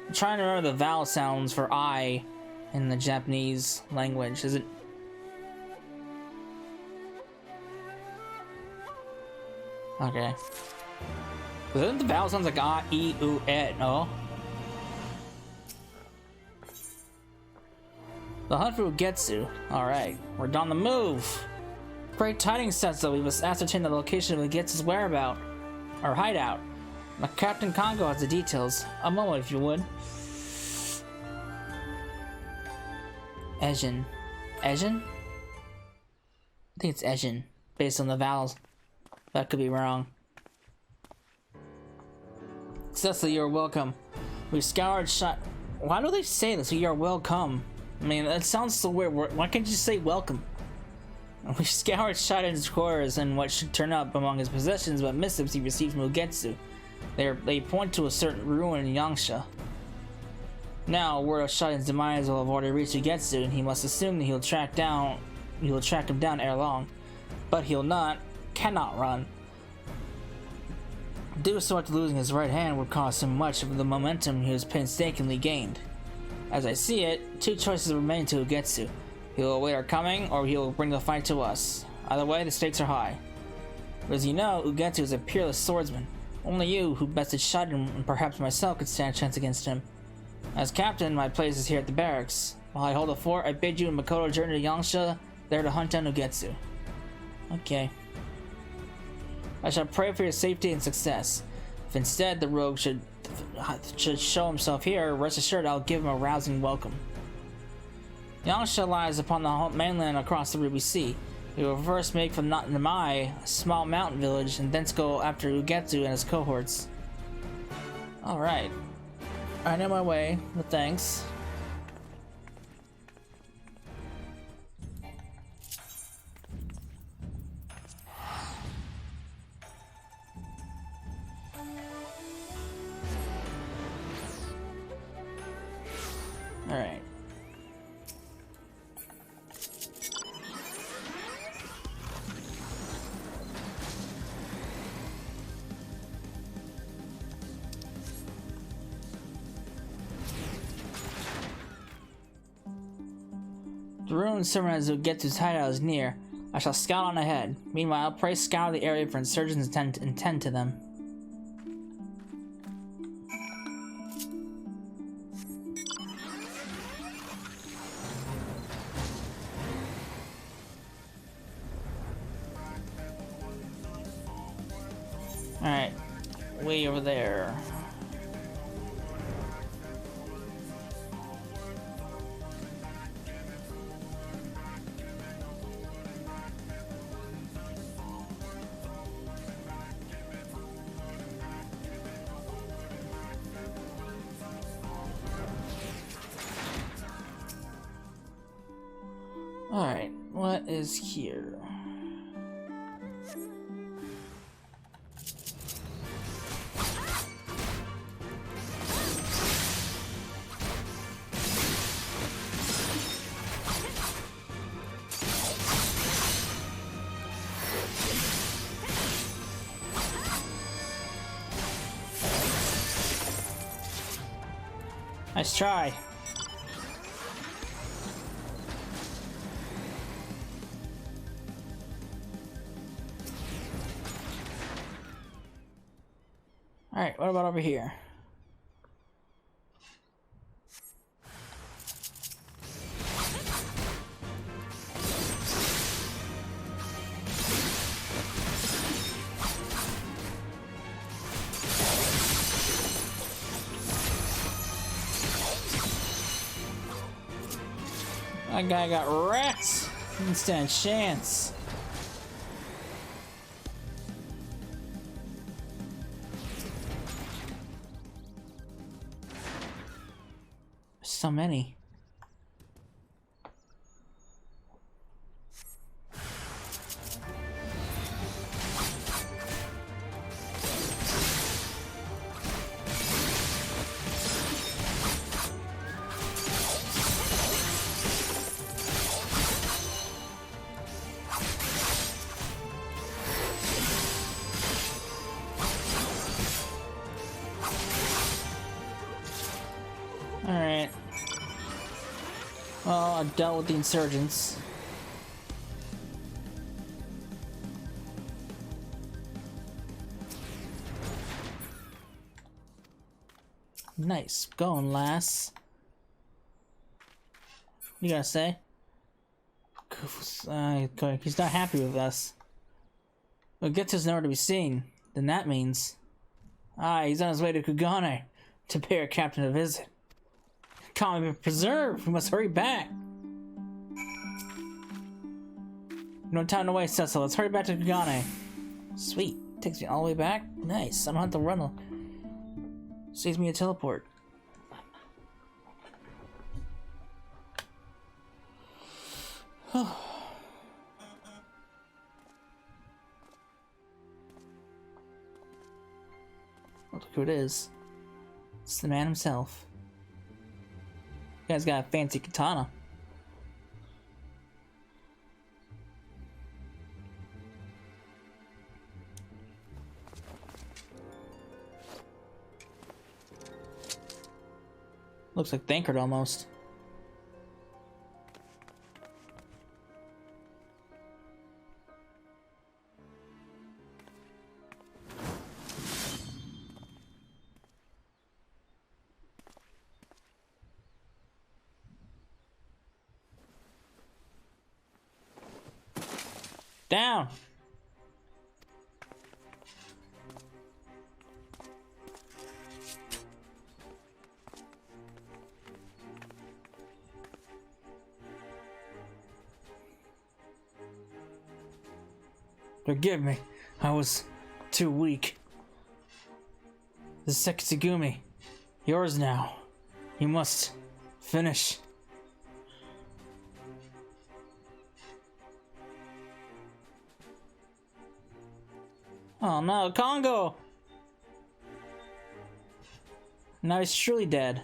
I'm trying to remember the vowel sounds for I in the Japanese language. Is it? Okay. Isn't the vowel sounds like A, I, U, E, no? The hunt for Ugetsu. Alright, we're on the move. Great tidings, Setsuo. We must ascertain the location of Ugetsu's whereabout. Or hideout. My Captain Kongo has the details. A moment, if you would. Ejin. Ejin? I think it's Ejin, based on the vowels. That could be wrong. Cecily, you're welcome. We scoured shot. Why do they say this? You're welcome. I mean, that sounds so weird. Why can't you say welcome? We scoured Shadowbringers' quarters and what should turn up among his possessions, but missives he received from Ugetsu. They point to a certain ruin in Yangsha. Now, word of Shadowbringers' demise will have already reached Ugetsu, and he must assume that he'll track him down ere long. But cannot run. Do so after losing his right hand would cost him much of the momentum he has painstakingly gained. As I see it, two choices remain to Ugetsu. He will await our coming, or he will bring the fight to us. Either way, the stakes are high. But as you know, Ugetsu is a peerless swordsman. Only you, who bested Shadowbringers, and perhaps myself, could stand a chance against him. As captain, my place is here at the barracks. While I hold the fort, I bid you and Makoto journey to Yangsha, there to hunt down Ugetsu. Okay. I shall pray for your safety and success. If instead the rogue should show himself here, rest assured I'll give him a rousing welcome. Yangsha lies upon the mainland across the Ruby Sea. We will first make from Namai, a small mountain village, and thence go after Ugetsu and his cohorts. Alright. I know my way, but thanks. Alright. The ruined servant Ugetsu's hideout is near. I shall scout on ahead. Meanwhile, pray scour the area for insurgents and tend to them. Alright, way over there. Alright, what is here? Nice try. Alright, what about over here? That guy got wrecked. Didn't stand a chance. So many. Alright. Well, I dealt with the insurgents. Nice going, lass. You gotta say? He's not happy with us. But Getsu's nowhere to be seen. Then that means... he's on his way to Kugane to pay our captain a visit. Can't be preserved. We must hurry back. No time to waste, Cecil. Let's hurry back to Kugane. Sweet. Takes me all the way back. Nice. I don't have to run. Saves me a teleport. Look who it is. It's the man himself. You guys got a fancy katana. Looks like Thankard almost. Down! Forgive me, I was too weak. The Sekisugumi, yours now. You must finish. Oh no, Congo! Now he's truly dead.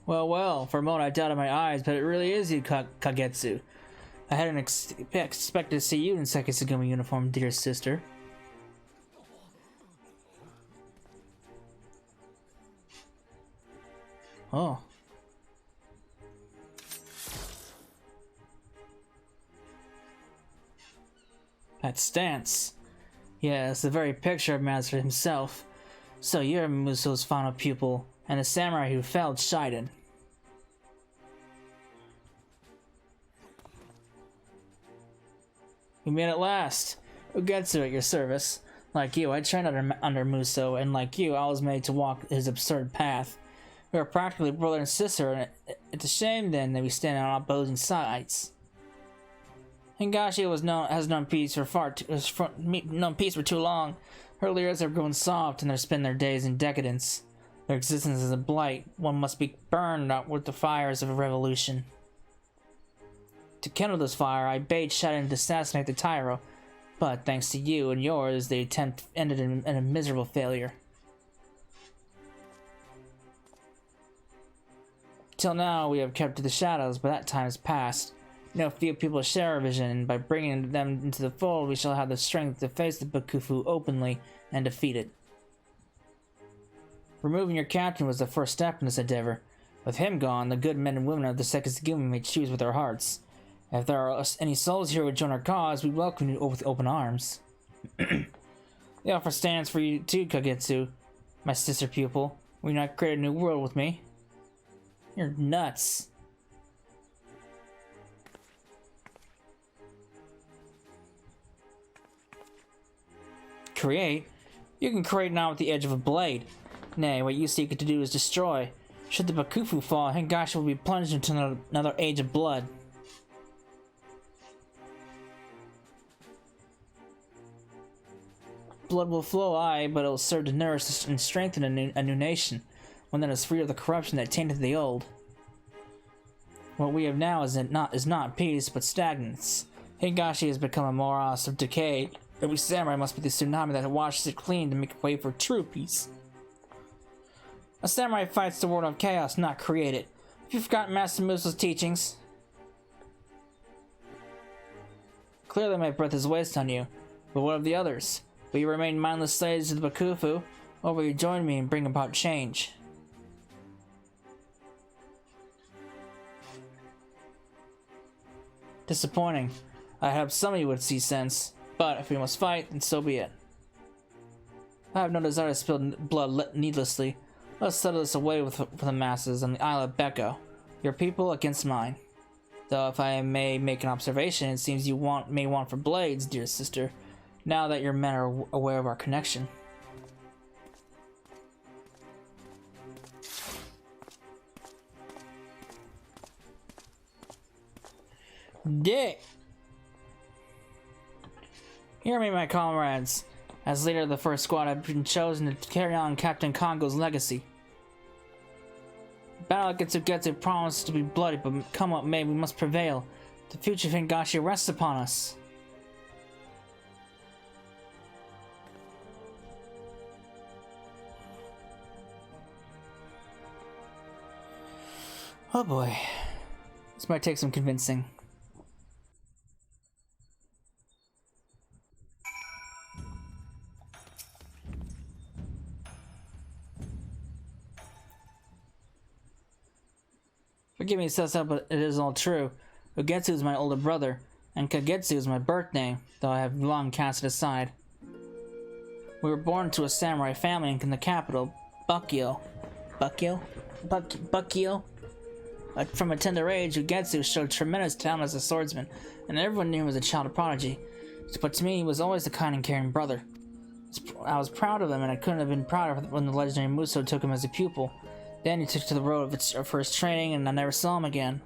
Well, well, for a moment I doubted my eyes, but it really is you, Kagetsu. I hadn't expected to see you in Sekisugumi uniform, dear sister. Oh. That stance. Yes, the very picture of Master himself. So you're Muso's final pupil, and the samurai who felled Shiden. We made it last. Ugetsu at your service. Like you, I trained under Muso, and like you, I was made to walk his absurd path. We are practically brother and sister, and it's a shame then that we stand on opposing sides. Hingashi has known peace for too long. Her lyrics have grown soft, and they spend their days in decadence. Their existence is a blight. One must be burned out with the fires of a revolution. To kindle this fire, I bade Shadowbringers to assassinate the Tyro, but thanks to you and yours, the attempt ended in a miserable failure. Till now, we have kept to the shadows, but that time is past. No few people share our vision, and by bringing them into the fold, we shall have the strength to face the Bakufu openly and defeat it. Removing your captain was the first step in this endeavor. With him gone, the good men and women of the Sekisugumi may choose with their hearts. If there are any souls here who would join our cause, we welcome you with open arms. The offer stands for you too, Kagetsu, my sister pupil. Will you not create a new world with me? You're nuts. Create? You can create now with the edge of a blade. Nay, what you seek to do is destroy. Should the Bakufu fall, Hingashi will be plunged into another age of blood. Blood will flow, aye, but it will serve to nourish and strengthen a new nation, one that is free of the corruption that tainted the old. What we have now is not peace, but stagnance. Hingashi has become a morass of decay. Every samurai must be the tsunami that washes it clean to make way for true peace. A samurai fights the world of chaos, not create it. Have you forgotten Master Muso's teachings? Clearly my breath is waste on you, but what of the others? Will you remain mindless slaves to the Bakufu, or will you join me and bring about change? Disappointing. I hoped some of you would see sense. But if we must fight, then so be it. I have no desire to spill blood needlessly. Let's settle this away for the masses on the Isle of Beko. Your people against mine. Though if I may make an observation, it seems you may want for blades, dear sister, now that your men are aware of our connection. Hear me, my comrades. As leader of the first squad, I've been chosen to carry on Captain Kongo's legacy. Battle against Ugetsu promised to be bloody, but come what may, we must prevail. The future of Higashi rests upon us. Oh boy. This might take some convincing. Forgive me, Sessa, but it is all true. Ugetsu is my older brother, and Kagetsu is my birth name, though I have long cast it aside. We were born to a samurai family in the capital, Bukkyo. Bukkyo? From a tender age, Ugetsu showed tremendous talent as a swordsman, and everyone knew him as a child prodigy. But to me, he was always a kind and caring brother. I was proud of him, and I couldn't have been prouder when the legendary Muso took him as a pupil. Then he took to the road for his training, and I never saw him again.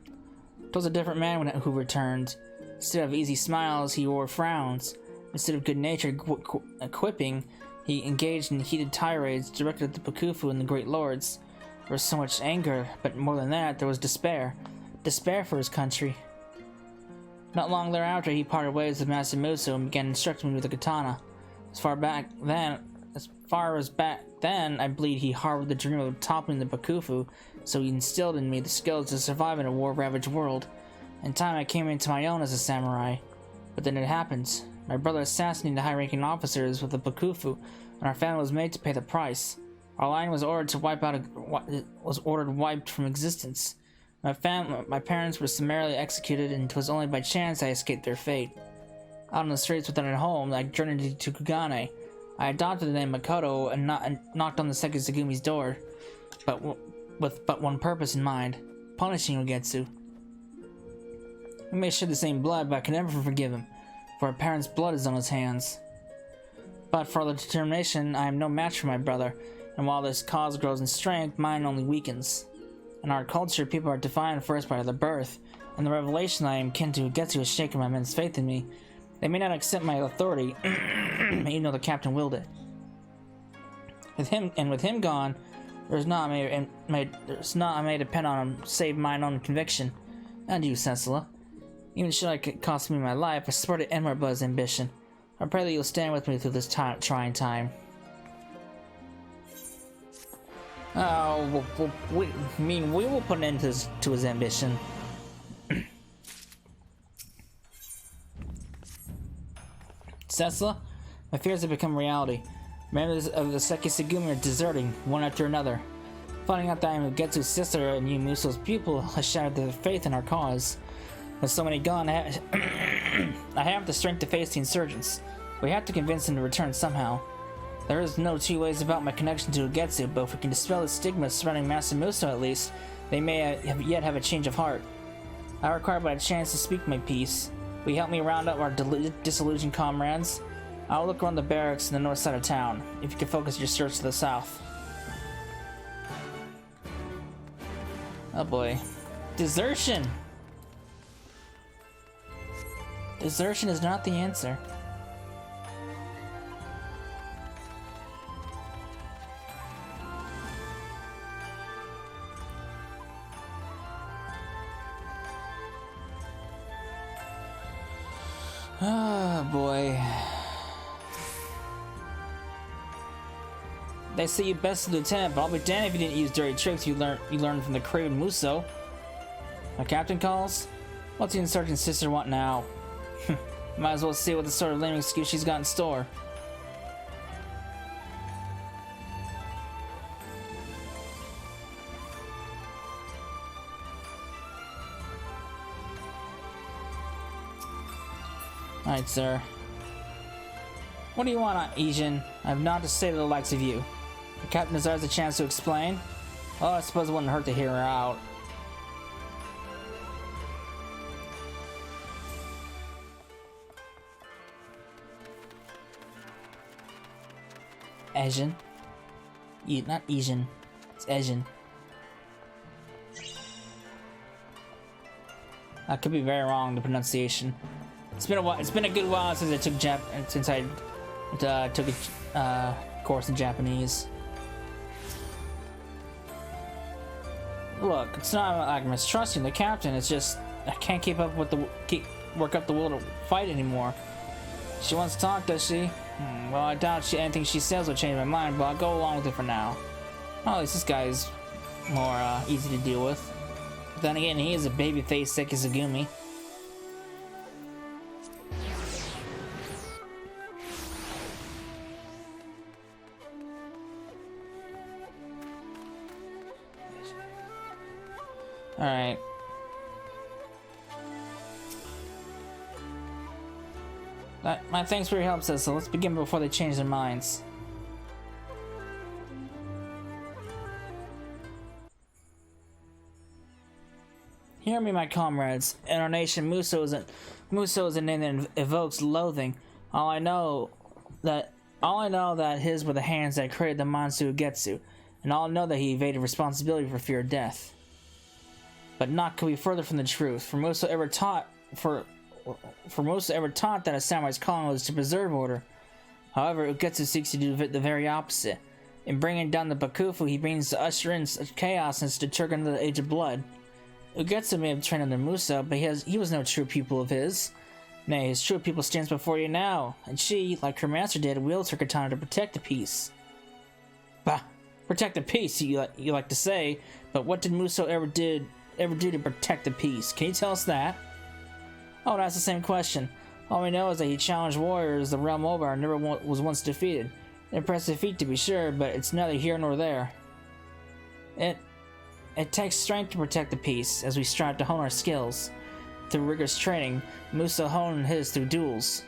It was a different man who returned. Instead of easy smiles, he wore frowns. Instead of good-natured quipping, he engaged in heated tirades directed at the Bakufu and the great lords. There was so much anger, but more than that, there was despair. Despair for his country. Not long thereafter, he parted ways with Master Muso and began instructing me with the katana. As far as back then, I believe he harbored the dream of toppling the Bakufu, so he instilled in me the skills to survive in a war-ravaged world. In time, I came into my own as a samurai. But then it happened. My brother assassinated high-ranking officers with the Bakufu, and our family was made to pay the price. Our line was ordered wiped from existence. My parents were summarily executed, and it was only by chance I escaped their fate. Out on the streets without a home, I journeyed to Kugane. I adopted the name Makoto and knocked on the second Tsugumi's door, with but one purpose in mind: punishing Ugetsu. We may share the same blood, but I can never forgive him, for our parents' blood is on his hands. But for the determination, I am no match for my brother, and while this cause grows in strength, mine only weakens. In our culture, people are defined first by their birth, and the revelation that I am kin to Ugetsu has shaken my men's faith in me. They may not accept my authority, even though the captain willed it. With him gone, there's not a may depend on him save mine own conviction. And you, Cecilla. Even should it cost me my life, I swear to end my brother's ambition. I pray that you'll stand with me through this trying time. Oh, we will put an end to his ambition. Cecilla, my fears have become reality. Members of the Seki Tsugumi are deserting, one after another. Finding out that I am Ugetsu's sister and you Muso's pupil has shattered their faith in our cause. With so many gone, I have the strength to face the insurgents. We have to convince them to return somehow. There is no two ways about my connection to Ugetsu, but if we can dispel the stigma surrounding Master Muso at least, they may yet have a change of heart. I require but a chance to speak my piece. Will you help me round up our disillusioned comrades? I'll look around the barracks in the north side of town, if you can focus your search to the south. Oh boy. Desertion! Desertion is not the answer. Oh boy. They say you bested Lieutenant, but I'll be damned if you didn't use dirty tricks you learned from the craven Muso. My captain calls? What's the insurgent sister want now? Might as well see what the sort of lame excuse she's got in store. Alright, sir. What do you want, Ijin? I have not to say to the likes of you. The captain desires a chance to explain. Well, I suppose it wouldn't hurt to hear her out. Ejin? Not Ijin. It's Ejin. I could be very wrong, the pronunciation. It's been a while. It's been a good while since I took took a course in Japanese. Look, it's not like I'm mistrusting the captain. It's just I can't work up the will to fight anymore. She wants to talk, does she? Well, I doubt anything she says will change my mind, but I'll go along with it for now. Well, at least this guy is more easy to deal with. But then again, he is a baby-faced Sekizugumi. Alright. My thanks for your help, says so. Let's begin before they change their minds. Hear me, my comrades. In our nation, Muso is a name that evokes loathing. All I know that his were the hands that created the monster Ugetsu, and all know that he evaded responsibility for fear of death. But naught could be further from the truth. For Muso ever taught that a samurai's calling was to preserve order. However, Ugetsu seeks to do the very opposite. In bringing down the Bakufu, he brings to usher in chaos and to turn into the Age of Blood. Ugetsu may have trained under Muso, but he was no true pupil of his. Nay, his true pupil stands before you now, and she, like her master did, wields her katana to protect the peace. Bah! Protect the peace, you like to say, but what did Muso ever do to protect the peace? Can you tell us that? Oh, that's the same question. All we know is that he challenged warriors the realm over and never was once defeated. An impressive feat to be sure, but it's neither here nor there. It takes strength to protect the peace, as we strive to hone our skills. Through rigorous training, Muso honed his through duels.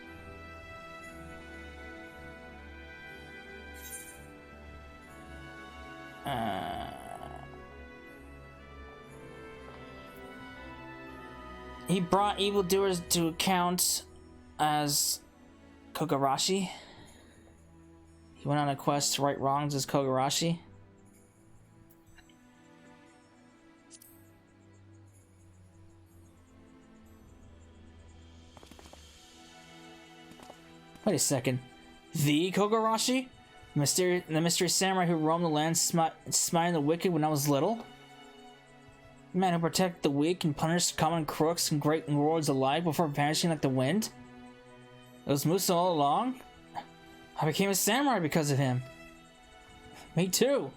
He brought evildoers to account as Kogarashi. He went on a quest to right wrongs as Kogarashi. Wait a second. The Kogarashi? The mysterious samurai who roamed the land smiting the wicked when I was little? The man who protected the weak and punished common crooks and great lords alike before vanishing like the wind? It was Muso all along? I became a samurai because of him. Me too.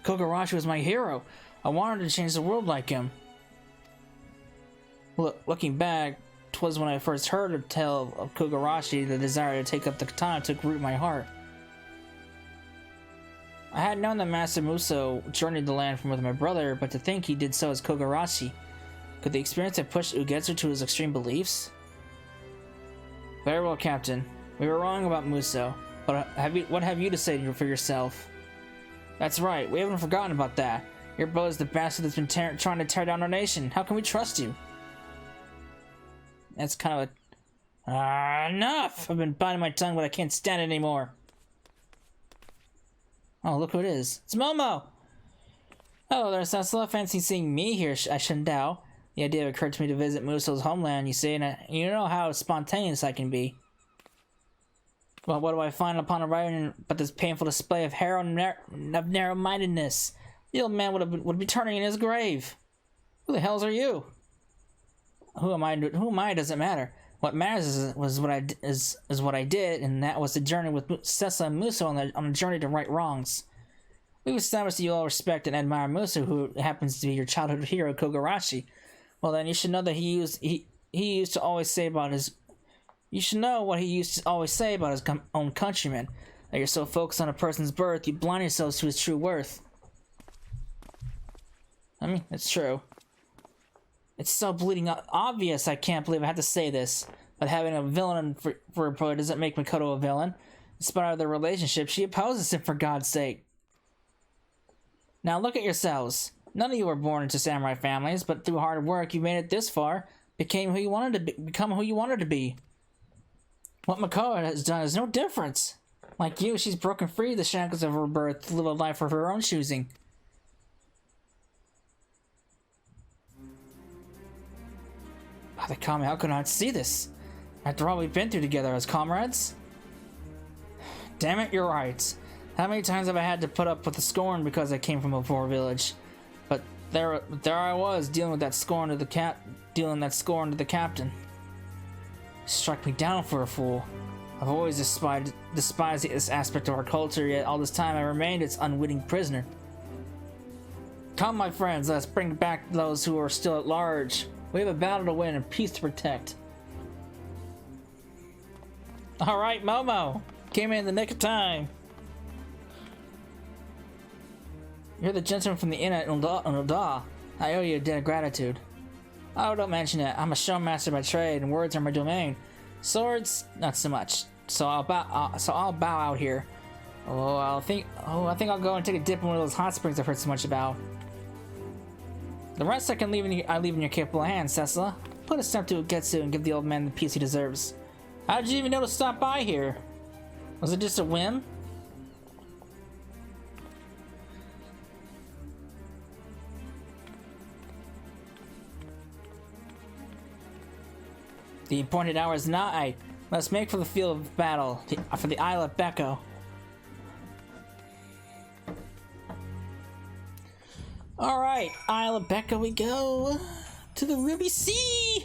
Kogarashi was my hero. I wanted to change the world like him. Looking back, 'twas when I first heard a tale of Kogarashi, the desire to take up the katana took root in my heart. I had known that Master Muso journeyed the land with my brother, but to think he did so as Kogarashi. Could the experience have pushed Ugetsu to his extreme beliefs? Very well, Captain. We were wrong about Muso, but what have you to say for yourself? That's right, we haven't forgotten about that. Your brother's the bastard that's been trying to tear down our nation. How can we trust you? That's kind of a... enough! I've been biting my tongue, but I can't stand it anymore. Oh, look who it is. It's Momo! Oh, there's Sasla. Fancy seeing me here, I shouldn't doubt. The idea occurred to me to visit Muso's homeland, you see, and you know how spontaneous I can be. Well, what do I find upon arriving but this painful display of narrow-mindedness? The old man would be turning in his grave. Who the hells are you? Who am I doesn't matter. What matters is what I did, and that was the journey with Sessa and Muso on a journey to right wrongs. We've established that you all respect and admire Muso, who happens to be your childhood hero, Kogarashi. Well, then you should know that he used to always say about his. You should know what he used to always say about his own countrymen. That you're so focused on a person's birth, you blind yourselves to his true worth. I mean, it's true. It's so bleeding obvious, I can't believe I have to say this. But having a villain for a brother doesn't make Makoto a villain. In spite of their relationship, she opposes him for God's sake. Now look at yourselves. None of you were born into samurai families, but through hard work you made it this far, become who you wanted to be. What Makoto has done is no difference. Like you, she's broken free of the shackles of her birth to live a life of her own choosing. Father Kami, how could I not see this? After all we've been through together as comrades? Damn it, you're right. How many times have I had to put up with the scorn because I came from a poor village? But there I was, dealing that scorn to the captain. Struck me down for a fool. I've always despised this aspect of our culture, yet all this time I remained its unwitting prisoner. Come, my friends, let's bring back those who are still at large. We have a battle to win and peace to protect. Alright, Momo! Came in the nick of time. You're the gentleman from the inn at Ulda. I owe you a debt of gratitude. Oh, don't mention it. I'm a showmaster by trade, and words are my domain. Swords, not so much. So I'll bow out here. I think I'll go and take a dip in one of those hot springs I've heard so much about. The rest I leave in your capable hands, Cecila. Put a step to Ugetsu and give the old man the peace he deserves. How did you even know to stop by here? Was it just a whim? The appointed hour is nigh. Let's make for the field of battle, for the Isle of Becco. Alright, Isle of Becco we go. To the Ruby Sea!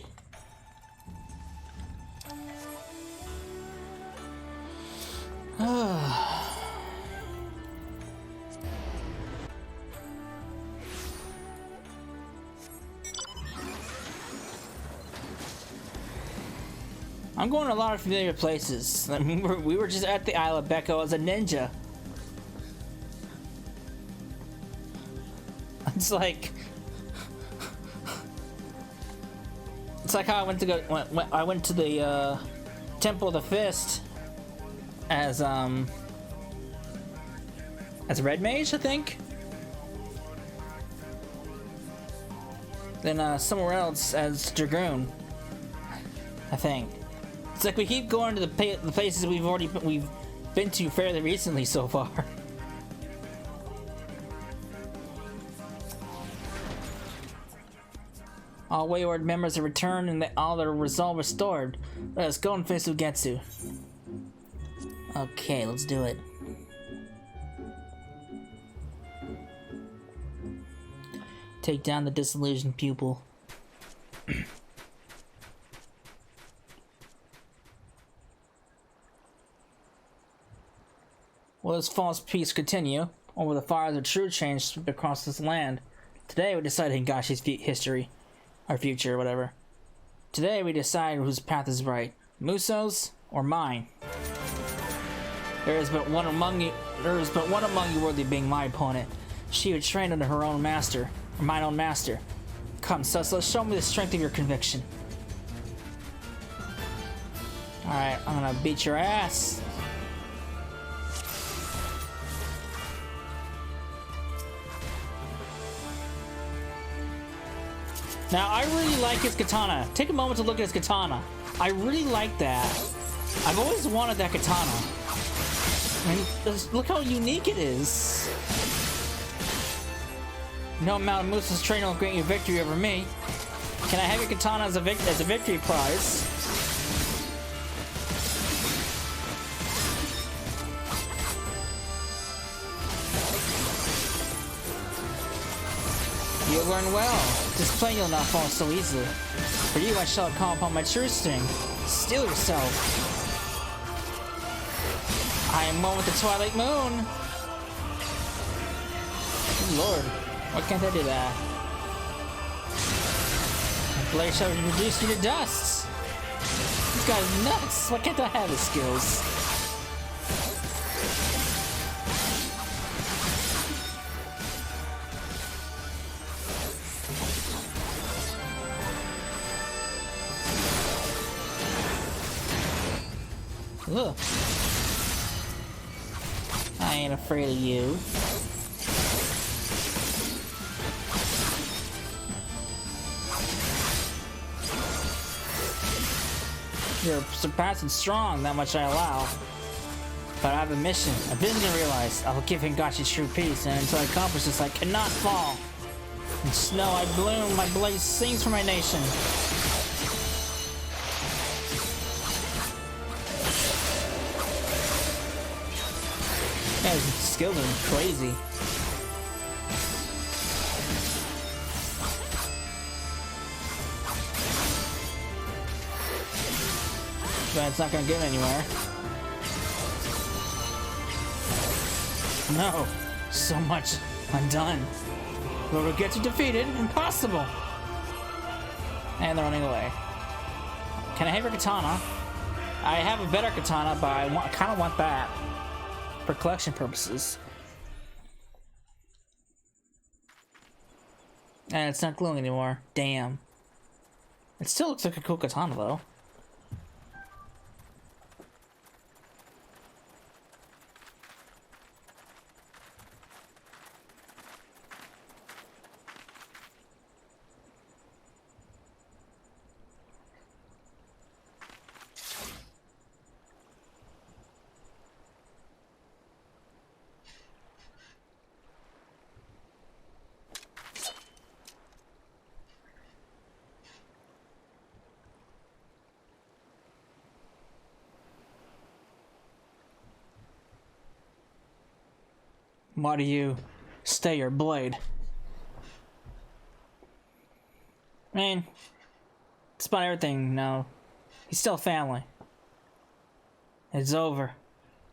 I'm going to a lot of familiar places. I mean, we were just at the Isle of Becco as a ninja. It's like how I went to the Temple of the Fist as Red Mage, I think. Then somewhere else as Dragoon, I think. It's like we keep going to the places we've been to fairly recently so far. All wayward members have returned and all their resolve restored. Let us go and face Ugetsu. Okay, let's do it. Take down the disillusioned pupil. Will this false peace continue, or will the fires of true change sweep across this land? Today we decide Hingashi's history. Our future, or whatever. Today we decide whose path is right. Muso's or mine. There is but one among you worthy of being my opponent. She who trained under her own master, or mine own master. Come, Cecila, show me the strength of your conviction. Alright, I'm gonna beat your ass. Now, I really like his katana. Take a moment to look at his katana. I really like that. I've always wanted that katana. I mean, look how unique it is. No amount of Musa's training will grant you victory over me. Can I have your katana as a victory prize? You'll learn well. Displaying you'll not fall so easily. For you, I shall call upon my true sting. Steel yourself. I am one with the twilight moon. Good Lord, why can't I do that? My blade shall reduce you to dust. This guy's nuts. Why can't I have his skills? Ugh. I ain't afraid of you. You're surpassing strong, that much I allow. But I have a mission, a vision to realize. I will give Hingashi true peace, and until I accomplish this, I cannot fall. In snow I bloom, my blaze sings for my nation. guy's skills are crazy. But it's not gonna get anywhere. No, so much undone. But we'll get you defeated. Impossible. And they're running away. Can I have your katana? I have a better katana, but I kind of want that for collection purposes. And it's not glowing anymore. Damn. It still looks like a cool katana, though. Why do you stay your blade? I mean, despite everything, no. He's still family. It's over.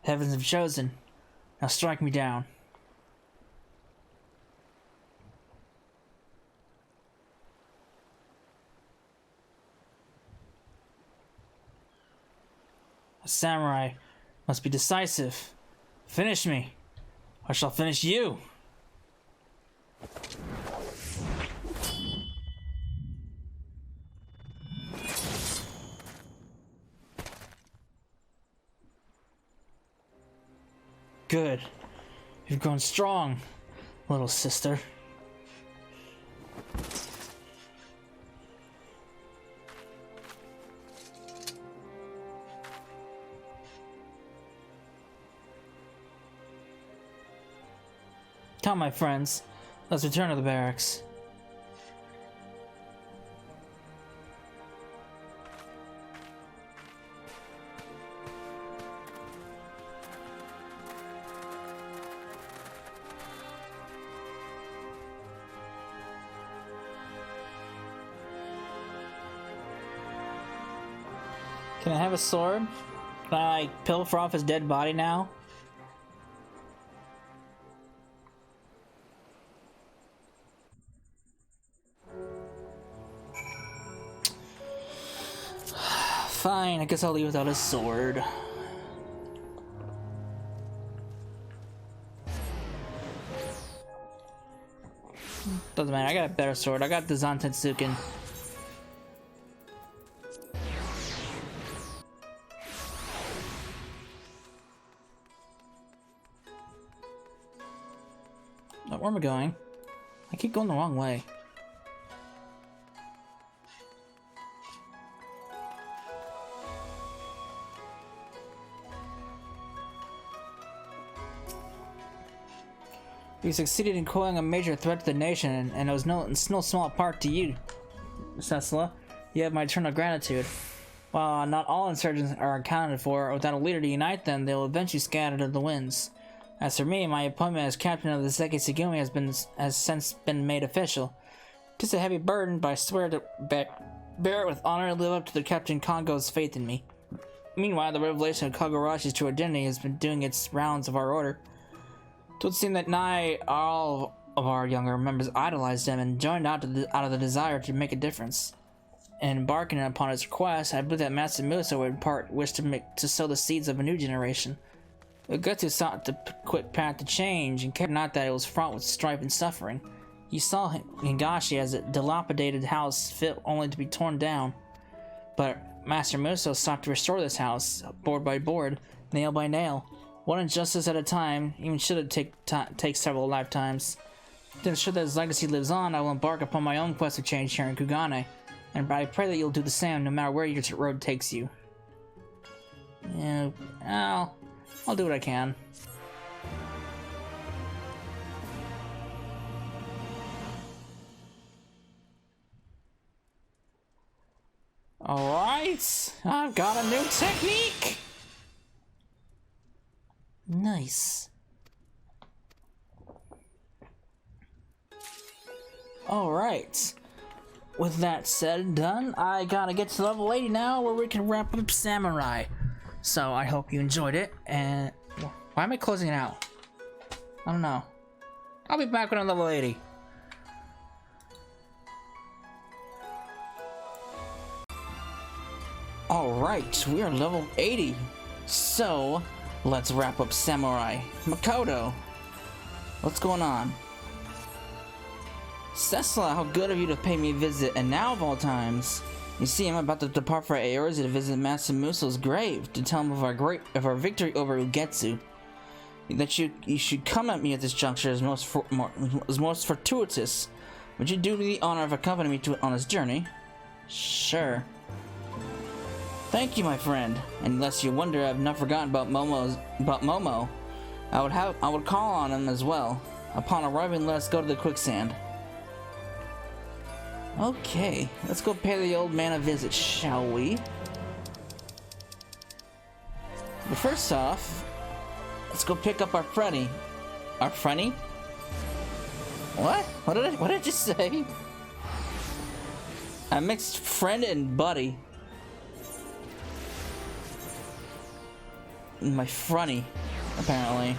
The heavens have chosen. Now strike me down. A samurai must be decisive. Finish me. I shall finish you. Good. You've grown strong, little sister. Come, my friends. Let's return to the barracks. Can I have a sword? Can I, like, pilfer off his dead body now? Fine, I guess I'll leave without a sword. Doesn't matter, I got a better sword. I got the Zantetsuken. Oh, where am I going? I keep going the wrong way. You succeeded in quelling a major threat to the nation, and it was it's no small part to you, Cecila. You have my eternal gratitude. While not all insurgents are accounted for, without a leader to unite them, they will eventually scatter to the winds. As for me, my appointment as captain of the Seki Tsugumi has since been made official. 'Tis a heavy burden, but I swear to bear it with honor and live up to the Captain Kongo's faith in me. Meanwhile, the revelation of Kagurashi's true identity has been doing its rounds of our order. It would seem that nigh all of our younger members idolized him and joined out of the desire to make a difference. And embarking upon his request, I believe that Master Musa would in part wish to sow the seeds of a new generation. Ugetsu sought the quick path to change, and cared not that it was fraught with strife and suffering. He saw Higashi as a dilapidated house fit only to be torn down. But Master Musa sought to restore this house, board by board, nail by nail. One injustice at a time, even should it take several lifetimes. To ensure that his legacy lives on, I will embark upon my own quest of change here in Kugane, and I pray that you'll do the same no matter where your road takes you. Yeah, I'll do what I can. Alright, I've got a new technique! Nice. Alright. With that said and done, I gotta get to level 80 now where we can wrap up Samurai. So I hope you enjoyed it, and why am I closing it out? I don't know. I'll be back when I'm level 80. Alright, we are level 80. So, let's wrap up Samurai. Makoto, what's going on? Cecila, how good of you to pay me a visit, and now of all times. You see, I'm about to depart for Aoyori to visit Master Muso's grave to tell him of our victory over Ugetsu. That you should come at me at this juncture is most fortuitous. Would you do me the honor of accompanying me on this journey? Sure. Thank you, my friend. Unless you wonder, I've not forgotten about Momo. I would call on him as well. Upon arriving, let us go to the quicksand. Okay, let's go pay the old man a visit, shall we? But first off, let's go pick up our Freddy. Our Freddy? What? What did I just say? I mixed friend and buddy. My Freddy, apparently.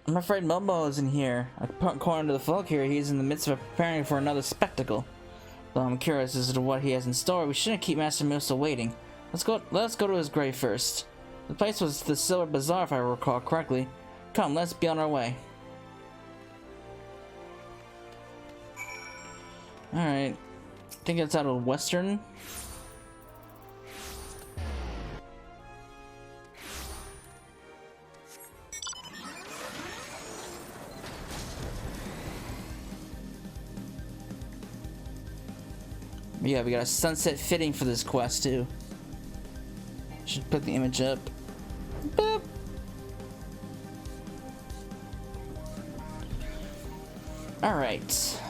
I'm afraid Momo isn't here. According to the folk here, he's in the midst of preparing for another spectacle. Though I'm curious as to what he has in store, we shouldn't keep Master Muso waiting. Let's go to his grave first. The place was the Silver Bazaar, if I recall correctly. Come, let's be on our way. Alright. I think it's out of Western. Yeah, we got a sunset fitting for this quest too. Should put the image up. Boop. All right.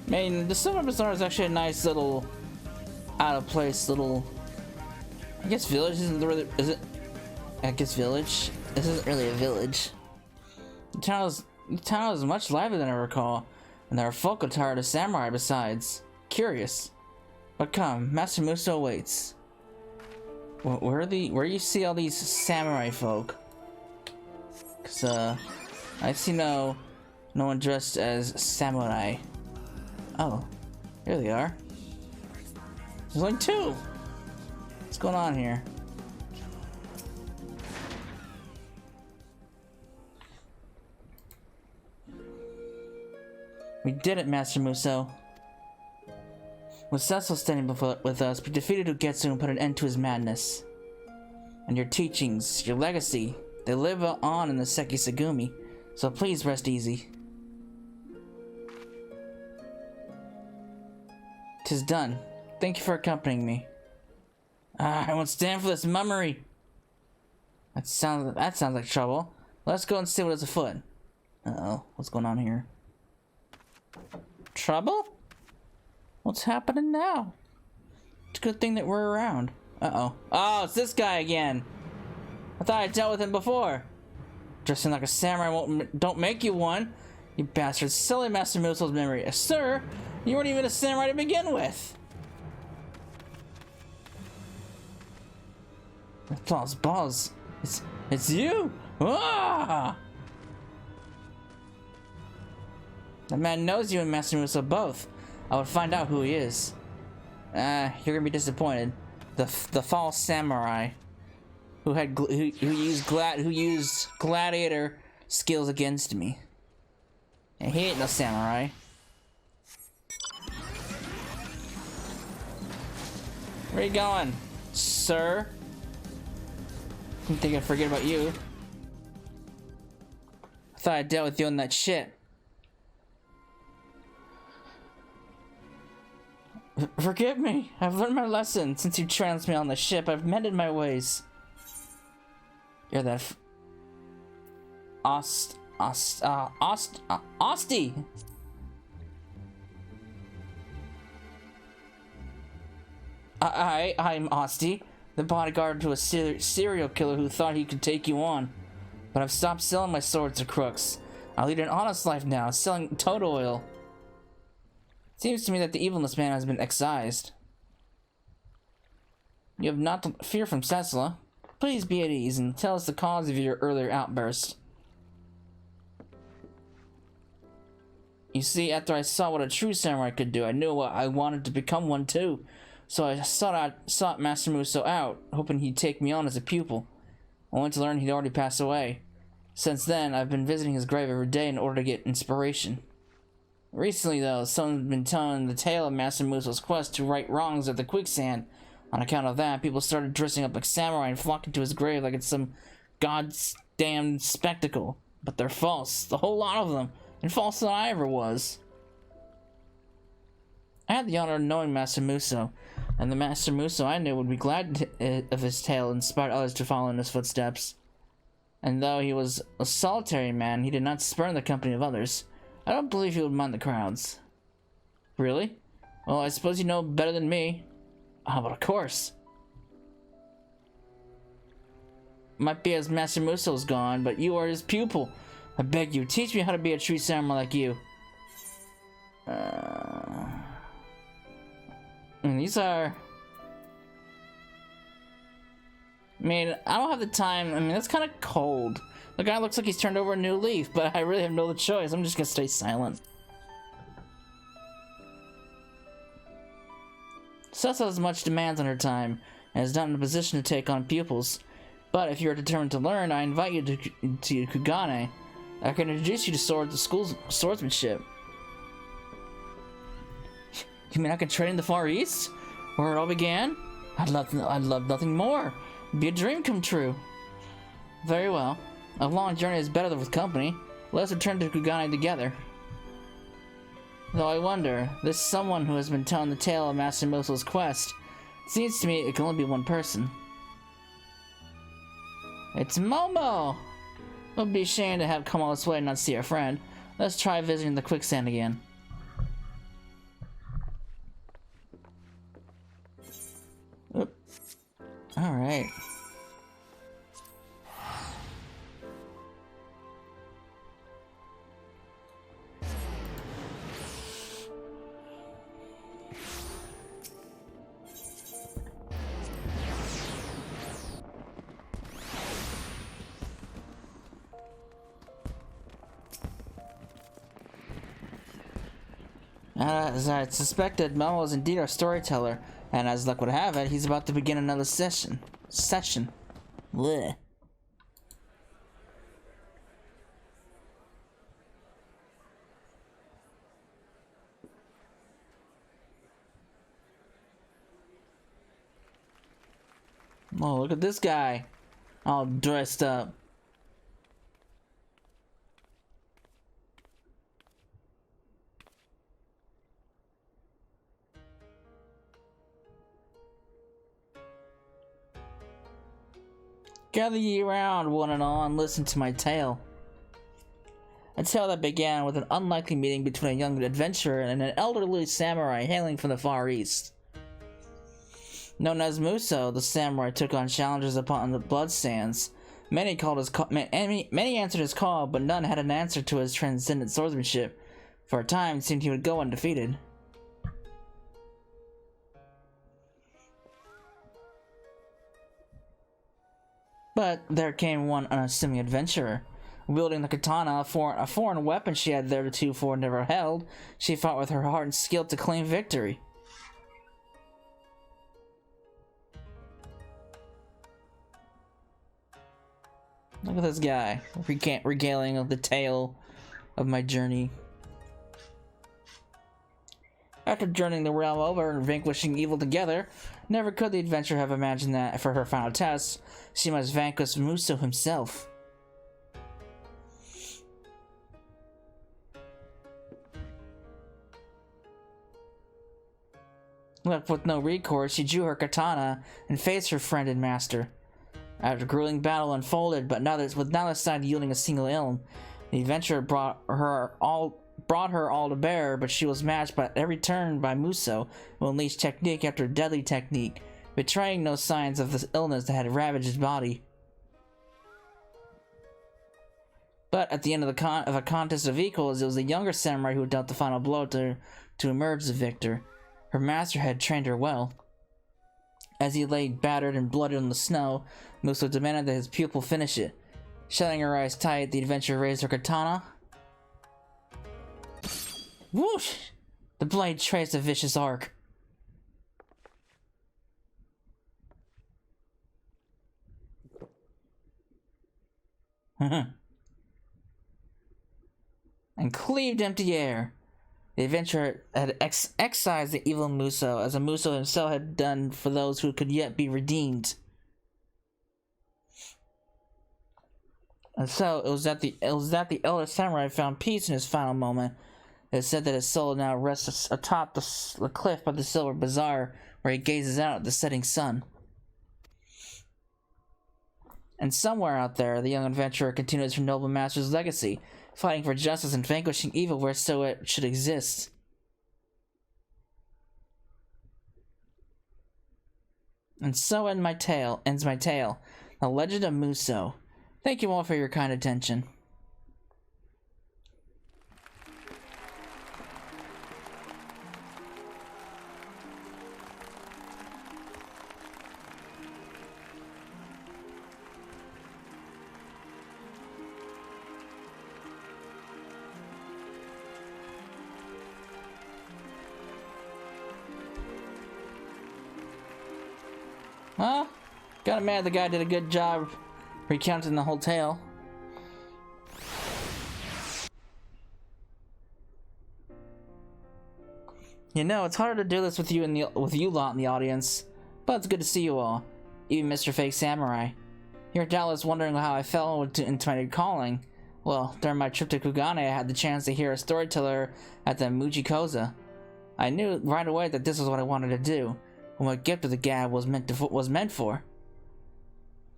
I mean, the Silver Bazaar is actually a nice little out of place little. I guess village isn't really, is it? I guess village. This isn't really a village. The town is much livelier than I recall, and there are folk attired as samurai besides. Curious, but come, Master Muso waits. Where you see all these samurai folk? Cause I see no one dressed as samurai. Oh, here they are. There's only two. What's going on here? We did it, Master Muso. With Cecil standing with us, we defeated Ugetsu and put an end to his madness. And your teachings, your legacy, they live on in the Sekisagumi, so please rest easy. 'Tis done. Thank you for accompanying me. I won't stand for this mummery. That sounds like trouble. Let's go and see what is afoot. Uh-oh, what's going on here? Trouble? What's happening now? It's a good thing that we're around. Uh-oh. Oh, it's this guy again. I thought I dealt with him before. Dressing like a samurai don't make you one. You bastard. Silly Master Muso's memory. Sir, you weren't even a samurai to begin with. Balls. It's you. Ah! The man knows you and Master Muso both. I would find out who he is. You're gonna be disappointed. The false samurai who used gladiator skills against me. And he ain't no samurai. Where you going, sir? Didn't think I'd forget about you. I thought I dealt with you on that shit. Forgive me. I've learned my lesson. Since you trounced me on the ship, I've mended my ways. You're that Osti! I'm Osti, the bodyguard to a serial killer who thought he could take you on. But I've stopped selling my swords to crooks. I lead an honest life now, selling toad oil. Seems to me that the evilness man has been excised. You have not to fear from Cecila. Please be at ease and tell us the cause of your earlier outburst. You see, after I saw what a true samurai could do, I knew I wanted to become one too. So I sought Master Muso out, hoping he'd take me on as a pupil. Only to learn he'd already passed away. Since then, I've been visiting his grave every day in order to get inspiration. Recently, though, someone's been telling the tale of Master Muso's quest to right wrongs at the quicksand. On account of that, people started dressing up like samurai and flocking to his grave like it's some goddamn spectacle. But they're false, the whole lot of them, and false than I ever was. I had the honor of knowing Master Muso, and the Master Muso I knew would be glad of his tale and inspire others to follow in his footsteps. And though he was a solitary man, he did not spurn the company of others. I don't believe he would mind the crowds. Really? Well, I suppose you know better than me. Oh, but of course. Might be as Master Muso's gone, but you are his pupil. I beg you, teach me how to be a true samurai like you. And these are... I mean, I don't have the time. I mean, that's kind of cold. The guy looks like he's turned over a new leaf, but I really have no other choice. I'm just gonna stay silent. Cecil has much demands on her time, and is not in a position to take on pupils. But if you are determined to learn, I invite you to Kugane. I can introduce you to the school's swordsmanship. You mean I can train in the Far East, where it all began? I'd love nothing more. It'd be a dream come true. Very well. A long journey is better than with company. Let us return to Kugane together. Though I wonder, this someone who has been telling the tale of Master Muso's quest, it seems to me it can only be one person. It's Momo! It would be a shame to have come all this way and not see our friend. Let's try visiting the quicksand again. Oop. Alright. As I suspected, Momo is indeed our storyteller, and as luck would have it, he's about to begin another session. Blech. Oh, look at this guy, all dressed up. Gather ye round, one and all, and listen to my tale. A tale that began with an unlikely meeting between a young adventurer and an elderly samurai hailing from the Far East. Known as Muso, the samurai took on challenges upon the blood sands. Many answered his call, but none had an answer to his transcendent swordsmanship. For a time, it seemed he would go undefeated. But there came one unassuming adventurer. Wielding the katana, a foreign weapon she had theretofore never held, she fought with her heart and skill to claim victory. Look at this guy, regaling of the tale of my journey. After journeying the realm over and vanquishing evil together, never could the adventurer have imagined that, for her final test, she must vanquish Muso himself. Left with no recourse, she drew her katana and faced her friend and master. After a grueling battle unfolded, but with neither side yielding a single ilm, the adventurer brought her all to bear, but she was matched by every turn by Muso, who unleashed technique after deadly technique, betraying no signs of the illness that had ravaged his body. But at the end of a contest of equals, it was the younger samurai who dealt the final blow to emerge the victor. Her master had trained her well. As he lay battered and blooded on the snow, Muso demanded that his pupil finish it. Shutting her eyes tight, the adventurer raised her katana. Whoosh! The blade traced a vicious arc. And cleaved empty air. The adventurer had excised the evil Muso, as a Muso himself had done for those who could yet be redeemed. And so it was that the elder samurai found peace in his final moment. It is said that his soul now rests atop the cliff by the Silver Bazaar, where he gazes out at the setting sun. And somewhere out there, the young adventurer continues her noble master's legacy, fighting for justice and vanquishing evil where so it should exist. And so ends my tale, The Legend of Muso. Thank you all for your kind attention. Well, gotta admit the guy did a good job recounting the whole tale. You know, it's harder to do this with you lot in the audience, but it's good to see you all, even Mr. Fake Samurai. You're doubtless wondering how I fell into my calling. Well, during my trip to Kugane, I had the chance to hear a storyteller at the Muji Koza. I knew right away that this was what I wanted to do, and what Gift of the Gab was meant for.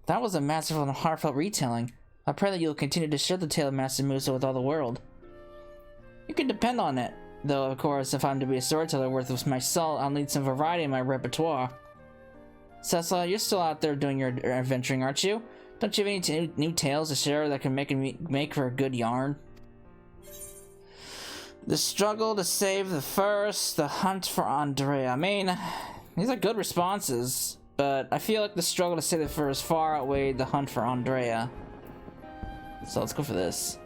That was a masterful and heartfelt retelling. I pray that you'll continue to share the tale of Master Muso with all the world. You can depend on it, though of course if I'm to be a storyteller worth my salt, I'll need some variety in my repertoire. Cecil, you're still out there doing your adventuring, aren't you? Don't you have any new tales to share that can make for a good yarn? The struggle to save the first, the hunt for Andrea. I mean, these are good responses, but I feel like the struggle to save the first far outweighed the hunt for Andrea. So let's go for this.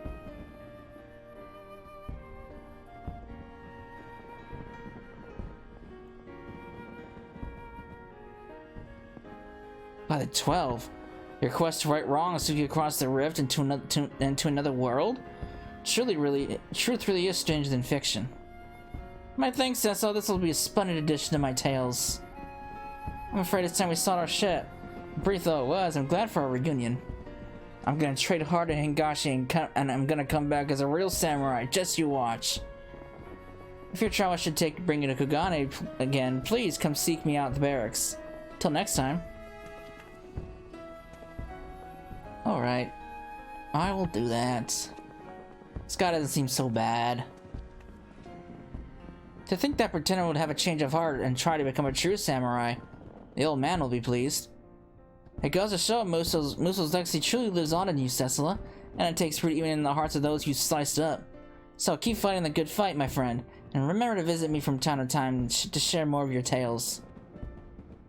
By the 12, your quest to right wrong is to get across the rift into another world? Truth really is stranger than fiction. My thanks, Cecil. This will be a splendid addition to my tales. I'm afraid it's time we sought our ship. Brief though it was, I'm glad for our reunion. I'm gonna trade hard at Hingashi and I'm gonna come back as a real samurai. Just you watch. If your travel should bring you to Kugane again, please come seek me out at the barracks. Till next time. Alright. I will do that. This guy doesn't seem so bad. To think that pretender would have a change of heart and try to become a true samurai. The old man will be pleased. It goes to show Muso's legacy truly lives on in you, Cecila, and it takes root even in the hearts of those you sliced up. So keep fighting the good fight, my friend, and remember to visit me from time to time to share more of your tales.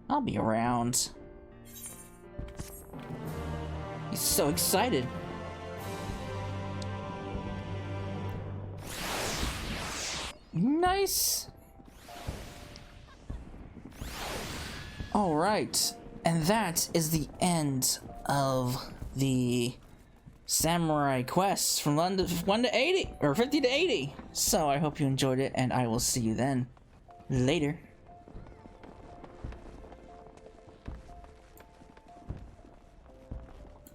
I'll be around. He's so excited. Nice. All right, and that is the end of the samurai quests from 1 to 80 or 50 to 80. So I hope you enjoyed it, and I will see you then. Later.